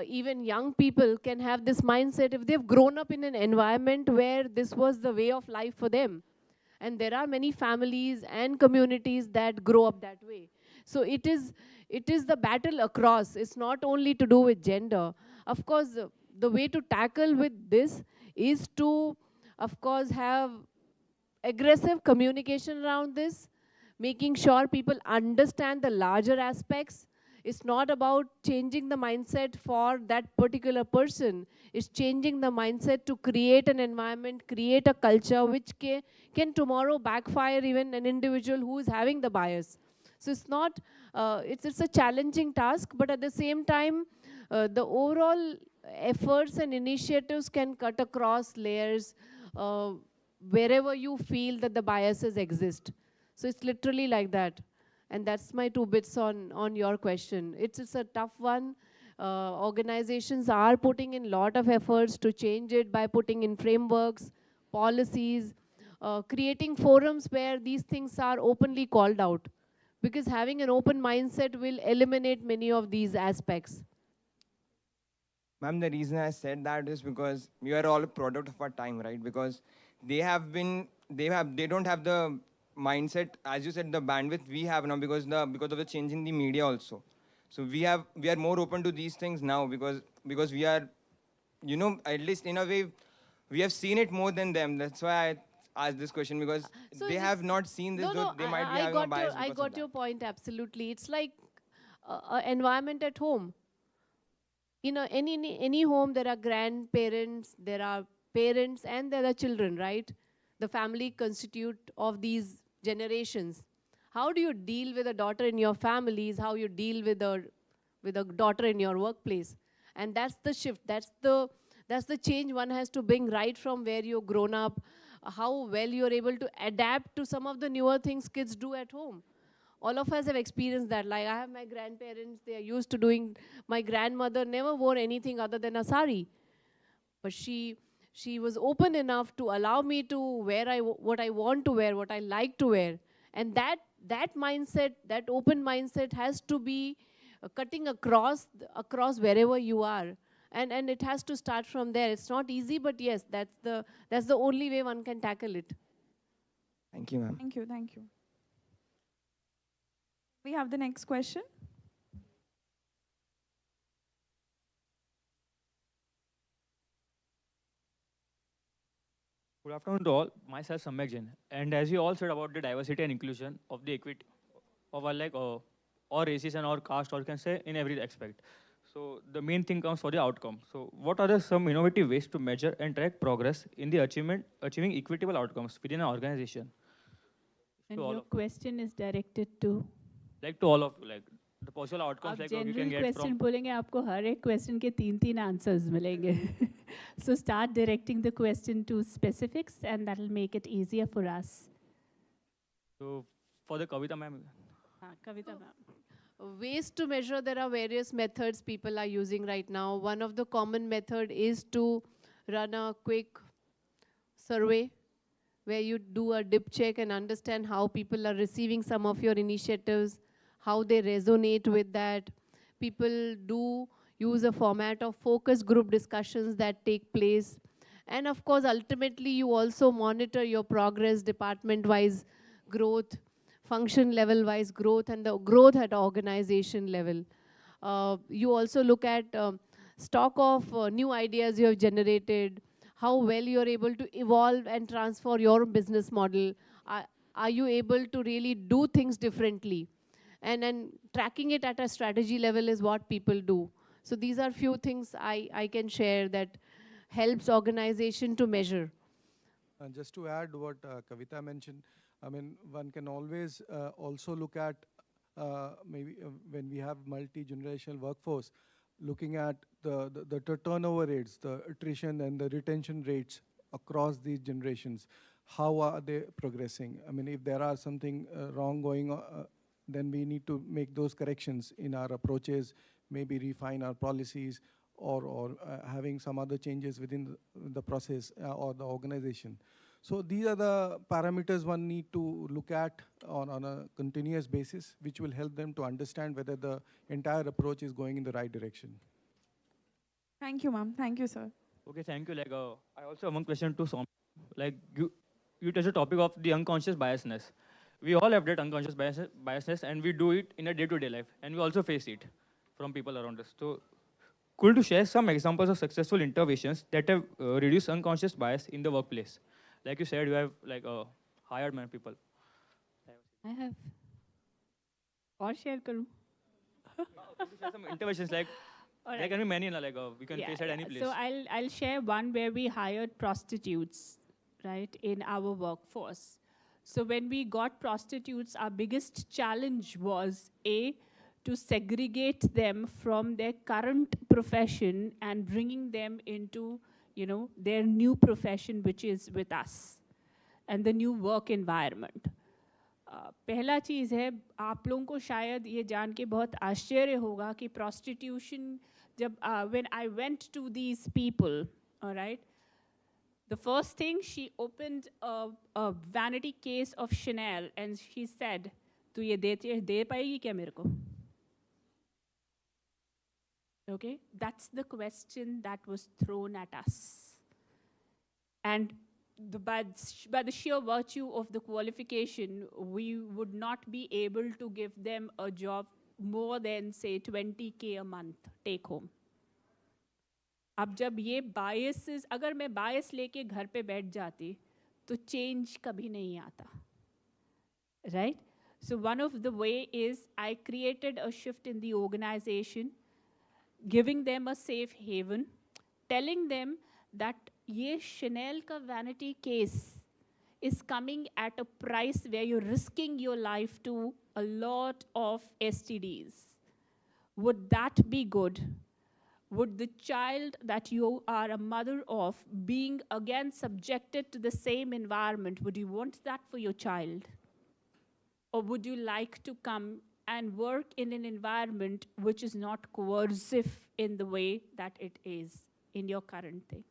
Even young people can have this mindset if they've grown up in an environment where this was the way of life for them. And there are many families and communities that grow up that way. So it is the battle across. It's not only to do with gender. Of course, the way to tackle with this is to, of course, have aggressive communication around this, making sure people understand the larger aspects. It's not about changing the mindset for that particular person. It's changing the mindset to create an environment, create a culture which can tomorrow backfire even an individual who is having the bias. So it's not, it's a challenging task, but at the same time, the overall efforts and initiatives can cut across layers wherever you feel that the biases exist. So it's literally like that. And that's my 2 bits on your question. It's a tough one. Organizations are putting in a lot of efforts to change it by putting in frameworks, policies, creating forums where these things are openly called out. Because having an open mindset will eliminate many of these aspects. Ma'am, the reason I said that is because we are all a product of our time, right? Because they don't have the mindset, as you said, the bandwidth we have now because of the change in the media also. So we are more open to these things now because we are, at least in a way, we have seen it more than them. That's why I asked this question, because So they have not seen this, though they might be having a bias. I got your point, absolutely. It's like an environment at home. In any home, there are grandparents, there are parents, and there are children, right? The family constitute of these generations. How do you deal with a daughter in your family is how you deal with a daughter in your workplace. And that's the shift. That's the change one has to bring right from where you've grown up, how well you're able to adapt to some of the newer things kids do at home. All of us have experienced that. Like, I have my grandparents, they are used to doing, my grandmother never wore anything other than a sari. But she was open enough to allow me to wear what I want to wear, what I like to wear. And that mindset, that open mindset has to be cutting across wherever you are. And it has to start from there. It's not easy, but yes, that's the only way one can tackle it. Thank you, ma'am. Thank you, thank you. We have the next question. Good afternoon to all. Myself, Samyak Jain. And as you all said about the diversity and inclusion of the equity of our or races and or caste, or you can say in every aspect. So the main thing comes for the outcome. So what are some innovative ways to measure and track progress in the achieving equitable outcomes within an organization? And your question is directed to? Like to all of you, like the possible outcomes like you can get question from. बोलेंगे आपको हर एक question के 3 answers मिलेंगे. So start directing the question to specifics, and that will make it easier for us. So for the Kavita ma'am. Kavita ma'am. Ways to measure, there are various methods people are using right now. One of the common method is to run a quick survey where you do a dip check and understand how people are receiving some of your initiatives, how they resonate with that. People do use a format of focus group discussions that take place. And of course, ultimately, you also monitor your progress, department-wise growth, function level-wise growth, and the growth at organization level. You also look at stock of new ideas you have generated, how well you're able to evolve and transfer your business model. Are you able to really do things differently? And then tracking it at a strategy level is what people do. So these are few things I can share that helps organization to measure. Just to add what Kavita mentioned, I mean, one can always also look at maybe when we have multi-generational workforce, looking at the turnover rates, the attrition and the retention rates across these generations. How are they progressing? I mean, if there are something wrong going on, then we need to make those corrections in our approaches, maybe refine our policies, or having some other changes within the process or the organization. So these are the parameters one need to look at on a continuous basis, which will help them to understand whether the entire approach is going in the right direction. Thank you, ma'am. Thank you, sir. Okay, thank you. Like, I also have one question to Som. Like, you touched the topip of the unconscious biasness. We all have that unconscious biasness, and we do it in a day-to-day life, and we also face it from people around us. So, could you share some examples of successful interventions that have reduced unconscious bias in the workplace? Like you said, you have like hired many people. I have. Or share karu. Could you share some interventions like Alright. there can be many, like we can face at any place. So I'll share one where we hired prostitutes, right, in our workforce. So when we got prostitutes, our biggest challenge was to segregate them from their current profession and bringing them into, their new profession, which is with us, and the new work environment. पहला चीज़ है, आप लोगों को शायद ये जान के बहुत आश्चर्य होगा कि prostitution, when I went to these people, all right, the first thing, she opened a vanity case of Chanel and she said, "तू ये दे पाएगी क्या मेरे को?" Okay, that's the question that was thrown at us. And by the sheer virtue of the qualification, we would not be able to give them a job more than, say, 20K a month take home. अब जब ये biases, अगर मैं bias लेके घर पे बैठ जाती, तो change कभी नहीं आता, right? So one of the way is I created a shift in the organization, giving them a safe haven, telling them that ये Chanel का vanity case is coming at a price where you're risking your life to a lot of STDs. Would that be good? Would the child that you are a mother of being again subjected to the same environment, would you want that for your child? Or would you like to come and work in an environment which is not coercive in the way that it is in your current thing?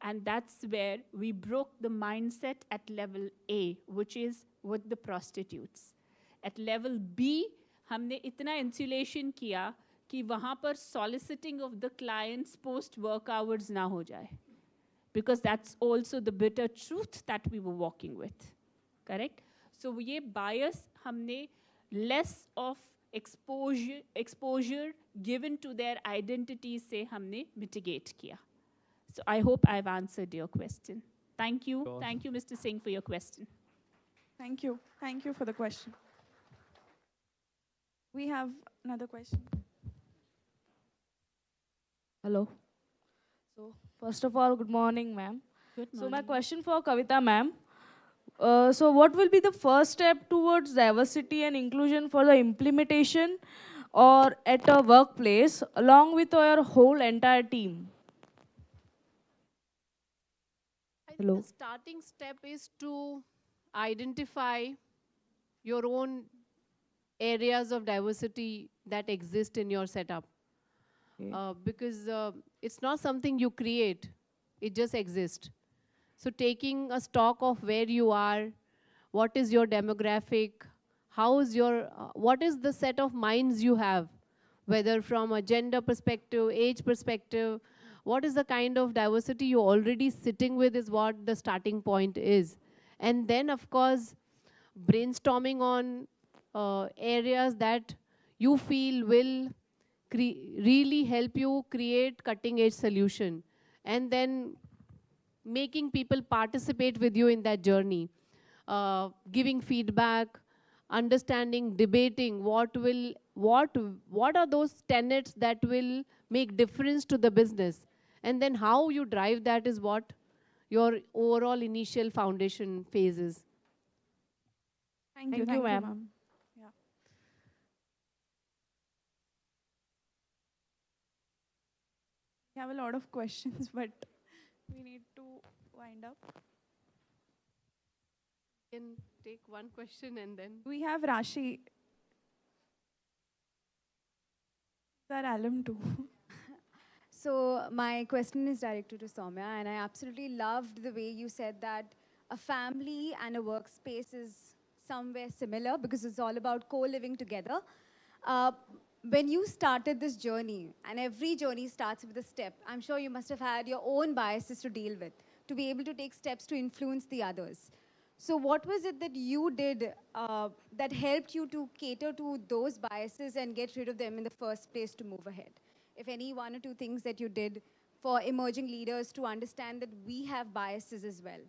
And that's where we broke the mindset at level A, which is with the prostitutes. At level B, हमने इतना insulation किया कि वहाँ पर soliciting of the clients post-work hours ना हो जाए. Because that's also the bitter truth that we were working with, correct? So ये bias हमने less of exposure given to their identities से हमने mitigate किया. So I hope I've answered your question. Thank you. Sure. Thank you, Mr. Singh, for your question. Thank you. Thank you for the question. We have another question. Hello. So first of all, good morning, ma'am. Good So my morning. question for Kavita, ma'am. So what will be the first step towards diversity and inclusion for the implementation or at a workplace along with your whole entire team? I think the starting step is to identify your own areas of diversity that exist in your setup. Because it's not something you create, it just exists. So taking a stock of where you are, what is your demographic, how is your, what is the set of minds you have, whether from a gender perspective, age perspective, what is the kind of diversity you're already sitting with is what the starting point is. And then, of course, brainstorming on areas that you feel will really help you create cutting edge solution, and then making people participate with you in that journey, giving feedback, understanding, debating what are those tenets that will make difference to the business, and then how you drive that is what your overall initial foundation phase is. Thank you, ma'am. Yeah. We have a lot of questions, but we need to wind up. Can take one question and then. We have Rashi. Our alum too. So my question is directed to Soumya, and I absolutely loved the way you said that a family and a workspace is somewhere similar because it's all about co-living together. When you started this journey, and every journey starts with a step, I'm sure you must have had your own biases to deal with, to be able to take steps to influence the others. So what was it that you did that helped you to cater to those biases and get rid of them in the first place to move ahead? If any one or two things that you did for emerging leaders to understand that we have biases as well.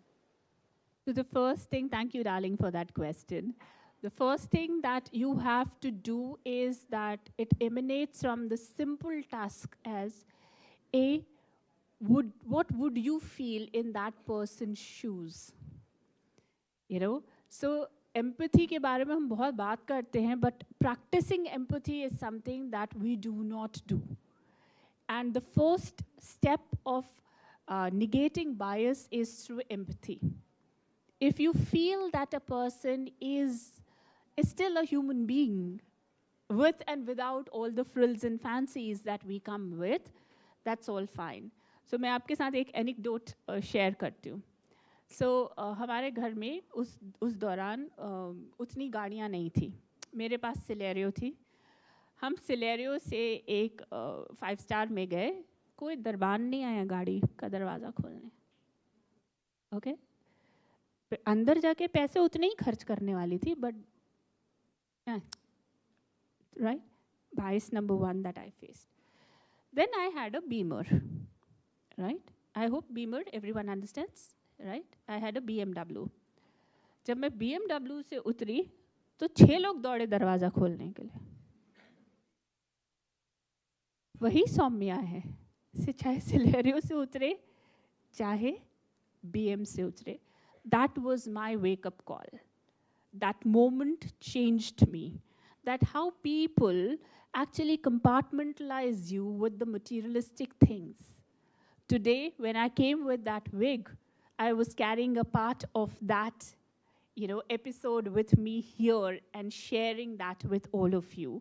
So the first thing, thank you, darling, for that question. The first thing that you have to do is that it emanates from the simple task as what would you feel in that person's shoes? You know, so empathy के बारे में हम बहुत बात करते हैं, but practicing empathy is something that we do not do. And the first step of negating bias is through empathy. If you feel that a person is still a human being with and without all the frills and fancies that we come with, that's all fine. So मैं आपके साथ एक anecdote share करती हूँ. So हमारे घर में उस दौरान उतनी गाड़ियाँ नहीं थी. मेरे पास सिलेरियो थी. हम सिलेरियो से एक 5 स्टार में गए. कोई दरबान नहीं आया गाड़ी का दरवाज़ा खोलने. ओके? अंदर जाके पैसे उतने ही खर्च करने वाली थी, but right? Bias number 1 that I faced. Then I had a Beamer, right? I hope Beamer, everyone understands, right? I had a BMW. जब मैं BMW से उतरी, तो 6 लोग दौड़े दरवाज़ा खोलने के लिए. वही सौम्या है, से चाहे सिलेरियो से उतरे, चाहे BM से उतरे. That was my wake-up call. That moment changed me. That how people actually compartmentalize you with the materialistic things. Today, when I came with that wig, I was carrying a part of that, episode with me here and sharing that with all of you.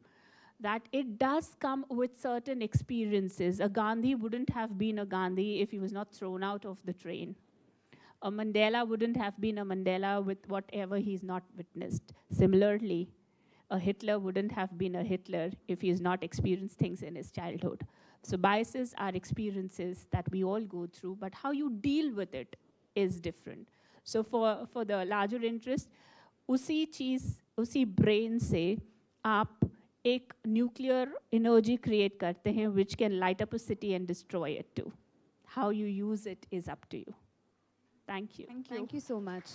That it does come with certain experiences. A Gandhi wouldn't have been a Gandhi if he was not thrown out of the train. A Mandela wouldn't have been a Mandela with whatever he's not witnessed. Similarly, a Hitler wouldn't have been a Hitler if he's not experienced things in his childhood. So biases are experiences that we all go through, but how you deal with it is different. So for the larger interest, उसी brain से आप एक nuclear energy create करते हैं which can light up a city and destroy it too. How you use it is up to you. Thank you. Thank you so much.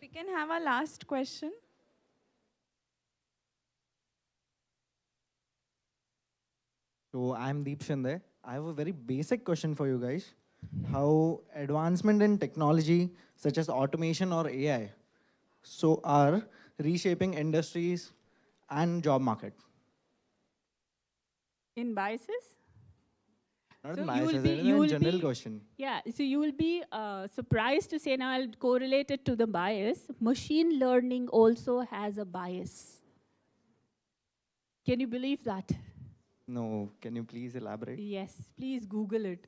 We can have our last question. So I'm Deep Shinde. I have a very basic question for you guys. How advancement in technology such as automation or AI are reshaping industries and job market? In biases? Not in biases, it is a general question. Yeah, so you will be surprised to say, now I'll correlate it to the bias. Machine learning also has a bias. Can you believe that? No, can you please elaborate? Yes, please Google it.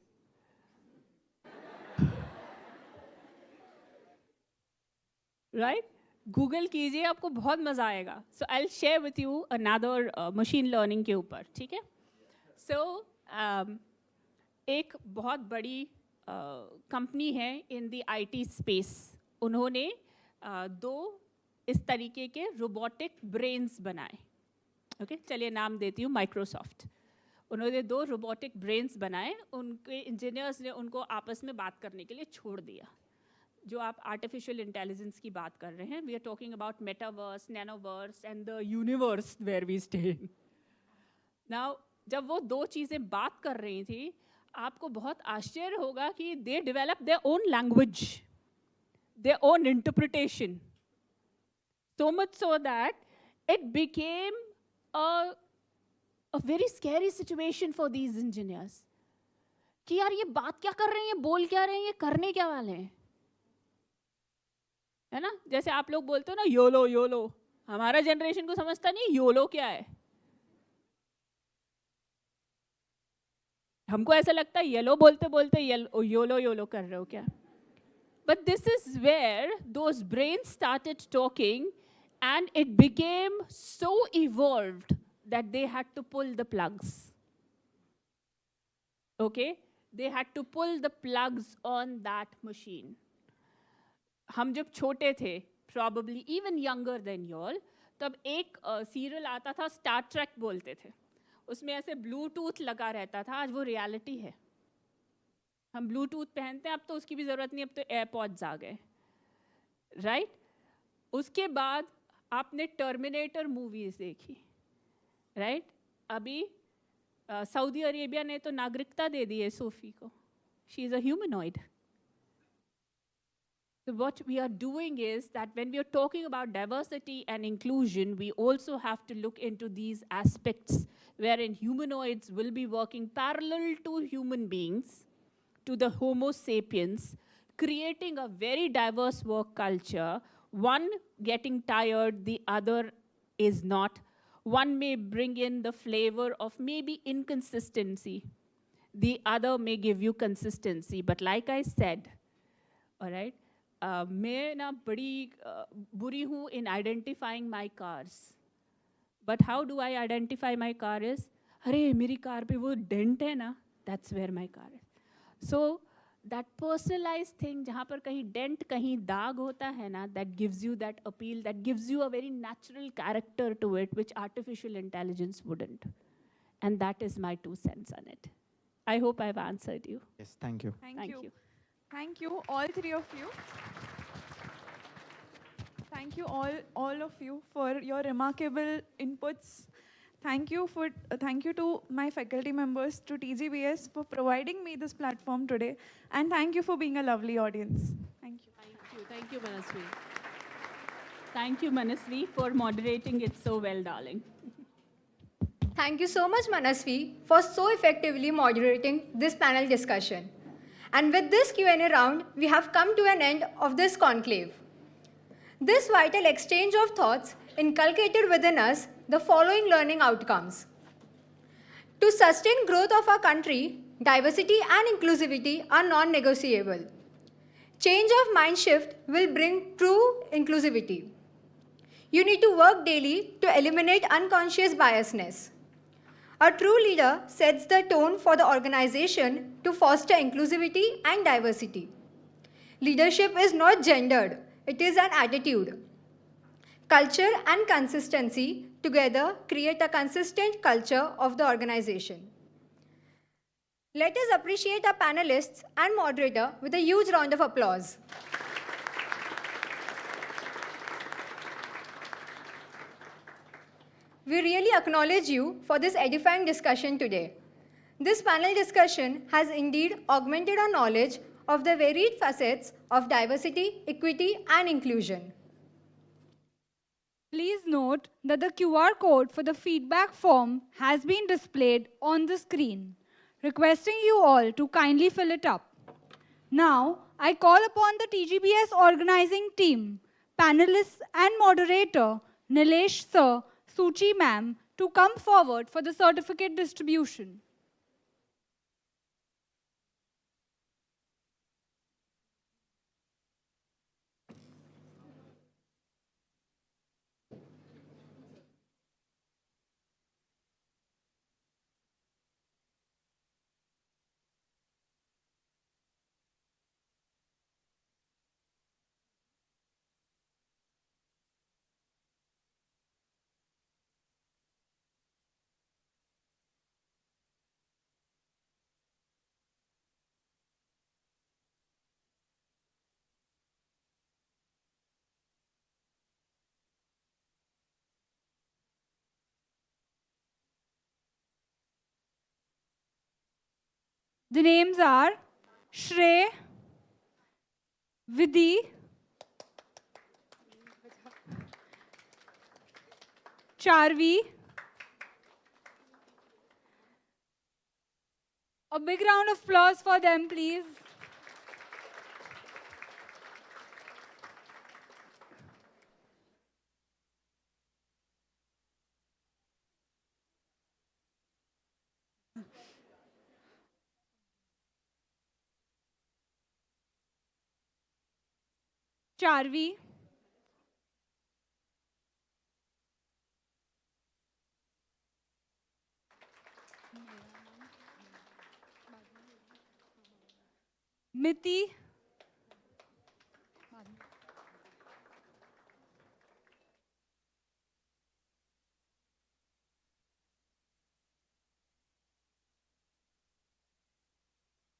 Right? Google कीजिए, आपको बहुत मज़ा आएगा. So I will share with you another machine learning के ऊपर, ठीक है? सो एक बहुत बड़ी कंपनी है इन द आईटी स्पेस. उन्होंने दो इस तरीके के रोबोटिक ब्रेन्स बनाए. ओके, चलिए नाम देती हूँ माइक्रोसॉफ्ट. उन्होंने दो रोबोटिक ब्रेन्स बनाए. उनके इंजीनियर्स ने उनको आपस में बात करने के लिए छोड़ दिया. जो आप आर्टिफिशियल इंटेलिजेंस की बात कर रहे हैं, we are talking about metaverse, nanoverse and the universe where we stay. Now जब वो दो चीज़ें बात कर रही थी, आपको बहुत आश्चर्य होगा कि they develop their own language, their own interpretation. So much so that it became a very scary situation for these engineers. कि यार ये बात क्या कर रहे हैं, ये बोल क्या रहे हैं, ये करने क्या वाले हैं, है ना? जैसे आप लोग बोलते हो ना योलो योलो, हमारा जनरेशन को समझता नहीं योलो क्या है. हमको ऐसा लगता है येलो बोलते बोलते योलो योलो कर रहे हो क्या. But this is where those brains started talking, and it became so evolved that they had to pull the plugs. Okay? They had to pull the plugs on that machine. हम जब छोटे थे, probably even younger than you all, तब एक serial आता था, Star Trek बोलते थे. उसमें ऐसे ब्लूटूथ लगा रहता था. आज वो रियलिटी है. हम ब्लूटूथ पहनते हैं, अब तो उसकी भी ज़रूरत नहीं, अब तो एयरपॉड्स आ गए, राइट? उसके बाद आपने टर्मिनेटर मूवीज़ देखी, राइट? अभी सऊदी अरेबिया ने तो नागरिकता दे दी है सोफी को. She is a humanoid. So what we are doing is that when we are talking about diversity and inclusion, we also have to look into these aspects wherein humanoids will be working parallel to human beings, to the Homo sapiens, creating a very diverse work culture. One getting tired, the other is not. One may bring in the flavor of maybe inconsistency. The other may give you consistency. But like I said, all right, मैं ना बड़ी बुरी हूँ in identifying my cars. But how do I identify my car is, अरे मेरी car पे वो dent है ना, that's where my car is. So that personalized thing, जहाँ पर कहीं dent, कहीं दाग होता है ना, that gives you that appeal, that gives you a very natural character to it, which artificial intelligence wouldn't. And that is my 2 cents on it. I hope I've answered you. Yes, thank you. Thank you. Thank you, all three of you. Thank you all of you for your remarkable inputs. Thank you to my faculty members, to TGBS for providing me this platform today, and thank you for being a lovely audience. Thank you. Thank you, Manasvi. Thank you, Manasvi, for moderating it so well, darling. Thank you so much, Manasvi, for so effectively moderating this panel discussion. And with this Q&A round, we have come to an end of this conclave. This vital exchange of thoughts inculcated within us the following learning outcomes. To sustain growth of our country, diversity and inclusivity are non-negotiable. Change of mind shift will bring true inclusivity. You need to work daily to eliminate unconscious biasness. A true leader sets the tone for the organization to foster inclusivity and diversity. Leadership is not gendered, it is an attitude. Culture and consistency together create a consistent culture of the organization. Let us appreciate our panelists and moderator with a huge round of applause. We really acknowledge you for this edifying discussion today. This panel discussion has indeed augmented our knowledge of the varied facets of diversity, equity, and inclusion. Please note that the QR code for the feedback form has been displayed on the screen, requesting you all to kindly fill it up. Now, I call upon the TGBS organizing team, panelists and moderator, Nilesh Sir, Suchi ma'am, to come forward for the certificate distribution. The names are Shrey, Vidhi, Charvi. A big round of applause for them, please. Charvi, Miti,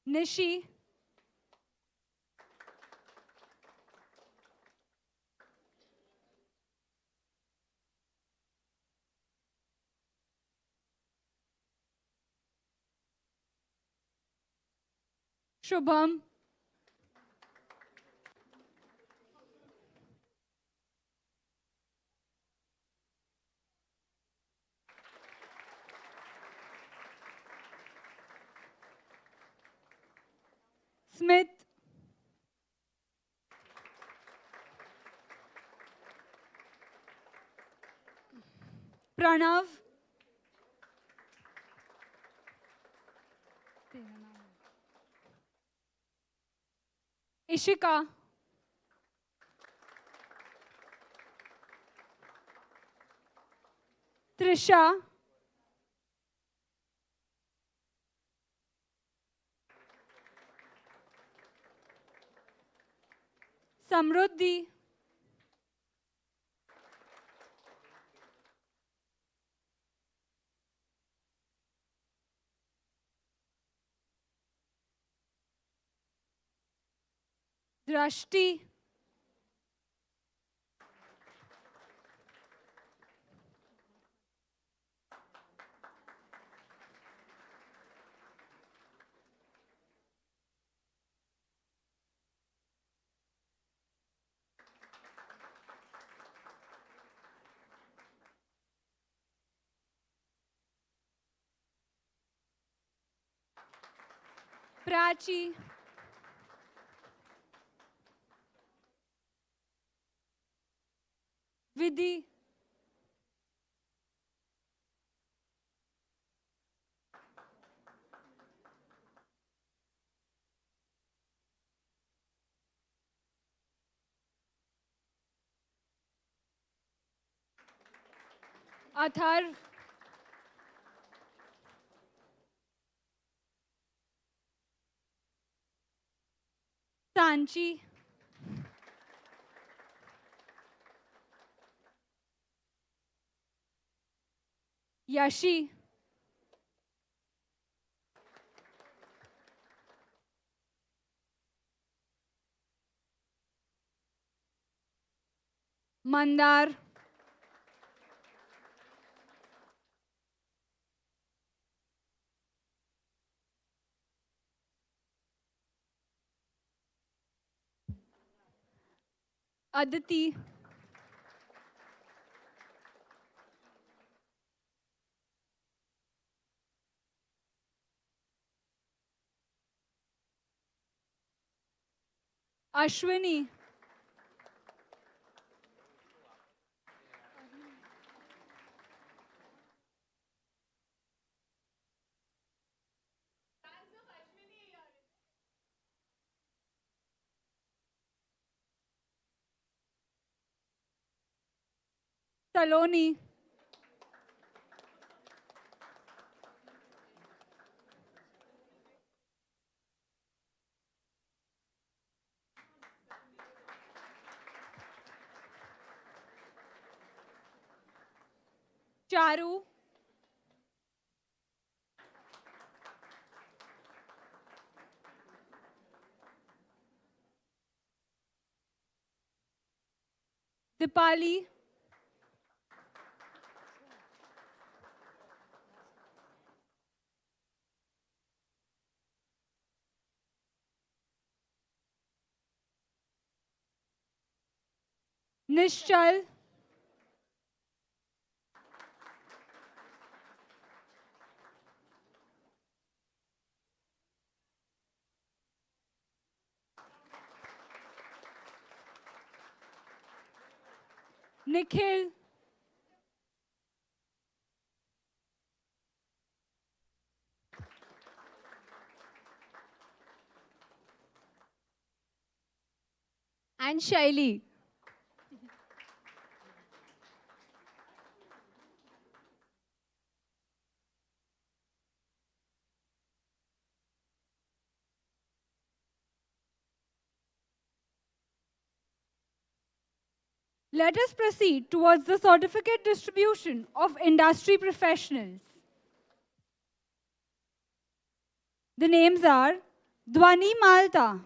Nishi, Shubham, Smith, Pranav, Ishika, Trisha, Samruddhi, Drashti, Prachi, Vidhi, Athar, Sanchi, Yashi, Mandar, Aditi, Ashwini, Saloni, Charu, Dipali, Nishchal, Nikhil, and Shaili. Let us proceed towards the certificate distribution of industry professionals. The names are Dwani Malta,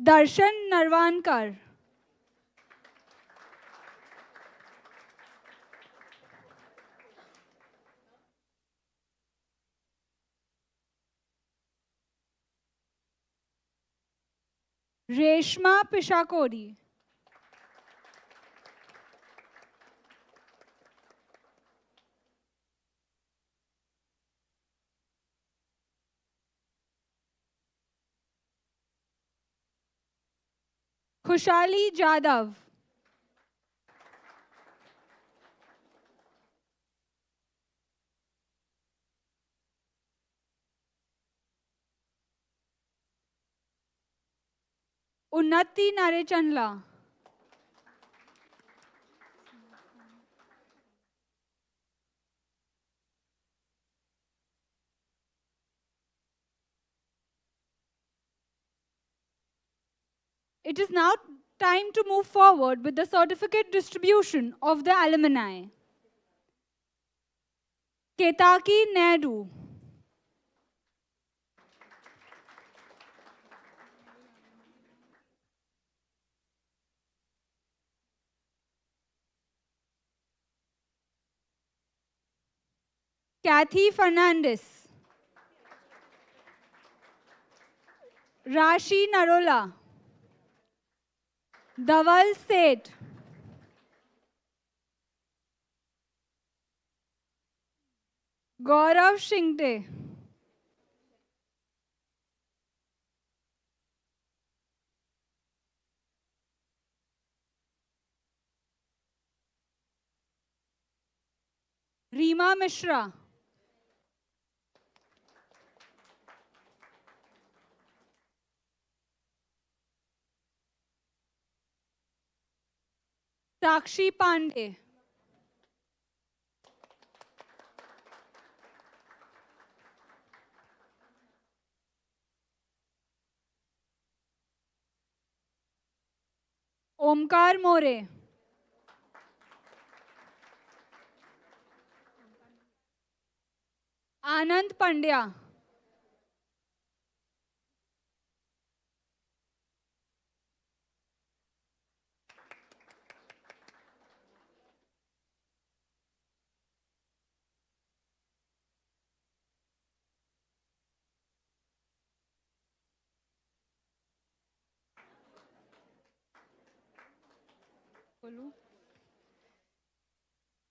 Darshan Narwankar, Reshma Pishakori, Khushali Jadhav, Unnati Narechandla, It is now time to move forward with the certificate distribution of the alumni. Ketaki Naidu, Kathy Fernandez, Rashi Narola, Dawal Seth, Gaurav Shingte, Reema Mishra, Sakshi Pandey, Omkar More, Anand Pandya,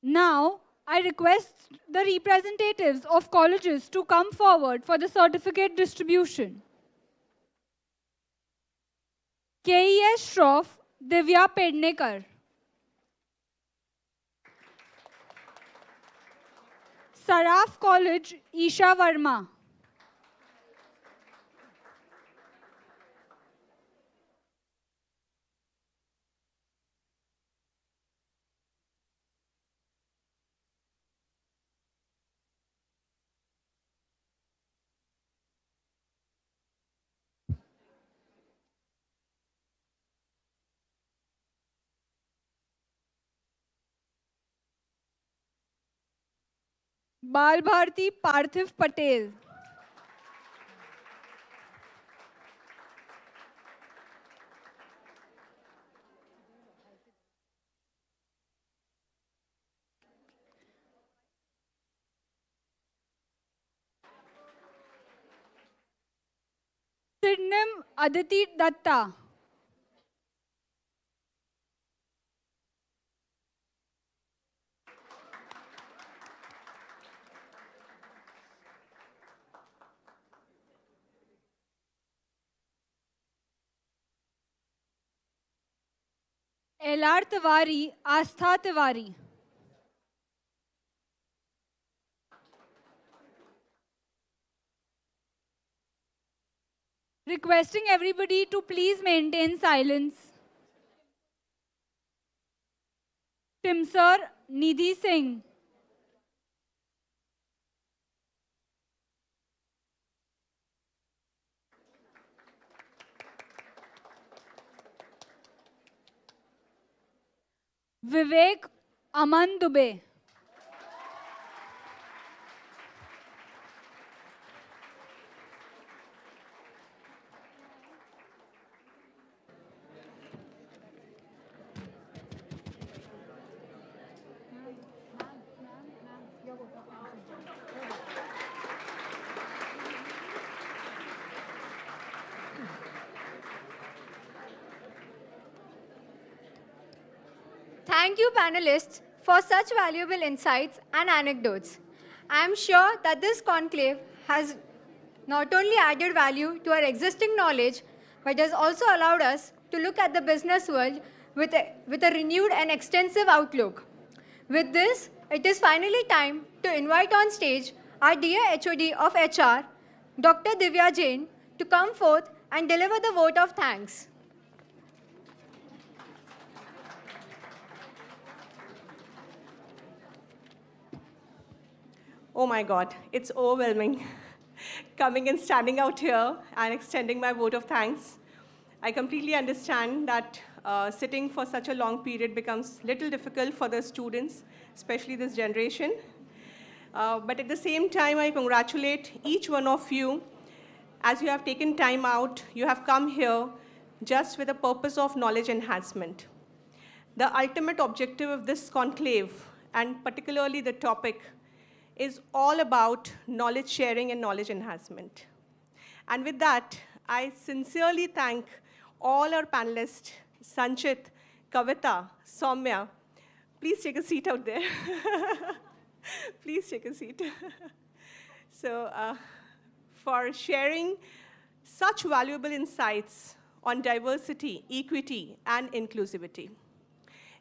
Now, I request the representatives of colleges to come forward for the certificate distribution. KES Shroff, Divya Pednekar. Saraf College, Isha Verma. Bal Bharti Parthiv Patel. Aditi Datta. LR Tiwari, Astha Tiwari. Requesting everybody to please maintain silence. Timsar Nidhi Singh. Vivek Aman Dubey. Thank you, panelists, for such valuable insights and anecdotes. I am sure that this conclave has not only added value to our existing knowledge, but has also allowed us to look at the business world with a renewed and extensive outlook. With this, it is finally time to invite on stage our dear HOD of HR, Dr. Divya Jain, to come forth and deliver the vote of thanks. Oh my God, it's overwhelming coming and standing out here and extending my vote of thanks. I completely understand that sitting for such a long period becomes little difficult for the students, especially this generation. But at the same time, I congratulate each one of you as you have taken time out, you have come here just with a purpose of knowledge enhancement. The ultimate objective of this conclave, and particularly the topic, is all about knowledge sharing and knowledge enhancement. And with that, I sincerely thank all our panelists, Sanchit, Kavita, Soumya. Please take a seat out there. Please take a seat. So, for sharing such valuable insights on diversity, equity, and inclusivity.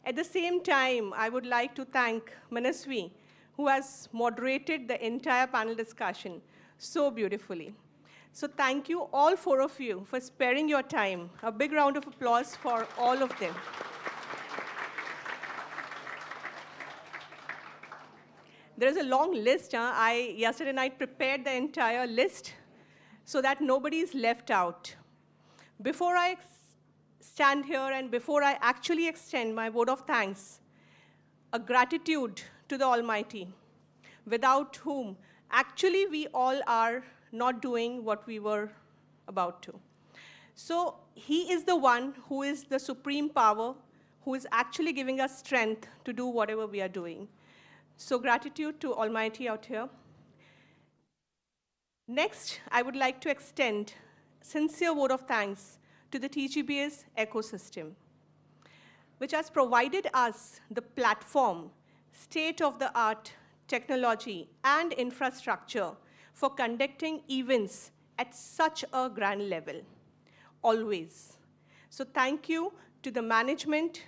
At the same time, I would like to thank Manasvi, who has moderated the entire panel discussion so beautifully. So thank you, all four of you, for sparing your time. A big round of applause for all of them. There is a long list. Yesterday night prepared the entire list so that nobody is left out. Before I stand here and before I actually extend my vote of thanks, a gratitude to the Almighty, without whom actually we all are not doing what we were about to. So He is the one who is the supreme power, who is actually giving us strength to do whatever we are doing. So gratitude to Almighty out here. Next, I would like to extend sincere vote of thanks to the TGBS ecosystem, which has provided us the platform, state-of-the-art technology, and infrastructure for conducting events at such a grand level, always. So thank you to the management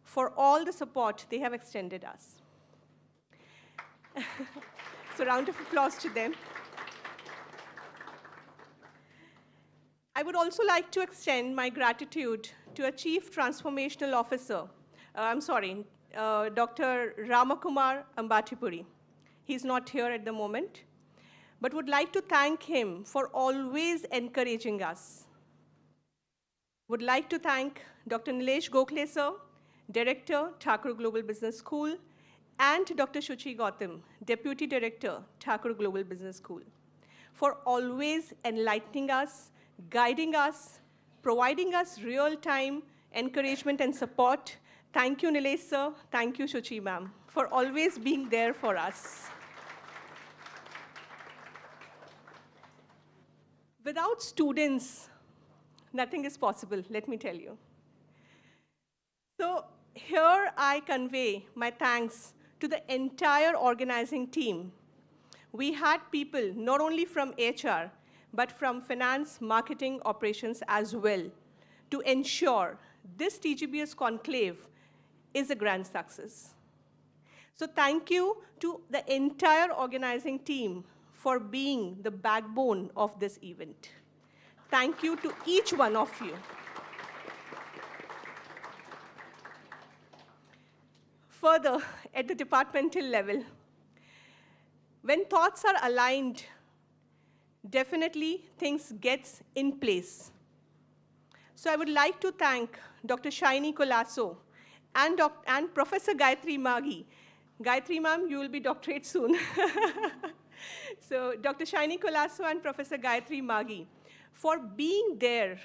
for all the support they have extended us. So round of applause to them. I would also like to extend my gratitude to a Chief Transformational Officer, Dr. Ramakumar Ambatipuri. He's not here at the moment, but would like to thank him for always encouraging us. Would like to thank Dr. Nilesh Gokhale, sir, Director, Thakur Global Business School, and Dr. Shuchi Gautam, Deputy Director, Thakur Global Business School, for always enlightening us, guiding us, providing us real-time encouragement and support. Thank you, Nilesh sir. Thank you, Shuchi ma'am, for always being there for us. Without students, nothing is possible, let me tell you. So here I convey my thanks to the entire organizing team. We had people not only from HR, but from finance, marketing, operations as well, to ensure this TGBS conclave is a grand success. So thank you to the entire organizing team for being the backbone of this event. Thank you to each one of you. Further, at the departmental level, when thoughts are aligned, definitely things gets in place. So I would like to thank Dr. Shaini Colasso and Professor Gayatri Maghi. Gayatri ma'am, you will be doctorate soon. So Dr. Shaini Colasso and Professor Gayatri Maghi for being there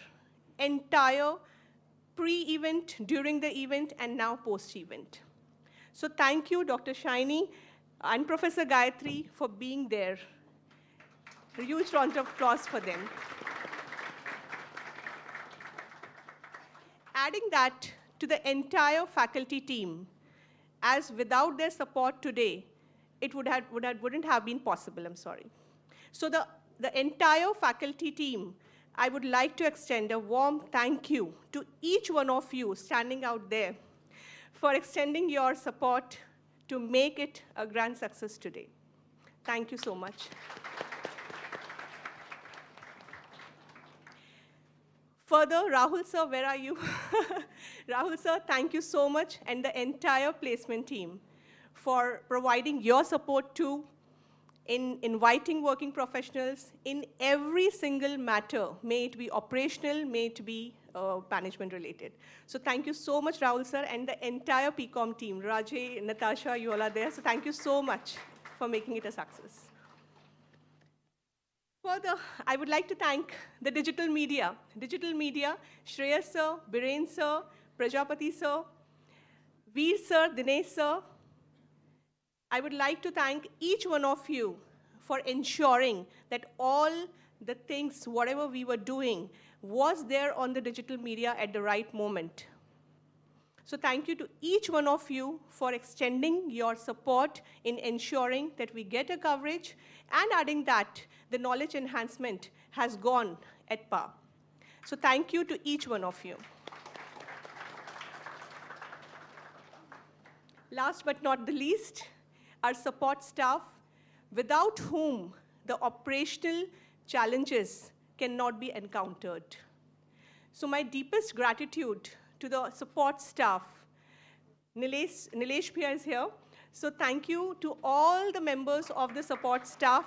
entire pre-event, during the event, and now post-event. So thank you, Dr. Shaini and Professor Gayatri, for being there. A huge round of applause for them. Adding that to the entire faculty team, as without their support today, it wouldn't have been possible, I'm sorry. So the entire faculty team, I would like to extend a warm thank you to each one of you standing out there for extending your support to make it a grand success today. Thank you so much. Further, Rahul sir, where are you? Rahul sir, thank you so much, and the entire placement team for providing your support too, in inviting working professionals in every single matter, may it be operational, may it be management related. So thank you so much, Rahul sir, and the entire PCOM team. Rajay, Natasha, you all are there, so thank you so much for making it a success. Further, I would like to thank the digital media. Digital media, Shreyas sir, Biren sir, Prajapati sir, Veer sir, Dinesh sir. I would like to thank each one of you for ensuring that all the things, whatever we were doing, was there on the digital media at the right moment. So thank you to each one of you for extending your support in ensuring that we get a coverage, and adding that the knowledge enhancement has gone at par. So thank you to each one of you. Last but not the least, our support staff, without whom the operational challenges cannot be encountered. So my deepest gratitude to the support staff. Nilesh Bhaiya is here. So thank you to all the members of the support staff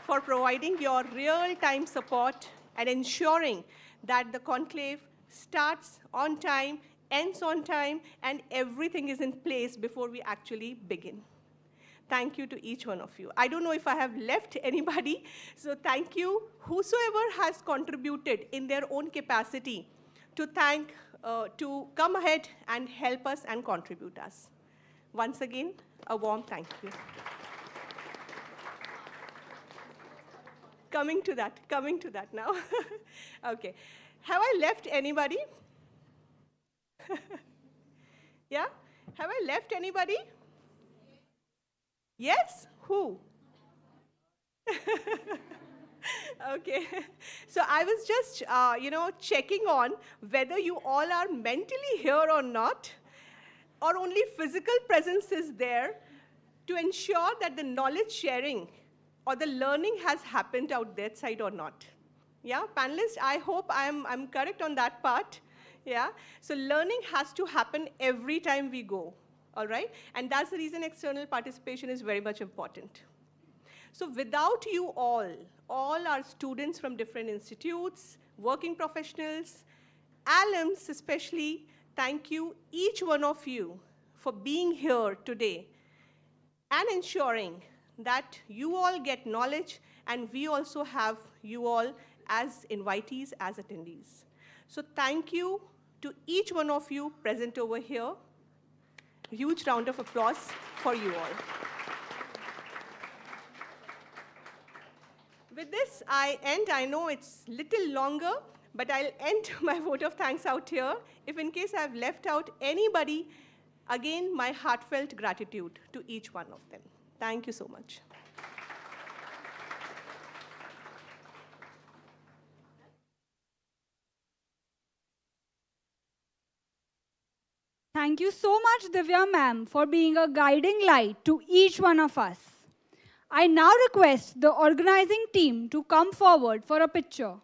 for providing your real-time support and ensuring that the conclave starts on time, ends on time, and everything is in place before we actually begin. Thank you to each one of you. I don't know if I have left anybody, so thank you, whosoever has contributed in their own capacity to come ahead and help us and contribute us. Once again, a warm thank you. Coming to that now. Okay. Have I left anybody? Yeah? Have I left anybody? Yes? Who? Okay. So I was just, checking on whether you all are mentally here or not, or only physical presence is there to ensure that the knowledge sharing or the learning has happened out that side or not. Yeah, panelists, I hope I'm correct on that part. Yeah, so learning has to happen every time we go, all right? And that's the reason external participation is very much important. So without you all our students from different institutes, working professionals, alums especially, thank you, each one of you, for being here today and ensuring that you all get knowledge, and we also have you all as invitees, as attendees. So thank you to each one of you present over here. A huge round of applause for you all. With this, I end. I know it's little longer, But I'll end my vote of thanks out here. If in case I've left out anybody, again, my heartfelt gratitude to each one of them. Thank you so much. Thank you so much, Divya ma'am, for being a guiding light to each one of us. I now request the organizing team to come forward for a picture.